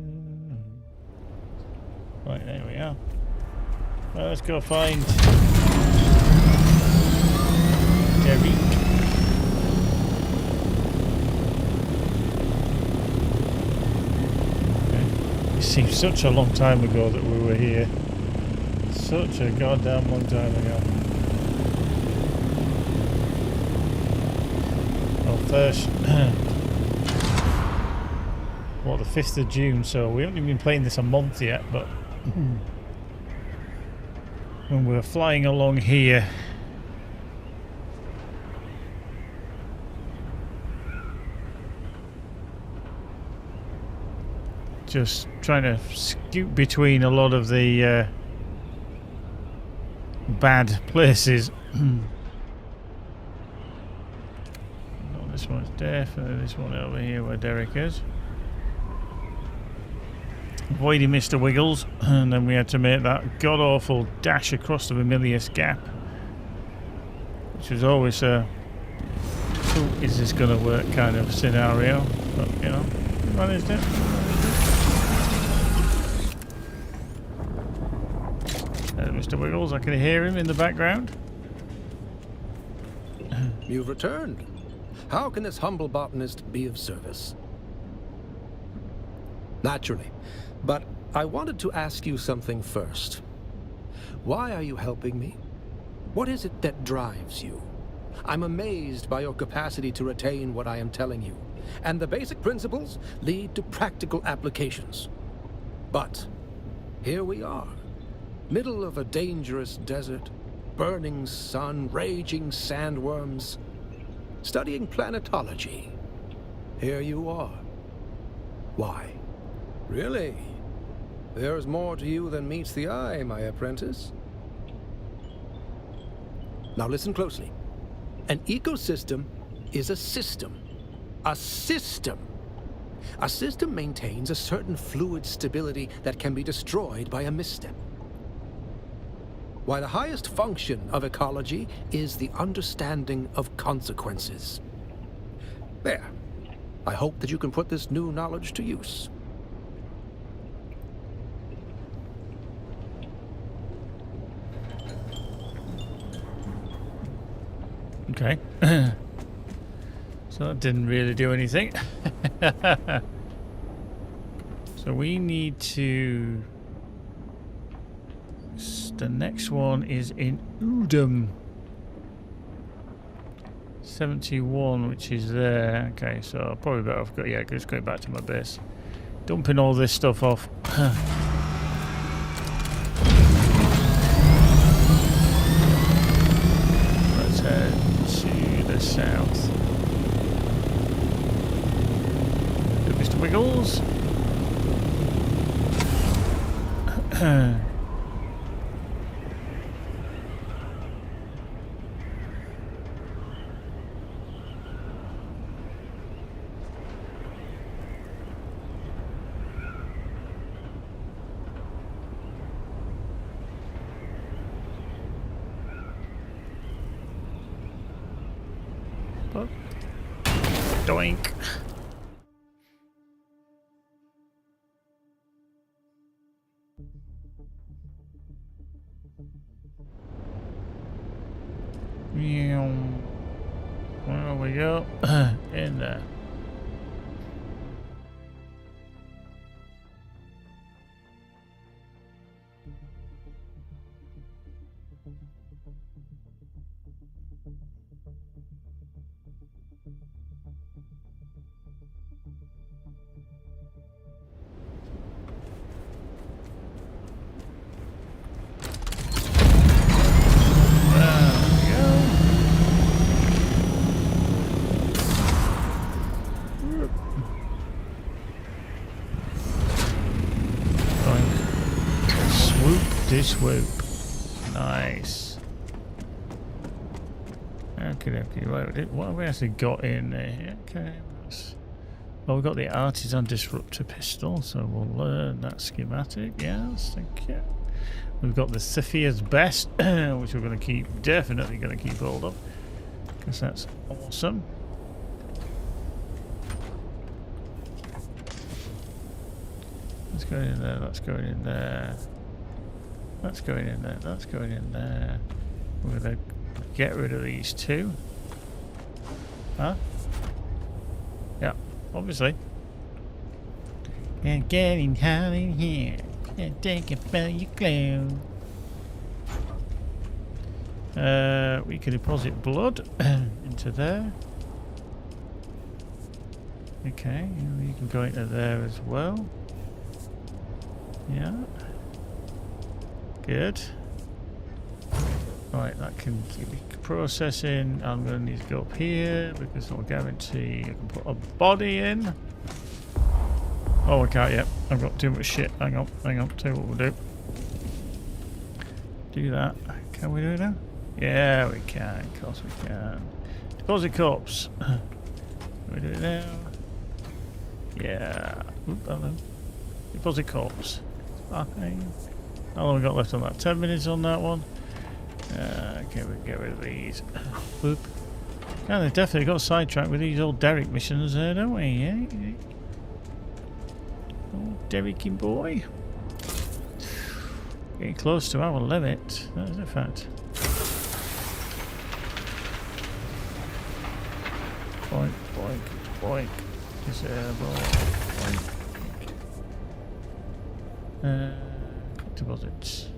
Right, there we are. Well, let's go find Derek. Okay. It seems such a long time ago that we were here. Such a goddamn long time ago. Well, first, well, the 5th of June, so we haven't even been playing this a month yet, but when we're flying along here, just trying to scoot between a lot of the bad places. No, this one's definitely this one over here where Derek is. Avoiding Mr. Wiggles, and then we had to make that god-awful dash across the Vermilius Gap, which was always a is this going to work kind of scenario, but you know, managed it. There's Mr. Wiggles, I can hear him in the background. you've returned. How can this humble botanist be of service? Naturally, but I wanted to ask you something first. Why are you helping me? What is it that drives you? I'm amazed by your capacity to retain what I am telling you, and the basic principles lead to practical applications. But here we are, middle of a dangerous desert, burning sun, raging sandworms, studying planetology. Here you are. Why? Really? There's more to you than meets the eye, my apprentice. Now listen closely. An ecosystem is a system. A system! A system maintains a certain fluid stability that can be destroyed by a misstep. Why, the highest function of ecology is the understanding of consequences. There. I hope that you can put this new knowledge to use. Okay. So that didn't really do anything. So we need to... The next one is in Udom. 71, which is there. Okay, so probably better off just going back to my base. Dumping all this stuff off. Let's head to the south. Mr. Wiggles. Doink. There we go. In there. Swoop. Nice. Okay, right. What have we actually got in there? Okay. Well, we've got the Artisan Disruptor Pistol, so we'll learn that schematic. Yes, thank you. We've got the Sophia's Best, which we're going to definitely going to keep hold of, because that's awesome. Let's go in there, that's going in there. That's going in there, that's going in there. We're going to get rid of these two. Huh? Yeah, obviously. And getting hot in here. And take it from your clothes. We can deposit blood into there. Okay, you can go into there as well. Yeah. Good. Right, that can keep processing. I'm going to need to go up here because I'll guarantee I can put a body in. Oh, I can't yet. I've got too much shit. Hang on. Tell you what we'll do. Do that. Can we do it now? Yeah, we can. Of course we can. Deposit corpse. Can we do it now? Yeah. Oop, hello. Deposit corpse. Fine. How long have we got left on that? 10 minutes on that one. Okay, we can get rid of these. Boop. Yeah, they've definitely got sidetracked with these old Derek missions there, don't we? Yeah. Old Derricky boy. Getting close to our limit. That is a fact. Boink, boink, boink. Disable. Boink. Deposits.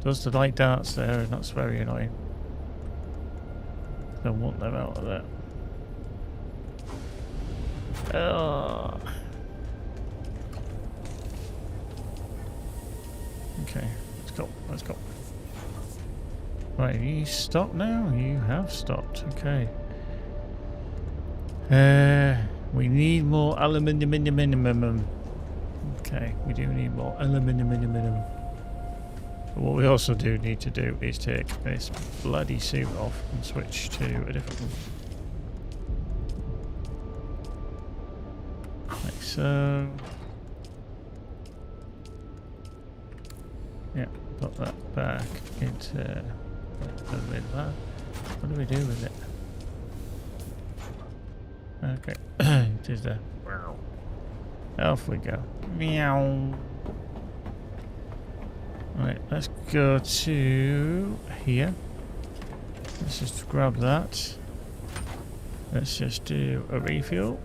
Does the light darts there, and that's very annoying. Don't want them out of there. Okay, let's go. Right, you stopped now? You have stopped, okay. We need more aluminium. Okay, we do need more aluminium. But what we also do need to do is take this bloody suit off and switch to a different one. Like so. Yeah, put that back into that. What do we do with it? Okay, it is there. Off we go. Meow. Right, let's go to here. Let's just grab that. Let's just do a refuel.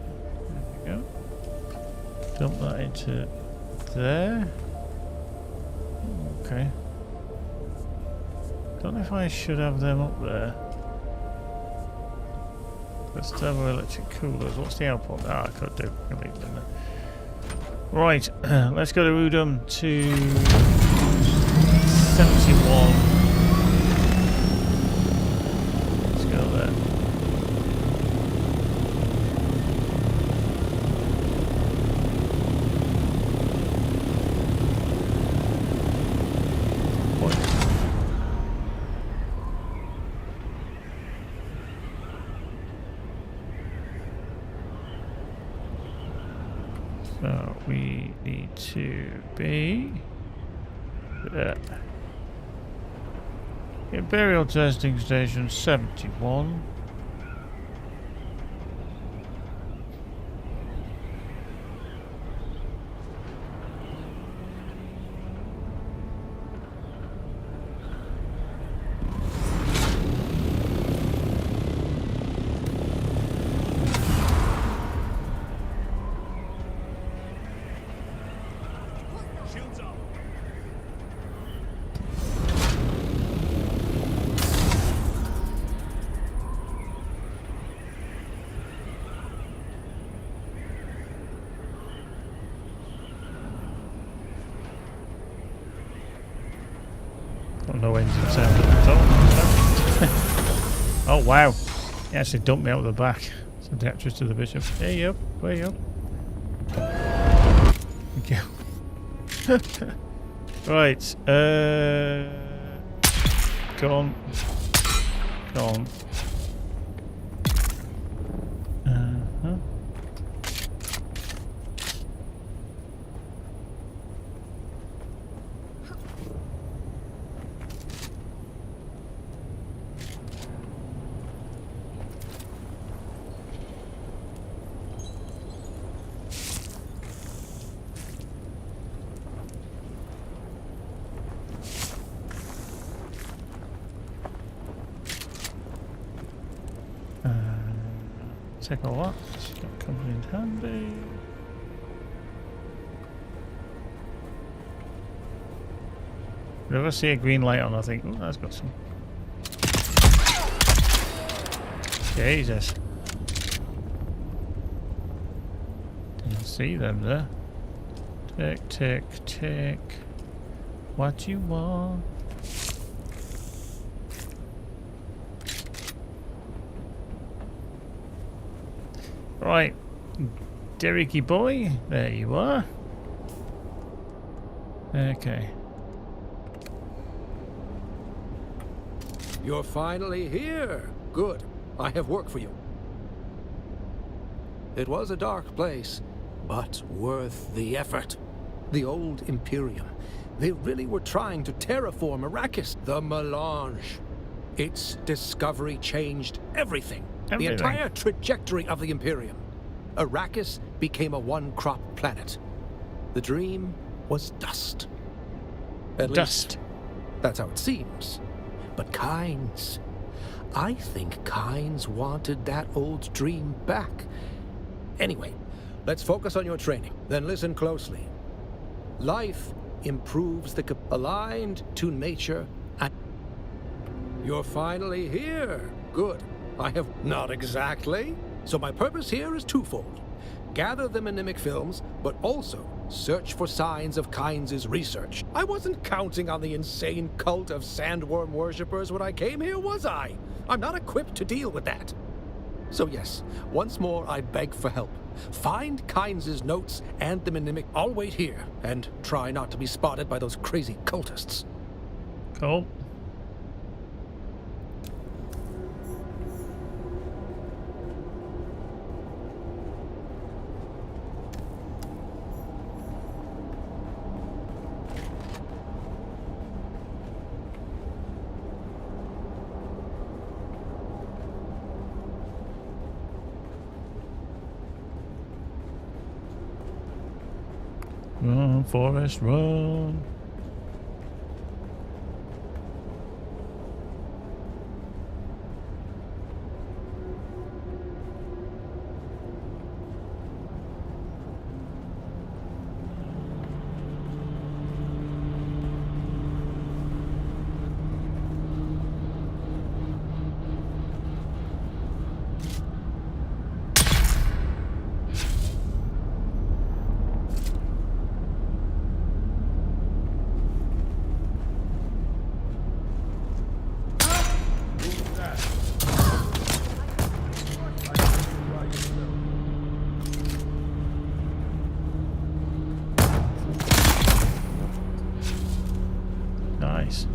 There we go. Dump that into there. Okay. Don't know if I should have them up there. Let's have our electric coolers. What's the output? Ah, I could do. I'll leave them there. Right, let's go to Udum to 71. Let's go there. So we need to be there. Imperial Testing Station 71. No engine sound at all. Oh wow! He actually dumped me out of the back. Some detriment to the bishop. Hey up, way up. Thank you. Right. Go on. Go on. Take a lot. That comes in handy. Whenever I see a green light on, I think, oh, that's got some. Jesus. Didn't see them there. Take. What you want? Right, Derricky boy, there you are. Okay. You're finally here. Good. I have work for you. It was a dark place, but worth the effort. The old Imperium. They really were trying to terraform Arrakis. The melange. Its discovery changed everything. The entire trajectory of the Imperium. Arrakis became a one-crop planet. The dream was dust. At least, that's how it seems. But Kynes, I think Kynes wanted that old dream back. Anyway, let's focus on your training. Then listen closely. Life improves the aligned to nature. And you're finally here. Good. I have not exactly. So my purpose here is twofold. Gather the mnemic films, but also search for signs of Kynes' research. I wasn't counting on the insane cult of sandworm worshippers when I came here, was I? I'm not equipped to deal with that. So yes, once more I beg for help. Find Kynes' notes and the mnemic. I'll wait here, and try not to be spotted by those crazy cultists. Cool. Run, Forrest, run. Nice.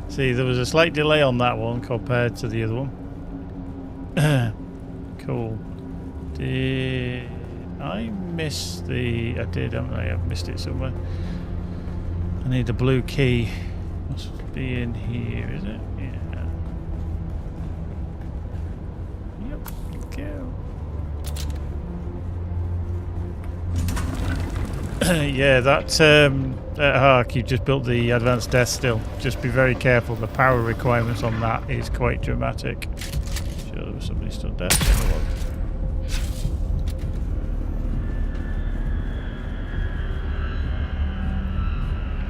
See, there was a slight delay on that one compared to the other one. Cool. Did I miss the... I did, haven't I? I've missed it somewhere. I need the blue key. Must be in here, is it? Yeah. Yep, go. Yeah, that Hark, you just built the advanced death still. Just be very careful. The power requirements on that is quite dramatic. Sure, there was somebody stood there.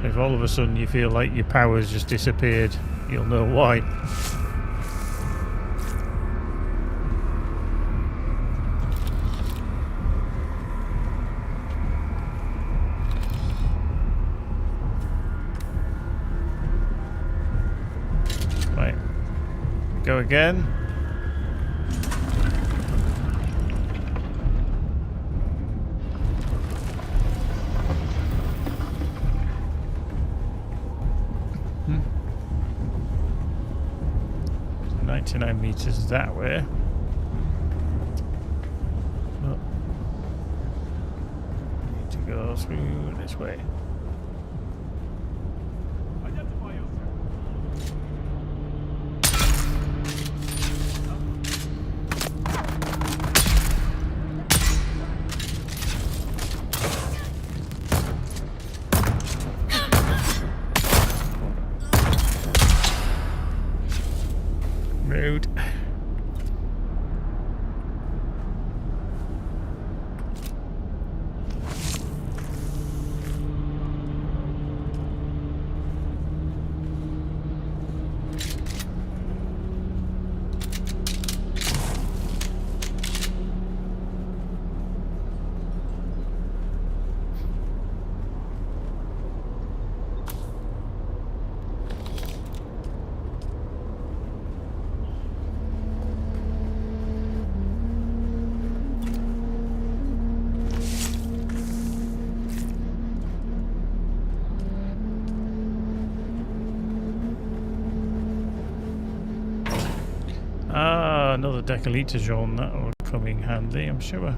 If all of a sudden you feel like your power's just disappeared, you'll know why. Right. Go again. Hmm. 99 meters that way. Oh. Need to go through this way. Rude. another deciliter drone that will come in handy, I'm sure.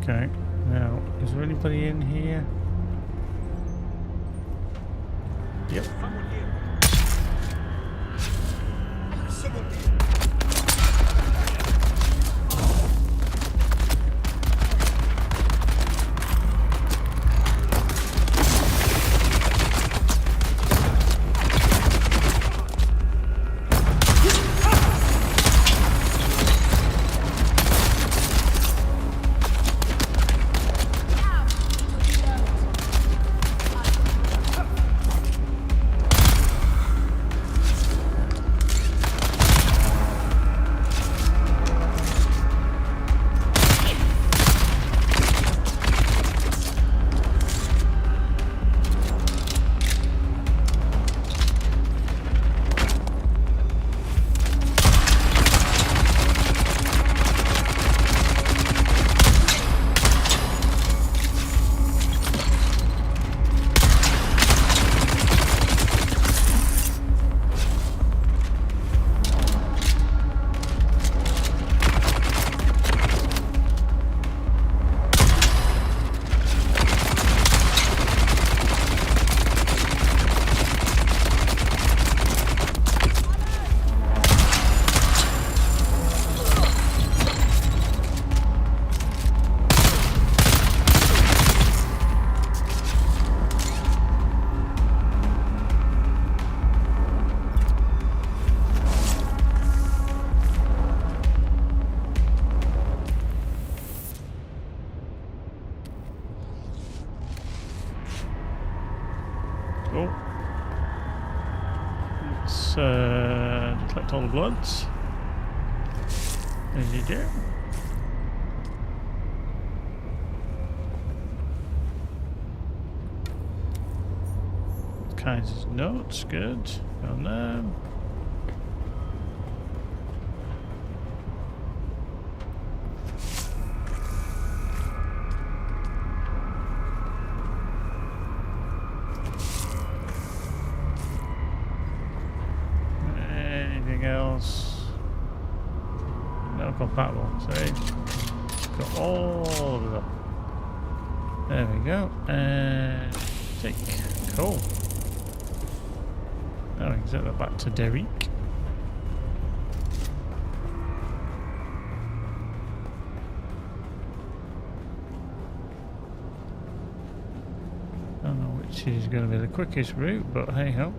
Okay, now, is there anybody in here? Yep. Cool. Let's collect all the bloods. There you go. Kinds of notes, good. On them. Anything else? No compatible. See? Got all of them. There we go. And take. Cool. Now we can set that back to Derek. I don't know which is going to be the quickest route, but hey ho.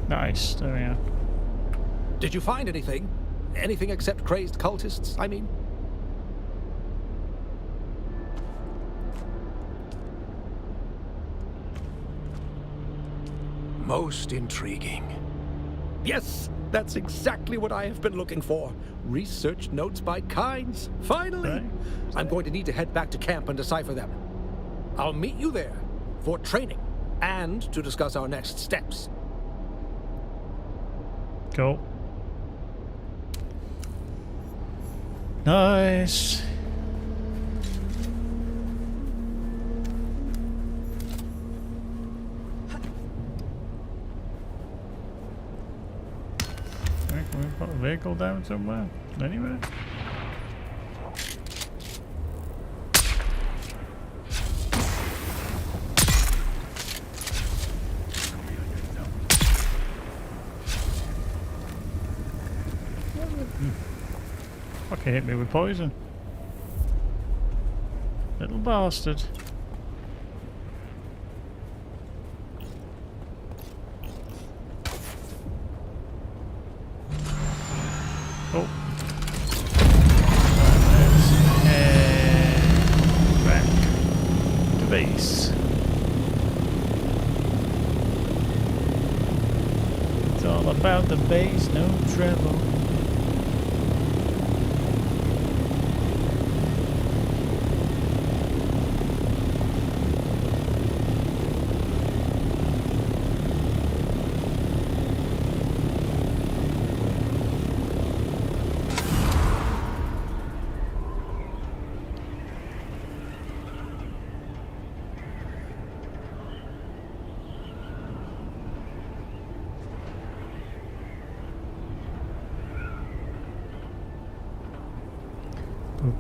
Nice, there we are. Did you find anything? Anything except crazed cultists, I mean? Most intriguing. Yes, that's exactly what I have been looking for. Research notes by Kynes. Finally! Right. I'm going to need to head back to camp and decipher them. I'll meet you there for training and to discuss our next steps. Cool. Nice. Can we put a vehicle down somewhere? Anywhere? He hit me with poison. Little bastard. Oh. Let's head back to base. It's all about the base, no trouble.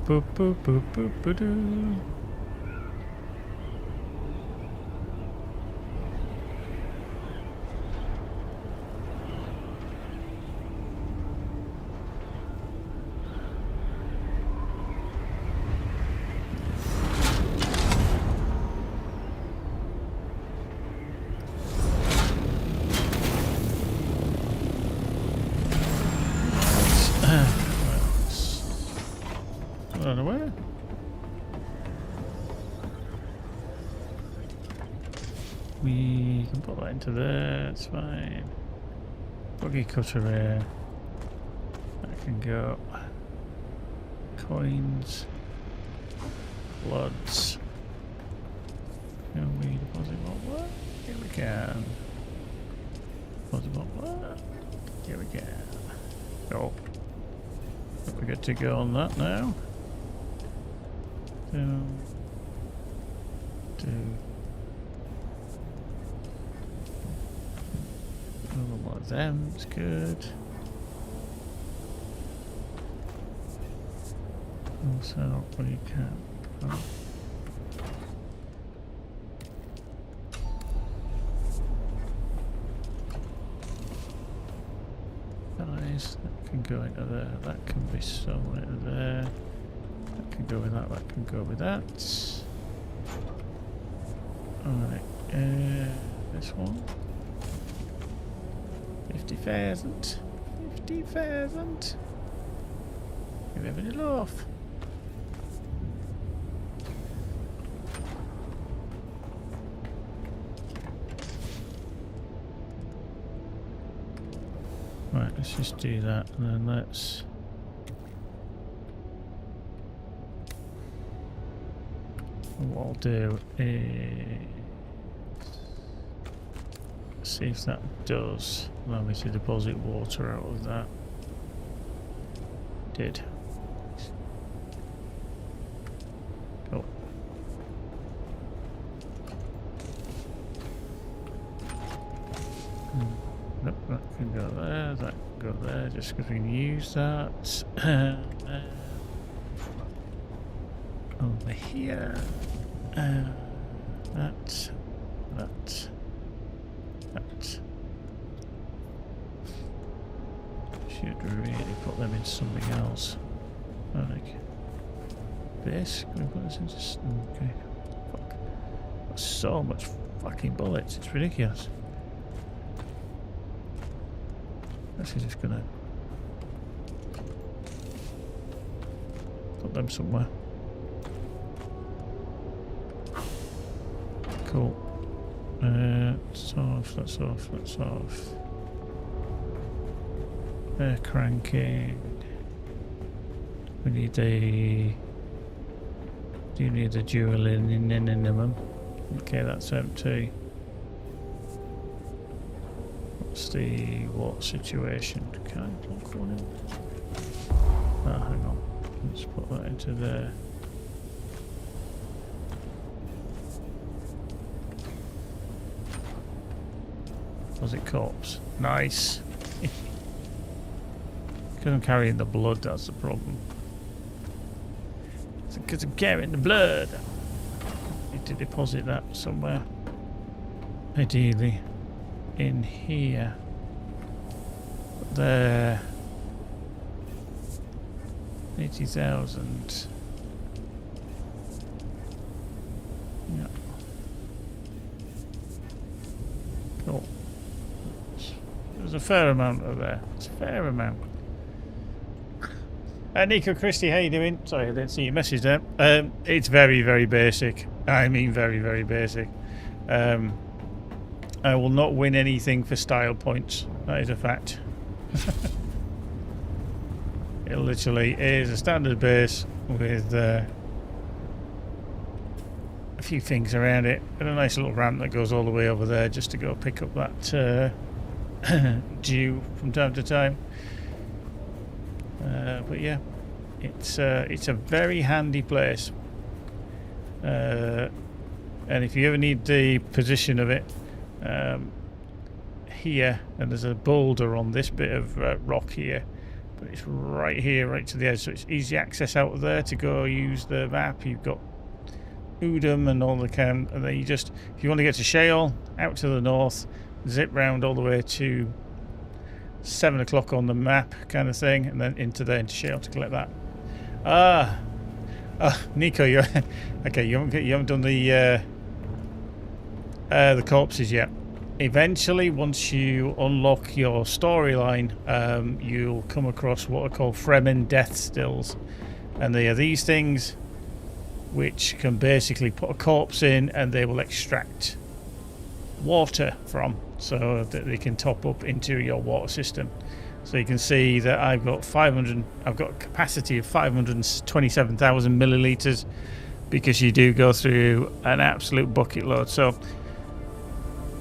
Boop boop boop boop boop doo. Run away. We can put that into there, it's fine. Buggy cutter here. That can go. Coins. Bloods. Can we deposit more blood? Here we can. Deposit more blood? Here we can. Oh. We get to go on that now. Another one of them is good. Also, we can. Oh. Nice. That can go into there. That can be sewn into there. That can go with that. That can go with that. Alright. This one. 50,000. 50,000. Give every little off. Right, let's just do that and then let's what I'll do is see if that does allow me to deposit water out of that. Did. Cool. Nope, that can go there, that can go there, just because we can use that. Over here. That. Should really put them in something else. Like this. Can we put this into? Okay. Fuck. Got so much fucking bullets. It's ridiculous. Actually, just gonna put them somewhere. Cool. That's off. That's off. That's off. They're cranking. We need a. Do you need a dual in them? Okay, that's empty. What's the water situation? Can I plug one in? Oh, hang on. Let's put that into there. Was it corpse? Nice. Because I'm carrying the blood, that's the problem. It's because I'm carrying the blood. Need to deposit that somewhere. Ideally in here. There. 80,000. Yeah. Cool. There's a fair amount over there. It's a fair amount. Nico Christie, how you doing? Sorry, I didn't see your message there. It's very, very basic. I mean very, very basic. I will not win anything for style points. That is a fact. It literally is a standard base with a few things around it and a nice little ramp that goes all the way over there just to go pick up that dew from time to time. But yeah, it's a very handy place. And if you ever need the position of it, here, and there's a boulder on this bit of rock here, but it's right here, right to the edge, so it's easy access out of there to go use the map. You've got Udom and all the and then you just, if you want to get to Shale, out to the north, zip round all the way to 7 o'clock on the map kind of thing, and then into Shale to collect that. Nico, you're okay. You haven't done the corpses yet. Eventually, once you unlock your storyline, you'll come across what are called Fremen death stills, and they are these things which can basically put a corpse in, and they will extract water from, so that they can top up into your water system. So you can see that I've got a capacity of 527,000 milliliters, because you do go through an absolute bucket load. So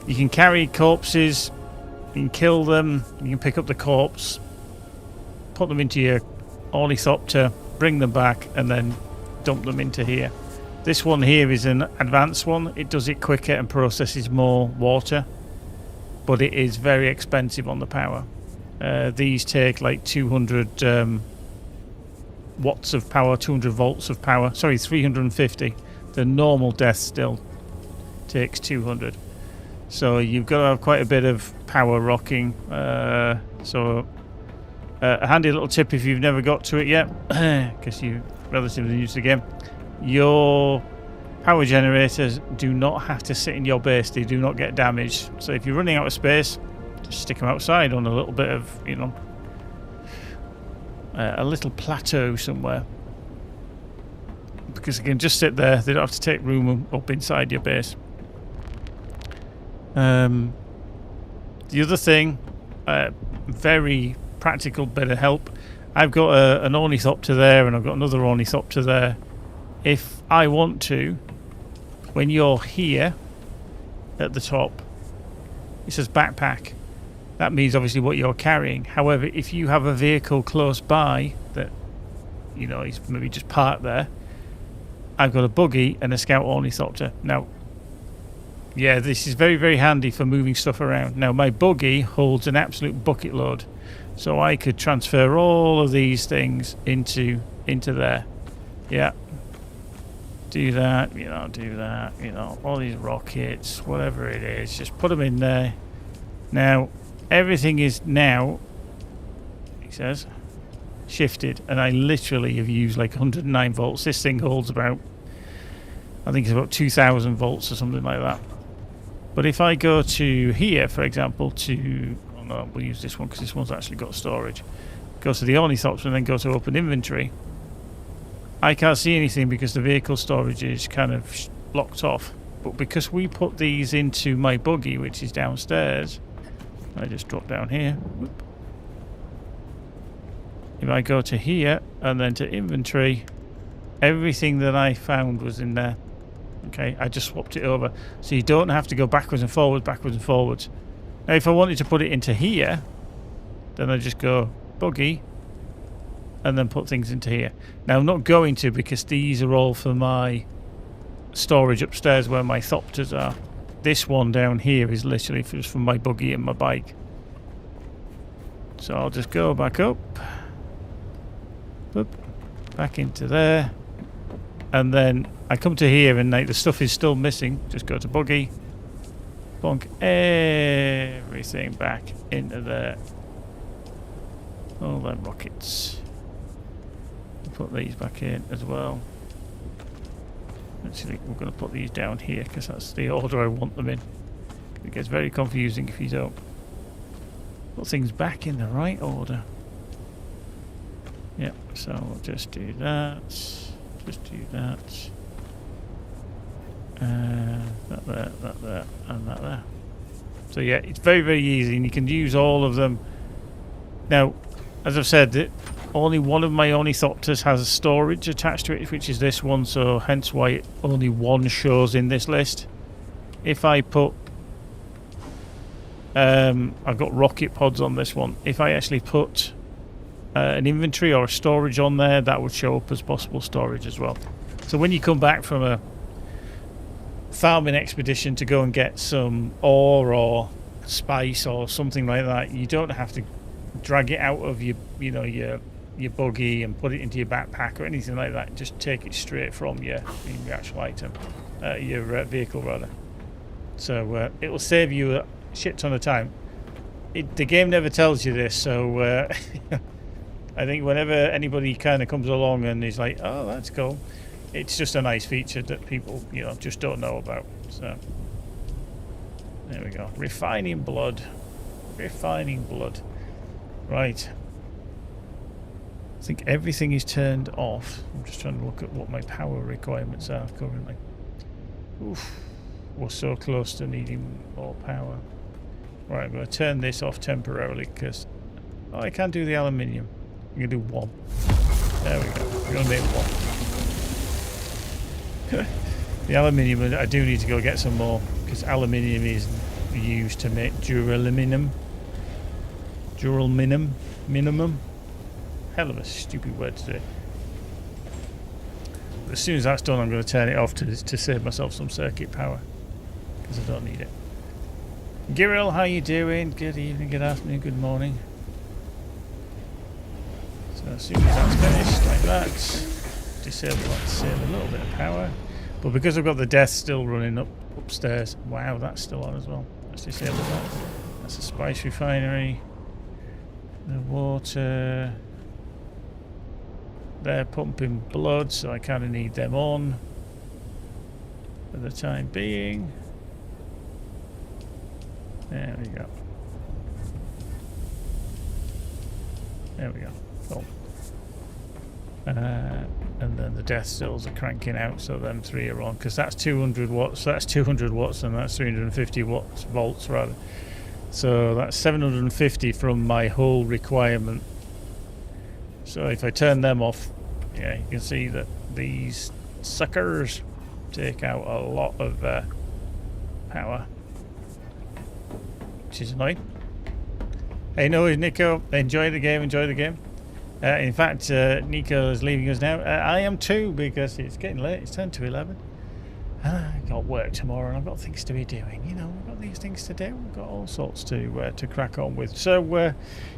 you can carry corpses, you can kill them, you can pick up the corpse, put them into your ornithopter, bring them back, and then dump them into here. This one here is an advanced one. It does it quicker and processes more water, but it is very expensive on the power. These take like 200 watts of power, 200 volts of power. Sorry, 350. The normal death still takes 200. So you've got to have quite a bit of power rocking. So a handy little tip if you've never got to it yet, because you're relatively new to the game. Your power generators do not have to sit in your base. They do not get damaged. So if you're running out of space, just stick them outside on a little bit of, a little plateau somewhere. Because they can just sit there. They don't have to take room up inside your base. The other thing, very practical bit of help. I've got an ornithopter there, and I've got another ornithopter there. If I want to, when you're here at the top, it says backpack. That means obviously what you're carrying. However, if you have a vehicle close by that, is maybe just parked there, I've got a buggy and a scout ornithopter. Now, yeah, this is very, very handy for moving stuff around. Now, my buggy holds an absolute bucket load, so I could transfer all of these things into there. Yeah. Do that, do that, all these rockets, whatever it is, just put them in there. Now, everything is now, he says, shifted, and I literally have used like 109 volts. This thing holds about, I think it's about 2,000 volts or something like that. But if I go to here, for example, we'll use this one because this one's actually got storage. Go to the ornithopter and then go to open inventory. I can't see anything because the vehicle storage is kind of locked off. But because we put these into my buggy, which is downstairs, I just drop down here. Whoop. If I go to here and then to inventory, everything that I found was in there. Okay, I just swapped it over. So you don't have to go backwards and forwards. Now if I wanted to put it into here, then I just go buggy and then put things into here. Now I'm not going to, because these are all for my storage upstairs where my thopters are. This one down here is literally just for my buggy and my bike. So I'll just go back up. Boop, back into there. And then I come to here and like the stuff is still missing. Just go to buggy. Bonk everything back into there. All them rockets. put these back in as well. Actually, we're going to put these down here because that's the order I want them in. It gets very confusing if you don't put things back in the right order. Yep, so we'll just do that. Just do that. That there, and that there. So yeah, it's very, very easy, and you can use all of them. Now, as I've said, only one of my ornithopters has a storage attached to it, which is this one, so hence why only one shows in this list. If I put... I've got rocket pods on this one. If I actually put an inventory or a storage on there, that would show up as possible storage as well. So when you come back from a farming expedition to go and get some ore or spice or something like that, you don't have to drag it out of your buggy and put it into your backpack or anything like that. Just take it straight from your actual item, your vehicle rather. So it will save you a shit ton of time. The game never tells you this, so I think whenever anybody kind of comes along and is like, oh, that's cool, it's just a nice feature that people, just don't know about. So there we go. Refining blood. Right. I think everything is turned off. I'm just trying to look at what my power requirements are currently. Oof. We're so close to needing more power. Right, I'm going to turn this off temporarily because I can't do the aluminium. I'm going to do one. There we go. We're going to make one. The aluminium, I do need to go get some more because aluminium is used to make duraluminum. Minimum. Hell of a stupid word to do. But as soon as that's done, I'm going to turn it off to save myself some circuit power because I don't need it. Giril, how you doing? Good evening, good afternoon, good morning. So as soon as that's finished, like that, disable that to save a little bit of power. But because I've got the death still running upstairs, wow, that's still on as well. Let's disable that. That's a spice refinery. The water. They're pumping blood, so I kind of need them on for the time being. There we go. There we go. Cool. And then the death stills are cranking out, so them three are on, because that's 200 watts. So that's 200 watts, and that's 350 volts rather. So that's 750 from my whole requirement. So if I turn them off, yeah, you can see that these suckers take out a lot of power, which is annoying. Hey, no, Nico, enjoy the game. In fact, Nico is leaving us now. I am too, because it's getting late. It's 10 to 11. I've got work tomorrow and I've got things to be doing. We've got these things to do. We've got all sorts to crack on with. So,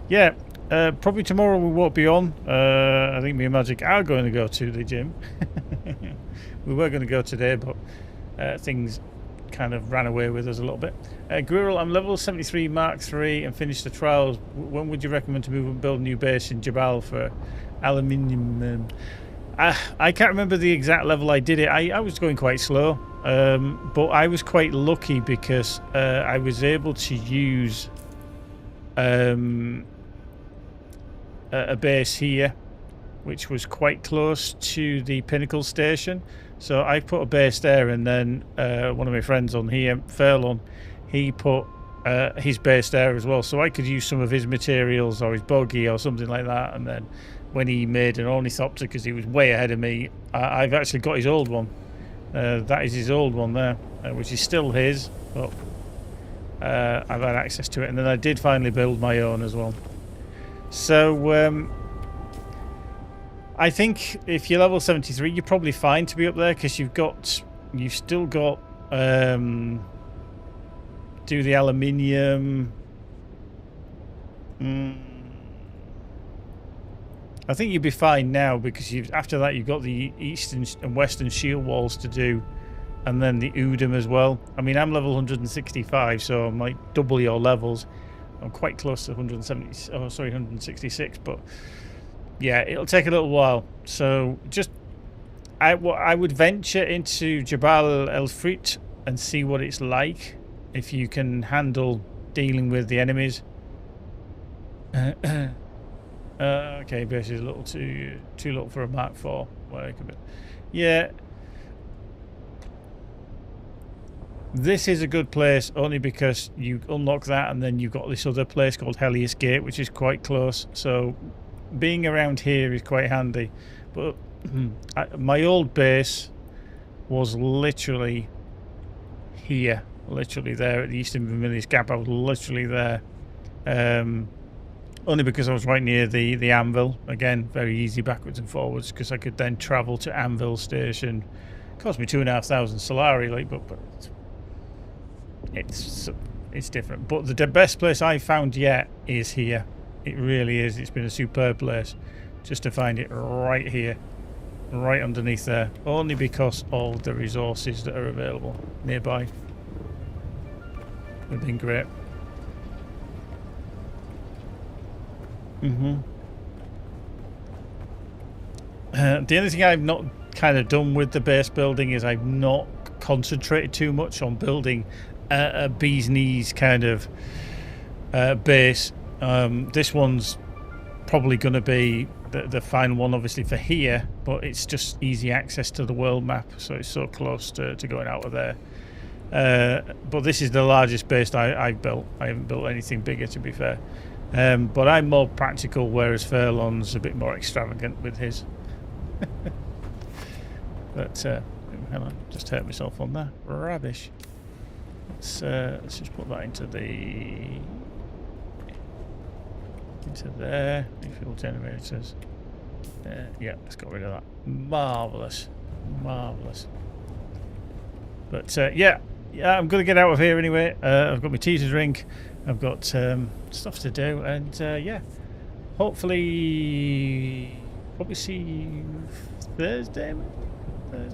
yeah, probably tomorrow we won't be on. I think me and Magic are going to go to the gym. We were going to go today, but things kind of ran away with us a little bit. Guiril, I'm level 73 Mark III and finished the trials. When would you recommend to move and build a new base in Jabal for aluminium? I can't remember the exact level I did it. I was going quite slow, but I was quite lucky because I was able to use a base here, which was quite close to the Pinnacle Station. So I put a base there, and then one of my friends on here, Furlong, he put his base there as well. So I could use some of his materials or his buggy or something like that, and then when he made an ornithopter, because he was way ahead of me, I've actually got his old one. That is his old one there, which is still his, but I've had access to it. And then I did finally build my own as well. So I think if you're level 73, you're probably fine to be up there, because you've still got do the aluminium. I think you'd be fine now, because after that you've got the eastern and western shield walls to do, and then the Udom as well. I mean, I'm level 165, so I might double your levels. I'm quite close to 166, but yeah, it'll take a little while. So just I would venture into Jabal El Frit and see what it's like, if you can handle dealing with the enemies. Okay, base is a little too little for a Mark 4. Yeah. This is a good place only because you unlock that and then you've got this other place called Helios Gate, which is quite close. So being around here is quite handy. But my old base was literally here, literally there at the Eastern Vermilius Gap. I was literally there. Only because I was right near the Anvil. Again, very easy backwards and forwards because I could then travel to Anvil Station. It cost me 2,500 Solari, like, but it's different. But the best place I've found yet is here. It really is. It's been a superb place just to find it right here, right underneath there, only because of the resources that are available nearby. They've been great. The only thing I've not kind of done with the base building is I've not concentrated too much on building a bee's knees kind of base. This one's probably going to be the final one, obviously, for here, but it's just easy access to the world map, so it's so close to going out of there. But this is the largest base I've built. I haven't built anything bigger, to be fair. But I'm more practical, whereas Furlon's a bit more extravagant with his. But hang on, just hurt myself on that. Rubbish. Let's just put that into there. Fuel generators. Yeah, let's get rid of that. Marvelous. But yeah, I'm gonna get out of here anyway. I've got my tea to drink. I've got stuff to do, and yeah, hopefully see you Thursday.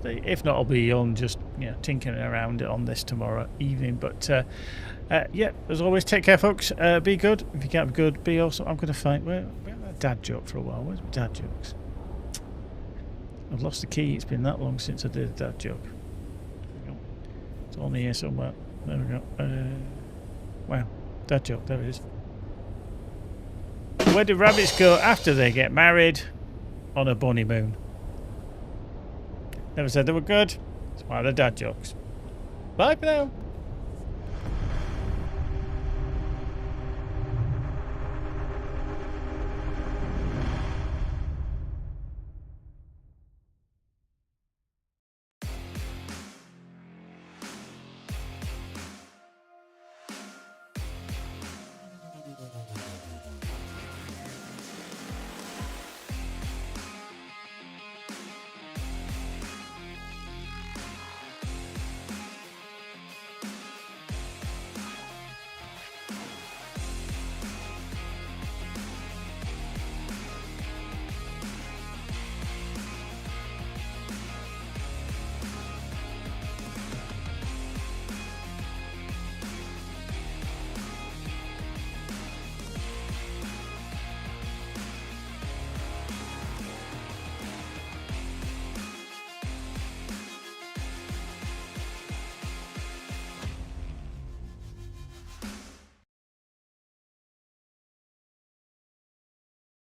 If not, I'll be on just tinkering around on this tomorrow evening. But yeah, as always, take care, folks. Be good. If you can't be good, be awesome. I'm going to find where that dad joke for a while. Where's my dad jokes? I've lost the key. It's been that long since I did a dad joke. It's on here somewhere. There we go. Wow, dad joke. There it is. Where do rabbits go after they get married? On a bunny moon. Never said they were good. It's one of the dad jokes. Bye for now.